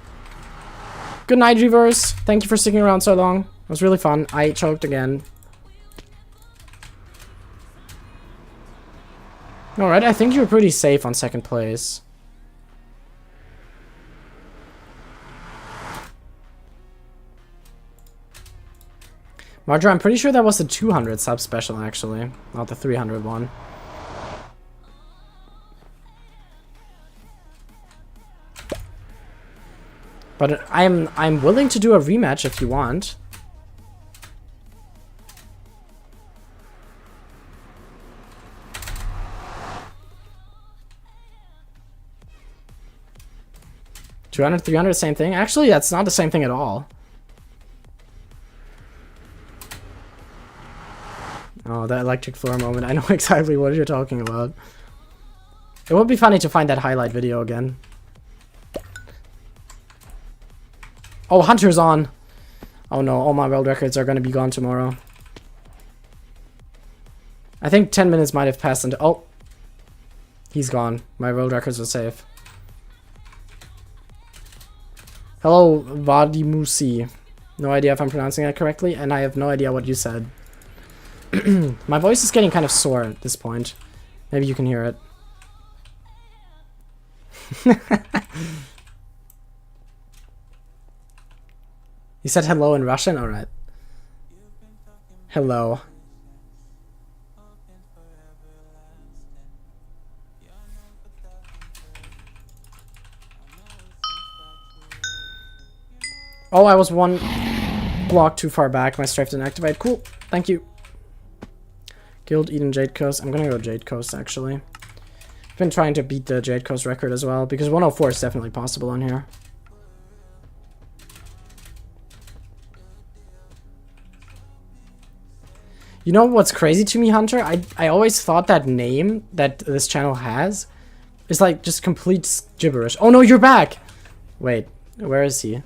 Good night, Reverse. Thank you for sticking around so long. It was really fun. I choked again. Alright, I think you were pretty safe on second place. Marjorie, I'm pretty sure that was the 200 sub special, actually. Not the 300 one. But I'm willing to do a rematch if you want. $200, $300, same thing? Actually, that's not the same thing at all. Oh, that electric floor moment. I know exactly what you're talking about. It would be funny to find that highlight video again. Oh, Hunter's on. Oh no, all my world records are going to be gone tomorrow. I think 10 minutes might have passed into... Oh. He's gone. My world records are safe. Hello, Vadimusi. No idea if I'm pronouncing that correctly, and I have no idea what you said. My voice is getting kind of sore at this point. Maybe you can hear it. You said hello in Russian? Alright. Hello. Oh, I was one block too far back. My strafe didn't activate. Cool. Thank you. Guild Eden Jade Coast. I'm gonna go Jade Coast, actually. I've been trying to beat the Jade Coast record as well, because 104 is definitely possible on here. You know what's crazy to me, Hunter? I always thought that name that this channel has is like just complete gibberish. Oh no, you're back! Wait, where is he?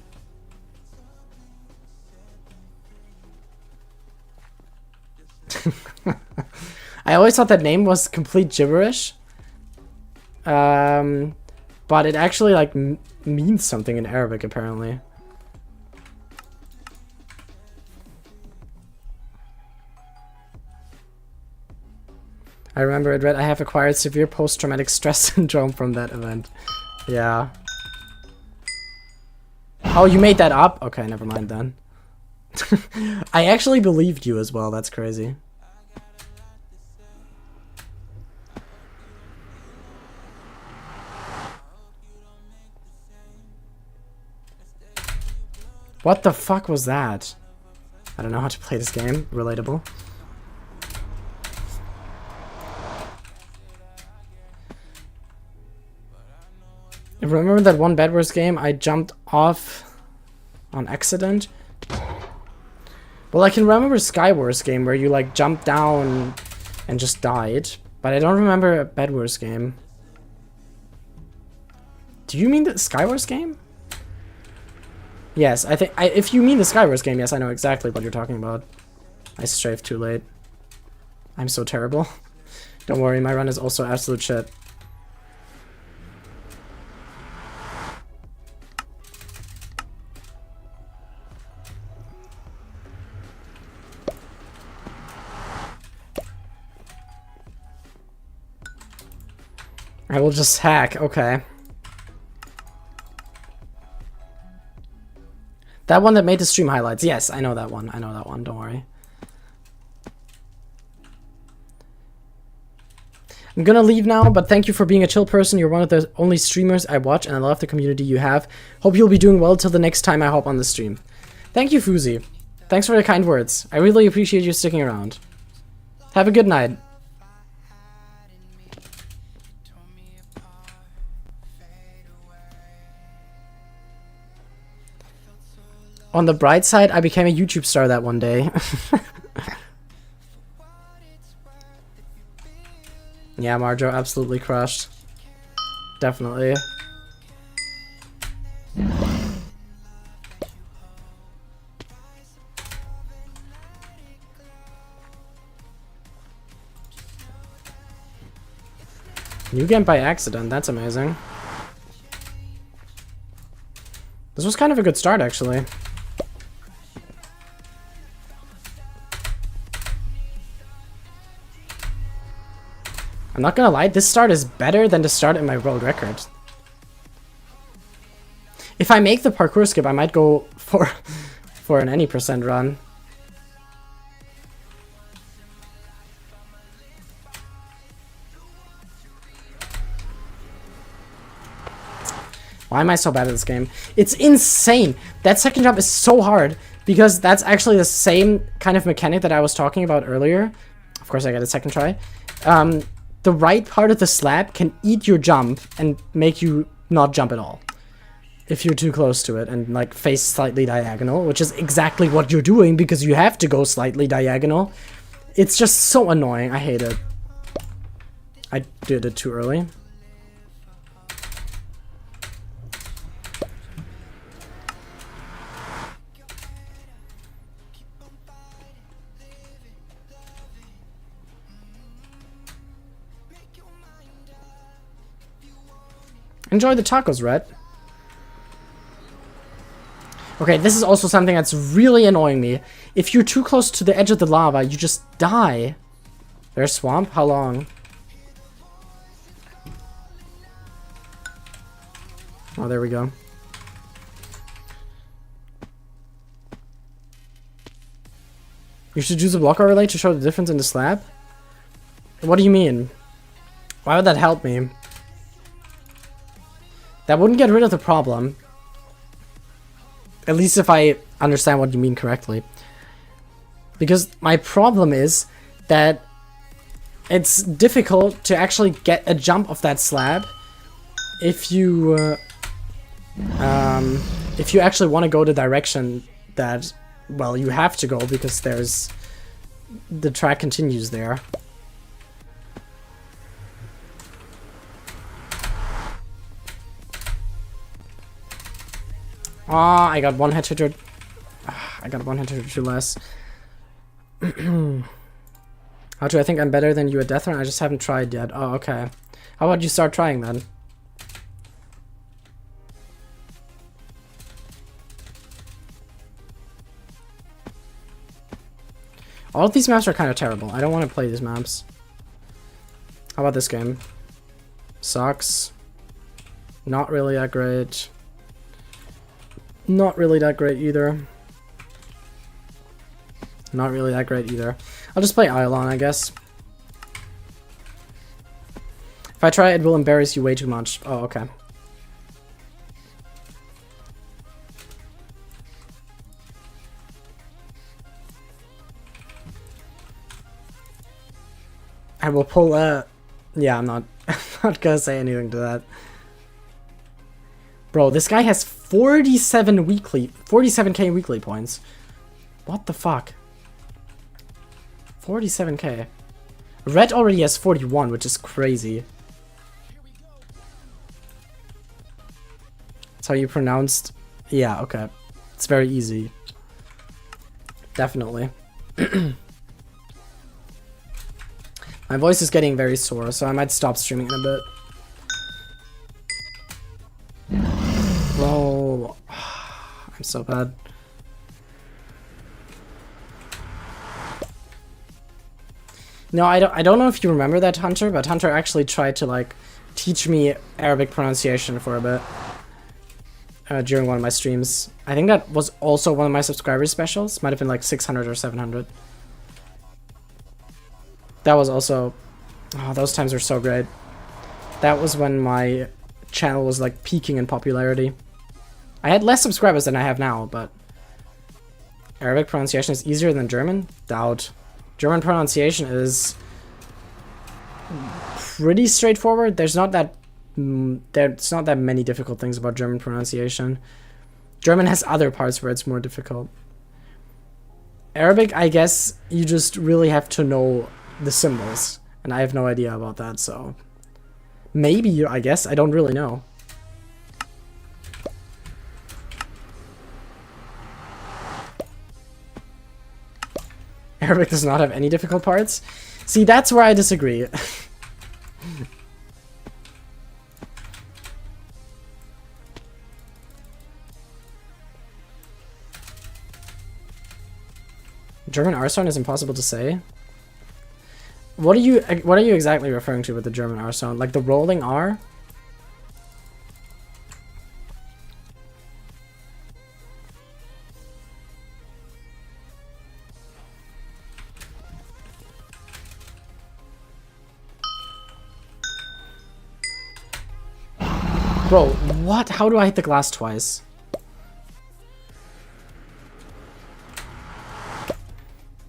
I always thought that name was complete gibberish. But it actually like means something in Arabic apparently. I remember it read, I have acquired severe post-traumatic stress syndrome from that event. Yeah. Oh, you made that up? Okay, never mind then. I actually believed you as well, that's crazy. What the fuck was that? I don't know how to play this game. Relatable. Remember that one Bed Wars game I jumped off on accident? Well, I can remember Sky Wars game where you like jumped down and just died, but I don't remember a Bed Wars game. Do you mean the Sky Wars game? Yes, I think if you mean the Sky Wars game, yes, I know exactly what you're talking about. I strafed too late. I'm so terrible. Don't worry, my run is also absolute shit. I will just hack, okay. That one that made the stream highlights. Yes, I know that one. I know that one, don't worry. I'm gonna leave now, but thank you for being a chill person. You're one of the only streamers I watch, and I love the community you have. Hope you'll be doing well till the next time I hop on the stream. Thank you, Fuzi. Thanks for the kind words. I really appreciate you sticking around. Have a good night. On the bright side, I became a YouTube star that one day. Yeah, Marjo, absolutely crushed. Definitely. New game by accident, that's amazing. This was kind of a good start, actually. I'm not gonna lie, this start is better than the start in my world record. If I make the parkour skip, I might go for an any percent run. Why am I so bad at this game? It's insane! That second jump is so hard, because that's actually the same kind of mechanic that I was talking about earlier. Of course I got a second try. The right part of the slab can eat your jump and make you not jump at all. If you're too close to it and like face slightly diagonal, which is exactly what you're doing because you have to go slightly diagonal. It's just so annoying. I hate it. I did it too early. Enjoy the tacos, Red. Okay, this is also something that's really annoying me. If you're too close to the edge of the lava, you just die. There's swamp? How long? Oh, there we go. You should use a block overlay to show the difference in the slab? What do you mean? Why would that help me? That wouldn't get rid of the problem. At least if I understand what you mean correctly. Because my problem is that it's difficult to actually get a jump off that slab if you actually want to go the direction that, well, you have to go because the track continues there. Ah, I got one hit hitter. I got one hit hitter too less. How do I think I'm better than you at DeathRun? I just haven't tried yet. Oh, okay. How about you start trying then? All of these maps are kind of terrible. I don't want to play these maps. How about this game? Sucks. Not really that great. Not really that great either. Not really that great either. I'll just play Eidolon, I guess. If I try, it will embarrass you way too much. Oh, okay. I will pull a... Yeah, I'm not... I'm not gonna say anything to that. Bro, this guy has 47k weekly points. What the fuck? 47k. Red already has 41, which is crazy. That's how you pronounced... Yeah, okay. It's very easy. Definitely. My voice is getting very sore, so I might stop streaming in a bit. Bro, I'm so bad. No, I don't know if you remember that, Hunter, but Hunter actually tried to like teach me Arabic pronunciation for a bit during one of my streams. I think that was also one of my subscriber specials. Might have been like 600 or 700. That was also... Oh, those times were so great. That was when my channel was like peaking in popularity. I had less subscribers than I have now, but... Arabic pronunciation is easier than German? Doubt. German pronunciation is... pretty straightforward. There's not that many difficult things about German pronunciation. German has other parts where it's more difficult. Arabic, I guess you just really have to know the symbols, and I have no idea about that, so maybe, I guess, I don't really know. Arabic does not have any difficult parts? See, that's where I disagree. German R sound is impossible to say. What are you exactly referring to with the German R sound? Like the rolling R? Bro, what? How do I hit the glass twice?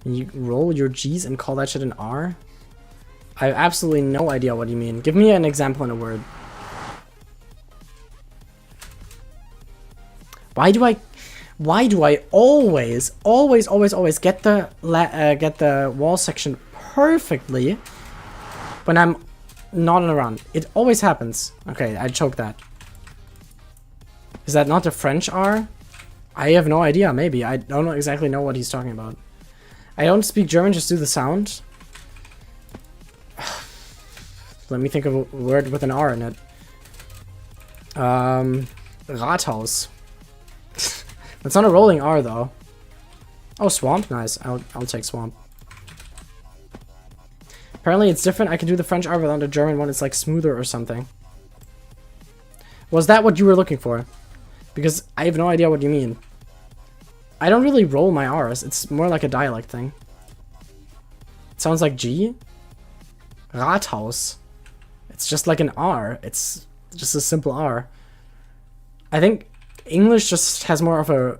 You roll your G's and call that shit an R? I have absolutely no idea what you mean. Give me an example in a word. Why do I always get the wall section perfectly when I'm not on a run? It always happens. Okay, I choked that. Is that not the French R? I have no idea, maybe. I don't exactly know what he's talking about. I don't speak German, just do the sound. Let me think of a word with an R in it. Rathaus. That's not a rolling R though. Oh, swamp, nice. I'll take swamp. Apparently it's different. I can do the French R without the German one. It's like smoother or something. Was that what you were looking for? Because I have no idea what you mean. I don't really roll my R's. It's more like a dialect thing. It sounds like G. Rathaus. It's just like an R. It's just a simple R. I think English just has more of a...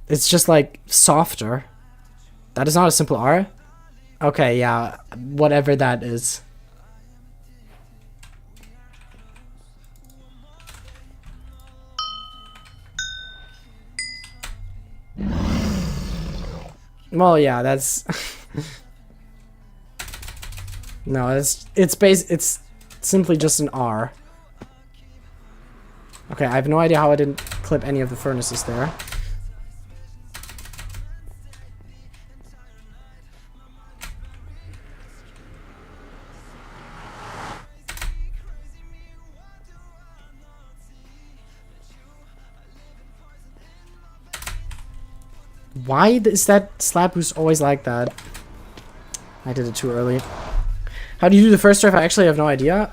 It's just like softer. That is not a simple R? Okay, yeah. Whatever that is. Well, yeah, that's... No, it's simply just an R. Okay, I have no idea how I didn't clip any of the furnaces there. Why is that slap boost always like that? I did it too early. How do you do the first drive? I actually have no idea.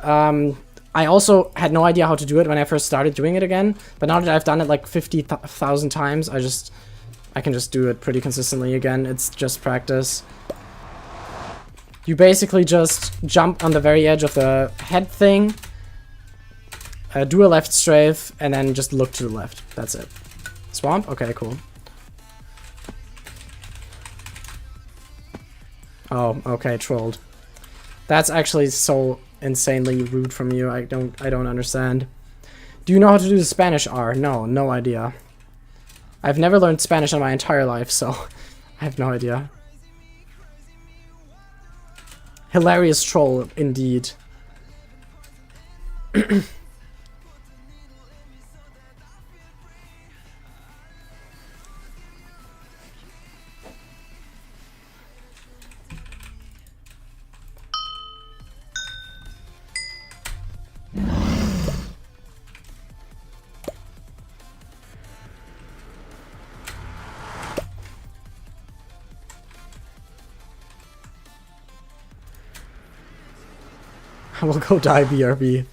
I also had no idea how to do it when I first started doing it again, but now that I've done it like 50,000 times, I can just do it pretty consistently again. It's just practice. You basically just jump on the very edge of the head thing, do a left strafe, and then just look to the left. That's it. Swamp? Okay, cool. Oh, okay, trolled. That's actually so insanely rude from you. I don't understand. Do you know how to do the Spanish R? No, no idea. I've never learned Spanish in my entire life, so I have no idea. Hilarious troll, indeed. I will go die, BRB.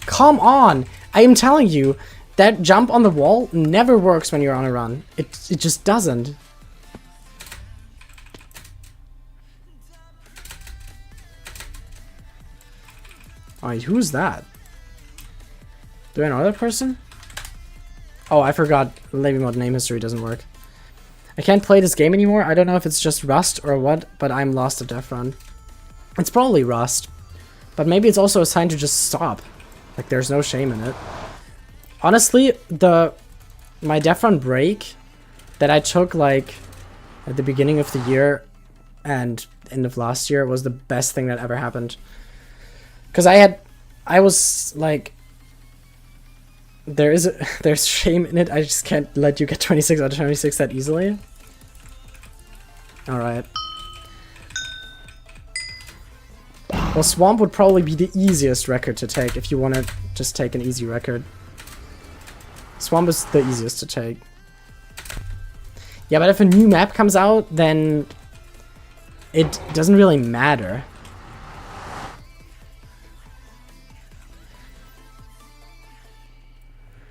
Come on! I am telling you, that jump on the wall never works when you're on a run. It just doesn't. Alright, who's that? Do I know that person? Oh, I forgot. Maybe mod name history doesn't work. I can't play this game anymore. I don't know if it's just Rust or what, but I'm lost at DeathRun. It's probably Rust, but maybe it's also a sign to just stop. Like, there's no shame in it. Honestly, my DeathRun break that I took, like, at the beginning of the year and end of last year was the best thing that ever happened. Because I was, like, there's shame in it. I just can't let you get 26 out of 26 that easily. Alright. Well, Swamp would probably be the easiest record to take if you want to just take an easy record. Swamp is the easiest to take. Yeah, but if a new map comes out, then it doesn't really matter.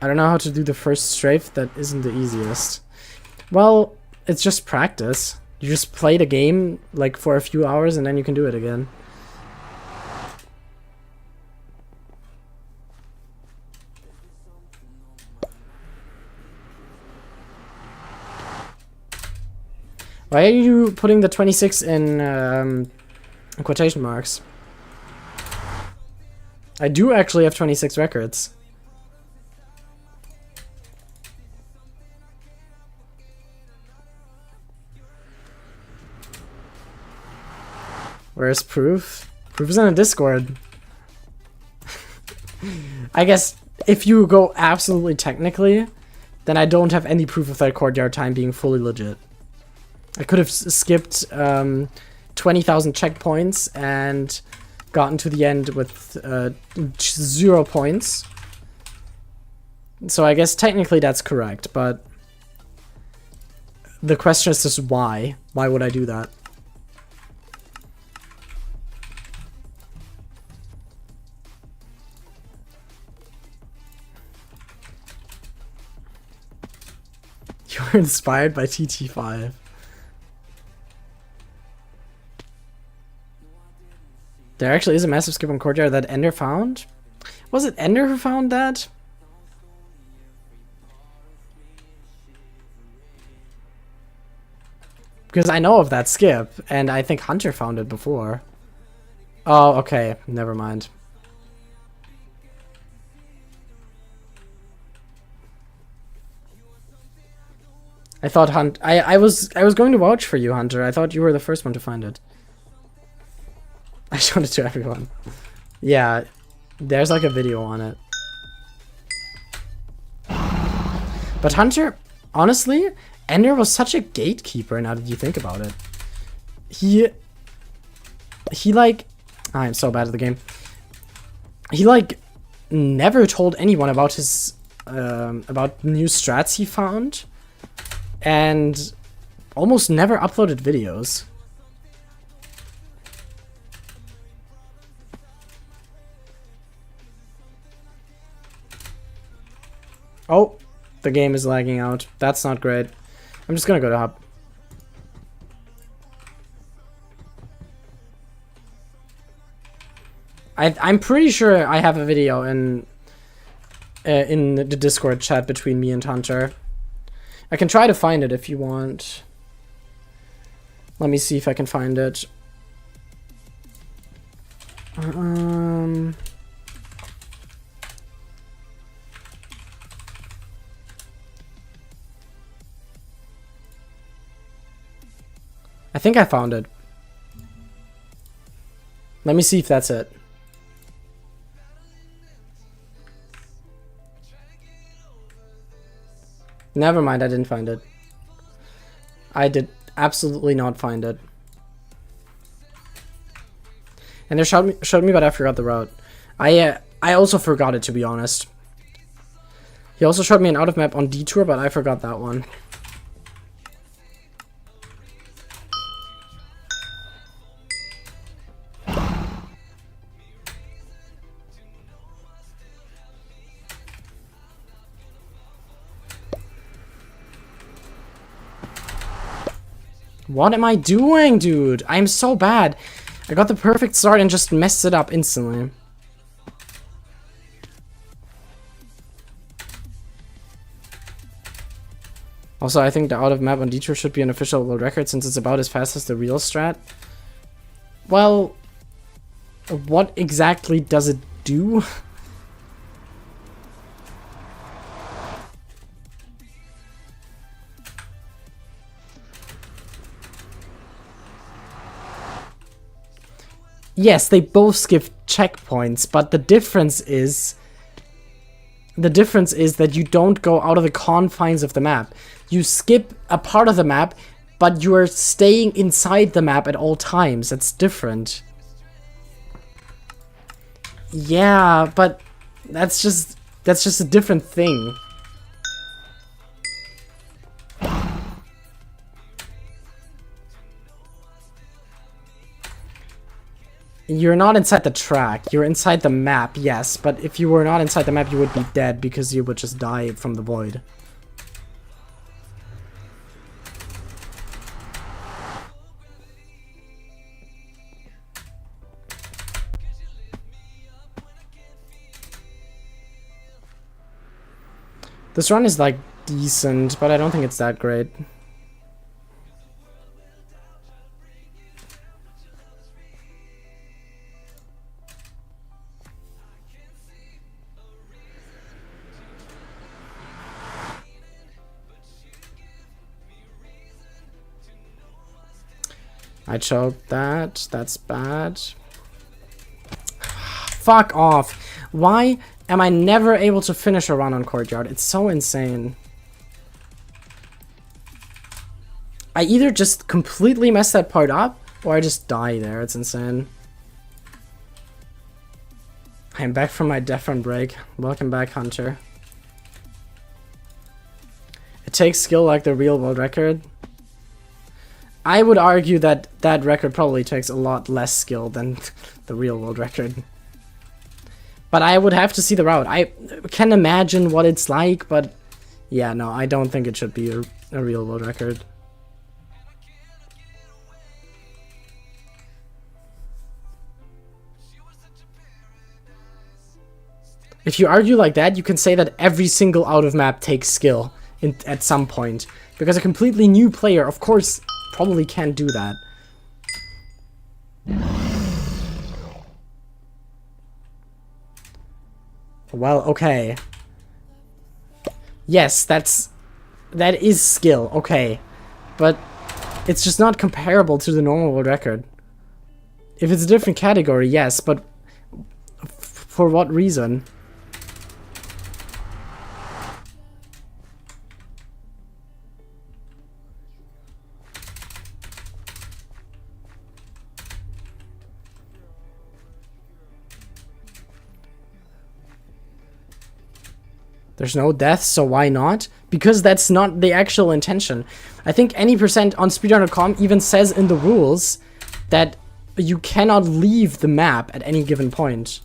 I don't know how to do the first strafe. That isn't the easiest. Well, it's just practice. You just play the game like for a few hours and then you can do it again. Why are you putting the 26 in quotation marks? I do actually have 26 records. Where's proof? Proof is in a Discord. I guess if you go absolutely technically, then I don't have any proof of that courtyard time being fully legit. I could have skipped 20,000 checkpoints and gotten to the end with 0 points. So I guess technically that's correct, but the question is just why? Why would I do that? You were inspired by TT5. There actually is a massive skip on Courtyard that Ender found? Was it Ender who found that? Because I know of that skip, and I think Hunter found it before. Oh, okay. Never mind. I thought I was going to vouch for you, Hunter. I thought you were the first one to find it. I showed it to everyone. Yeah, there's like a video on it. But Hunter, honestly, Ender was such a gatekeeper now that you think about it. He like, I'm so bad at the game. He like never told anyone about his about new strats he found, and almost never uploaded videos. Oh, the game is lagging out. That's not great. I'm just gonna go to hub. I'm pretty sure I have a video in the Discord chat between me and Hunter. I can try to find it if you want. Let me see if I can find it. I think I found it. Let me see if that's it. Never mind, I didn't find it. I did absolutely not find it. And they showed me, but I forgot the route. I also forgot it, to be honest. He also showed me an out of map on Detour, but I forgot that one. What am I doing, dude? I'm so bad. I got the perfect start and just messed it up instantly. Also, I think the out of map on Detour should be an official world record since it's about as fast as the real strat. Well, what exactly does it do? Yes, they both give checkpoints, but the difference is that you don't go out of the confines of the map. You skip a part of the map, but you are staying inside the map at all times. That's different. Yeah, but that's just a different thing. You're not inside the track, you're inside the map, yes, but if you were not inside the map, you would be dead because you would just die from the void. This run is like decent, but I don't think it's that great. I choked that. That's bad. Fuck off. Why am I never able to finish a run on Courtyard? It's so insane. I either just completely mess that part up, or I just die there. It's insane. I'm back from my DeathRun break. Welcome back, Hunter. It takes skill like the real world record. I would argue that that record probably takes a lot less skill than the real world record. But I would have to see the route. I can imagine what it's like, but yeah, no, I don't think it should be a real world record. If you argue like that, you can say that every single out of map takes skill at some point. Because a completely new player, of course, probably can't do that. Well, okay. Yes, that is skill, okay. But it's just not comparable to the normal world record. If it's a different category, yes, but for what reason? There's no deaths, so why not? Because that's not the actual intention. I think any percent on speedrun.com even says in the rules that you cannot leave the map at any given point.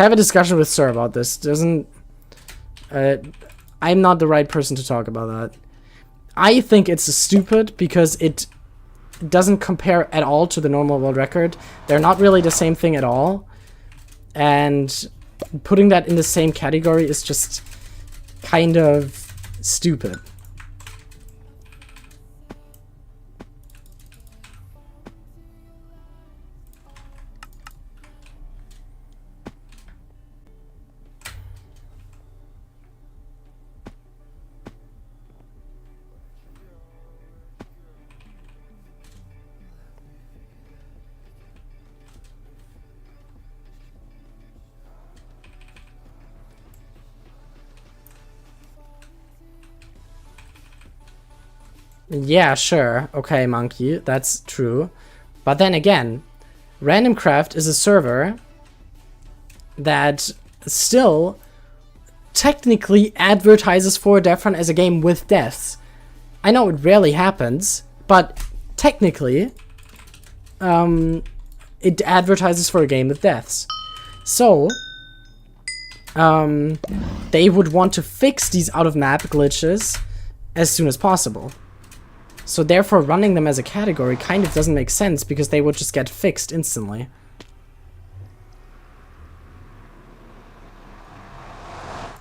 have a discussion with Sir about this. Doesn't... I'm not the right person to talk about that. I think it's stupid because it doesn't compare at all to the normal world record. They're not really the same thing at all. And putting that in the same category is just kind of stupid. Yeah, sure. Okay, Monkey, that's true. But then again, RandomCraft is a server that still technically advertises for DeathRun as a game with deaths. I know it rarely happens, but technically, it advertises for a game with deaths. So, they would want to fix these out-of-map glitches as soon as possible. So therefore running them as a category kind of doesn't make sense because they would just get fixed instantly.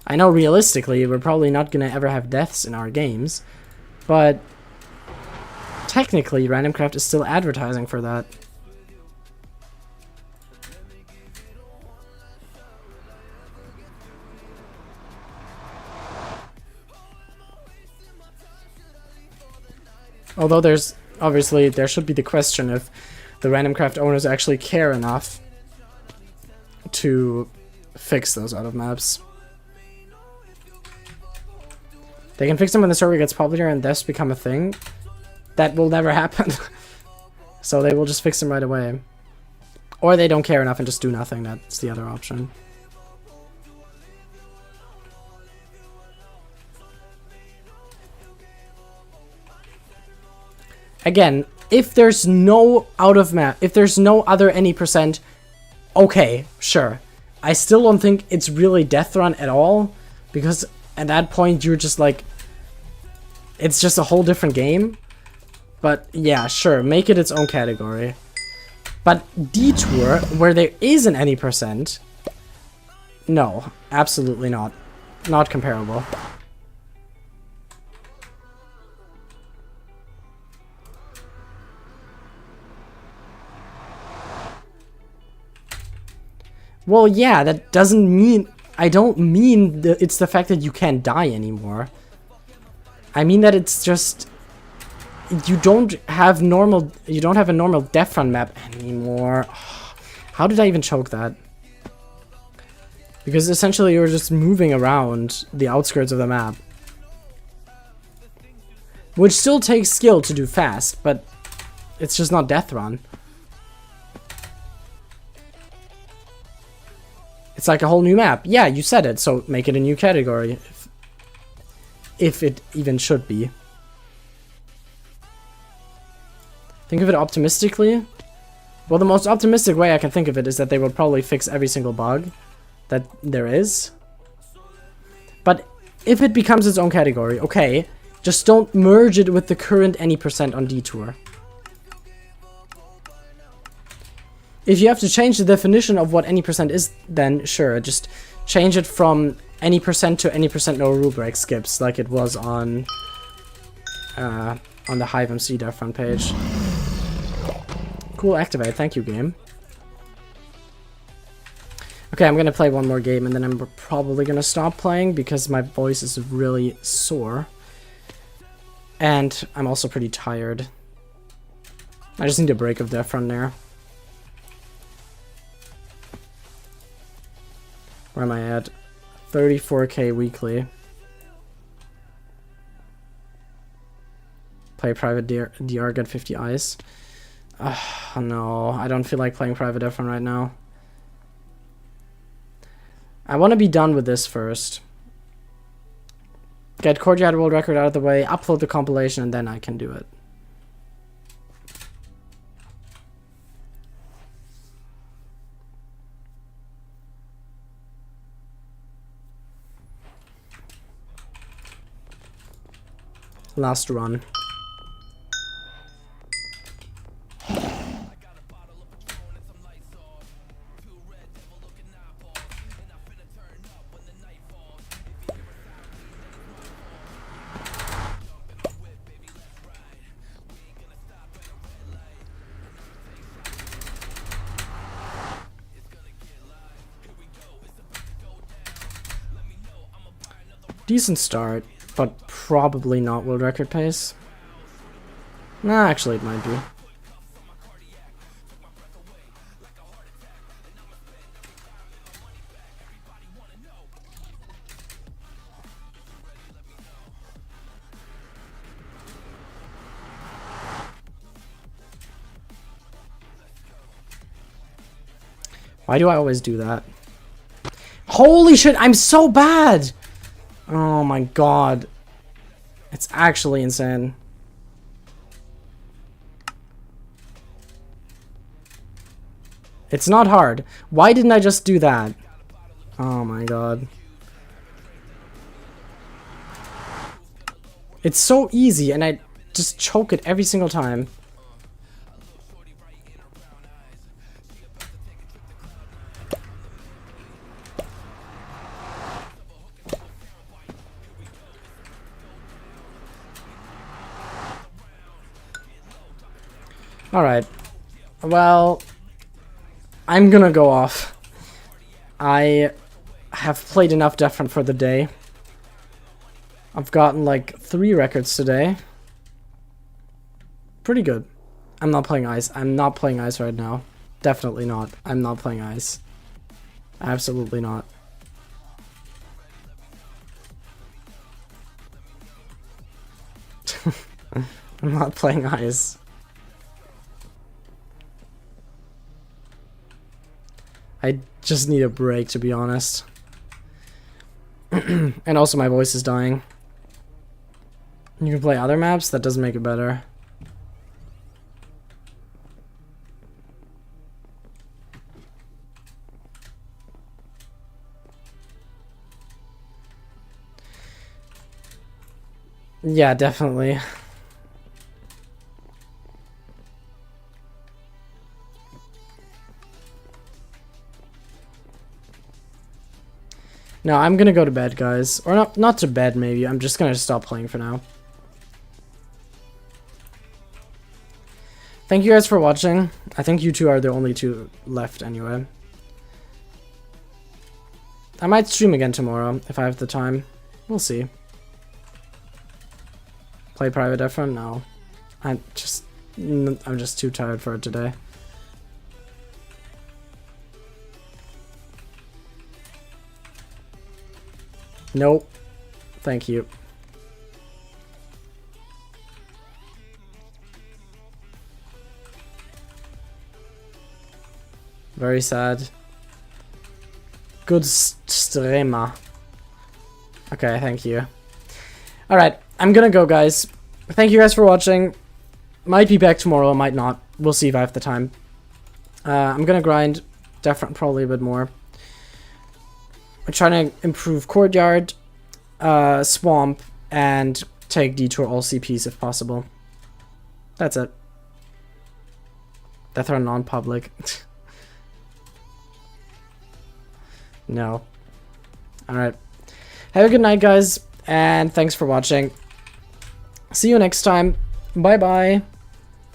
I know realistically we're probably not gonna ever have deaths in our games, but technically RandomCraft is still advertising for that. Although there's, obviously, there should be the question if the RandomCraft owners actually care enough to fix those out of maps. They can fix them when the server gets popular and deaths become a thing. That will never happen. So they will just fix them right away. Or they don't care enough and just do nothing. That's the other option. Again, if there's no out of map, if there's no other any percent, okay, sure. I still don't think it's really DeathRun at all, because at that point you're just like, it's just a whole different game. But yeah, sure, make it its own category. But Detour, where there isn't any percent, no, absolutely not. Not comparable. Well, yeah, that doesn't mean... I don't mean that it's the fact that you can't die anymore. I mean that it's just... You don't have a normal DeathRun map anymore. How did I even choke that? Because essentially you're just moving around the outskirts of the map. Which still takes skill to do fast, but it's just not DeathRun. It's like a whole new map. Yeah, you said it, so make it a new category. If it even should be. Think of it optimistically. Well, the most optimistic way I can think of it is that they will probably fix every single bug that there is. But if it becomes its own category, okay, just don't merge it with the current any percent on Detour. If you have to change the definition of what any percent is, then sure, just change it from any percent to any percent no rule break skips, like it was on the HiveMC DeathRun page. Cool, activate. Thank you, game. Okay, I'm gonna play one more game and then I'm probably gonna stop playing because my voice is really sore. And I'm also pretty tired. I just need a break of DeathRun there. Where am I at? 34k weekly. Play private DR, get 50 ice. Oh no, I don't feel like playing private DeathRun right now. I want to be done with this first. Get Courtyard World Record out of the way, upload the compilation, and then I can do it. Last run. Decent start, but probably not world record pace. Nah, actually it might be. Why do I always do that? Holy shit, I'm so bad! Oh my god. It's actually insane. It's not hard. Why didn't I just do that? Oh my god. It's so easy and I just choke it every single time. Alright. Well, I'm gonna go off. I have played enough DeathRun for the day. I've gotten like 3 records today. Pretty good. I'm not playing ice. I'm not playing ice right now. Definitely not. I'm not playing ice. Absolutely not. I'm not playing ice. I just need a break, to be honest. And also my voice is dying. You can play other maps? That doesn't make it better. Yeah, definitely. No, I'm gonna go to bed, guys. Or not to bed, maybe. I'm just gonna stop playing for now. Thank you guys for watching. I think you two are the only 2 left anyway. I might stream again tomorrow if I have the time. We'll see. Play private DeathRun? No. I'm just too tired for it today. Nope. Thank you. Very sad. Good streamer. Okay, thank you. Alright, I'm gonna go, guys. Thank you guys for watching. Might be back tomorrow, might not. We'll see if I have the time. I'm gonna grind DeathRun probably a bit more. I'm trying to improve Courtyard, Swamp, and take Detour all CPs if possible. That's it. DeathRun non-public. No. Alright. Have a good night, guys, and thanks for watching. See you next time. Bye-bye.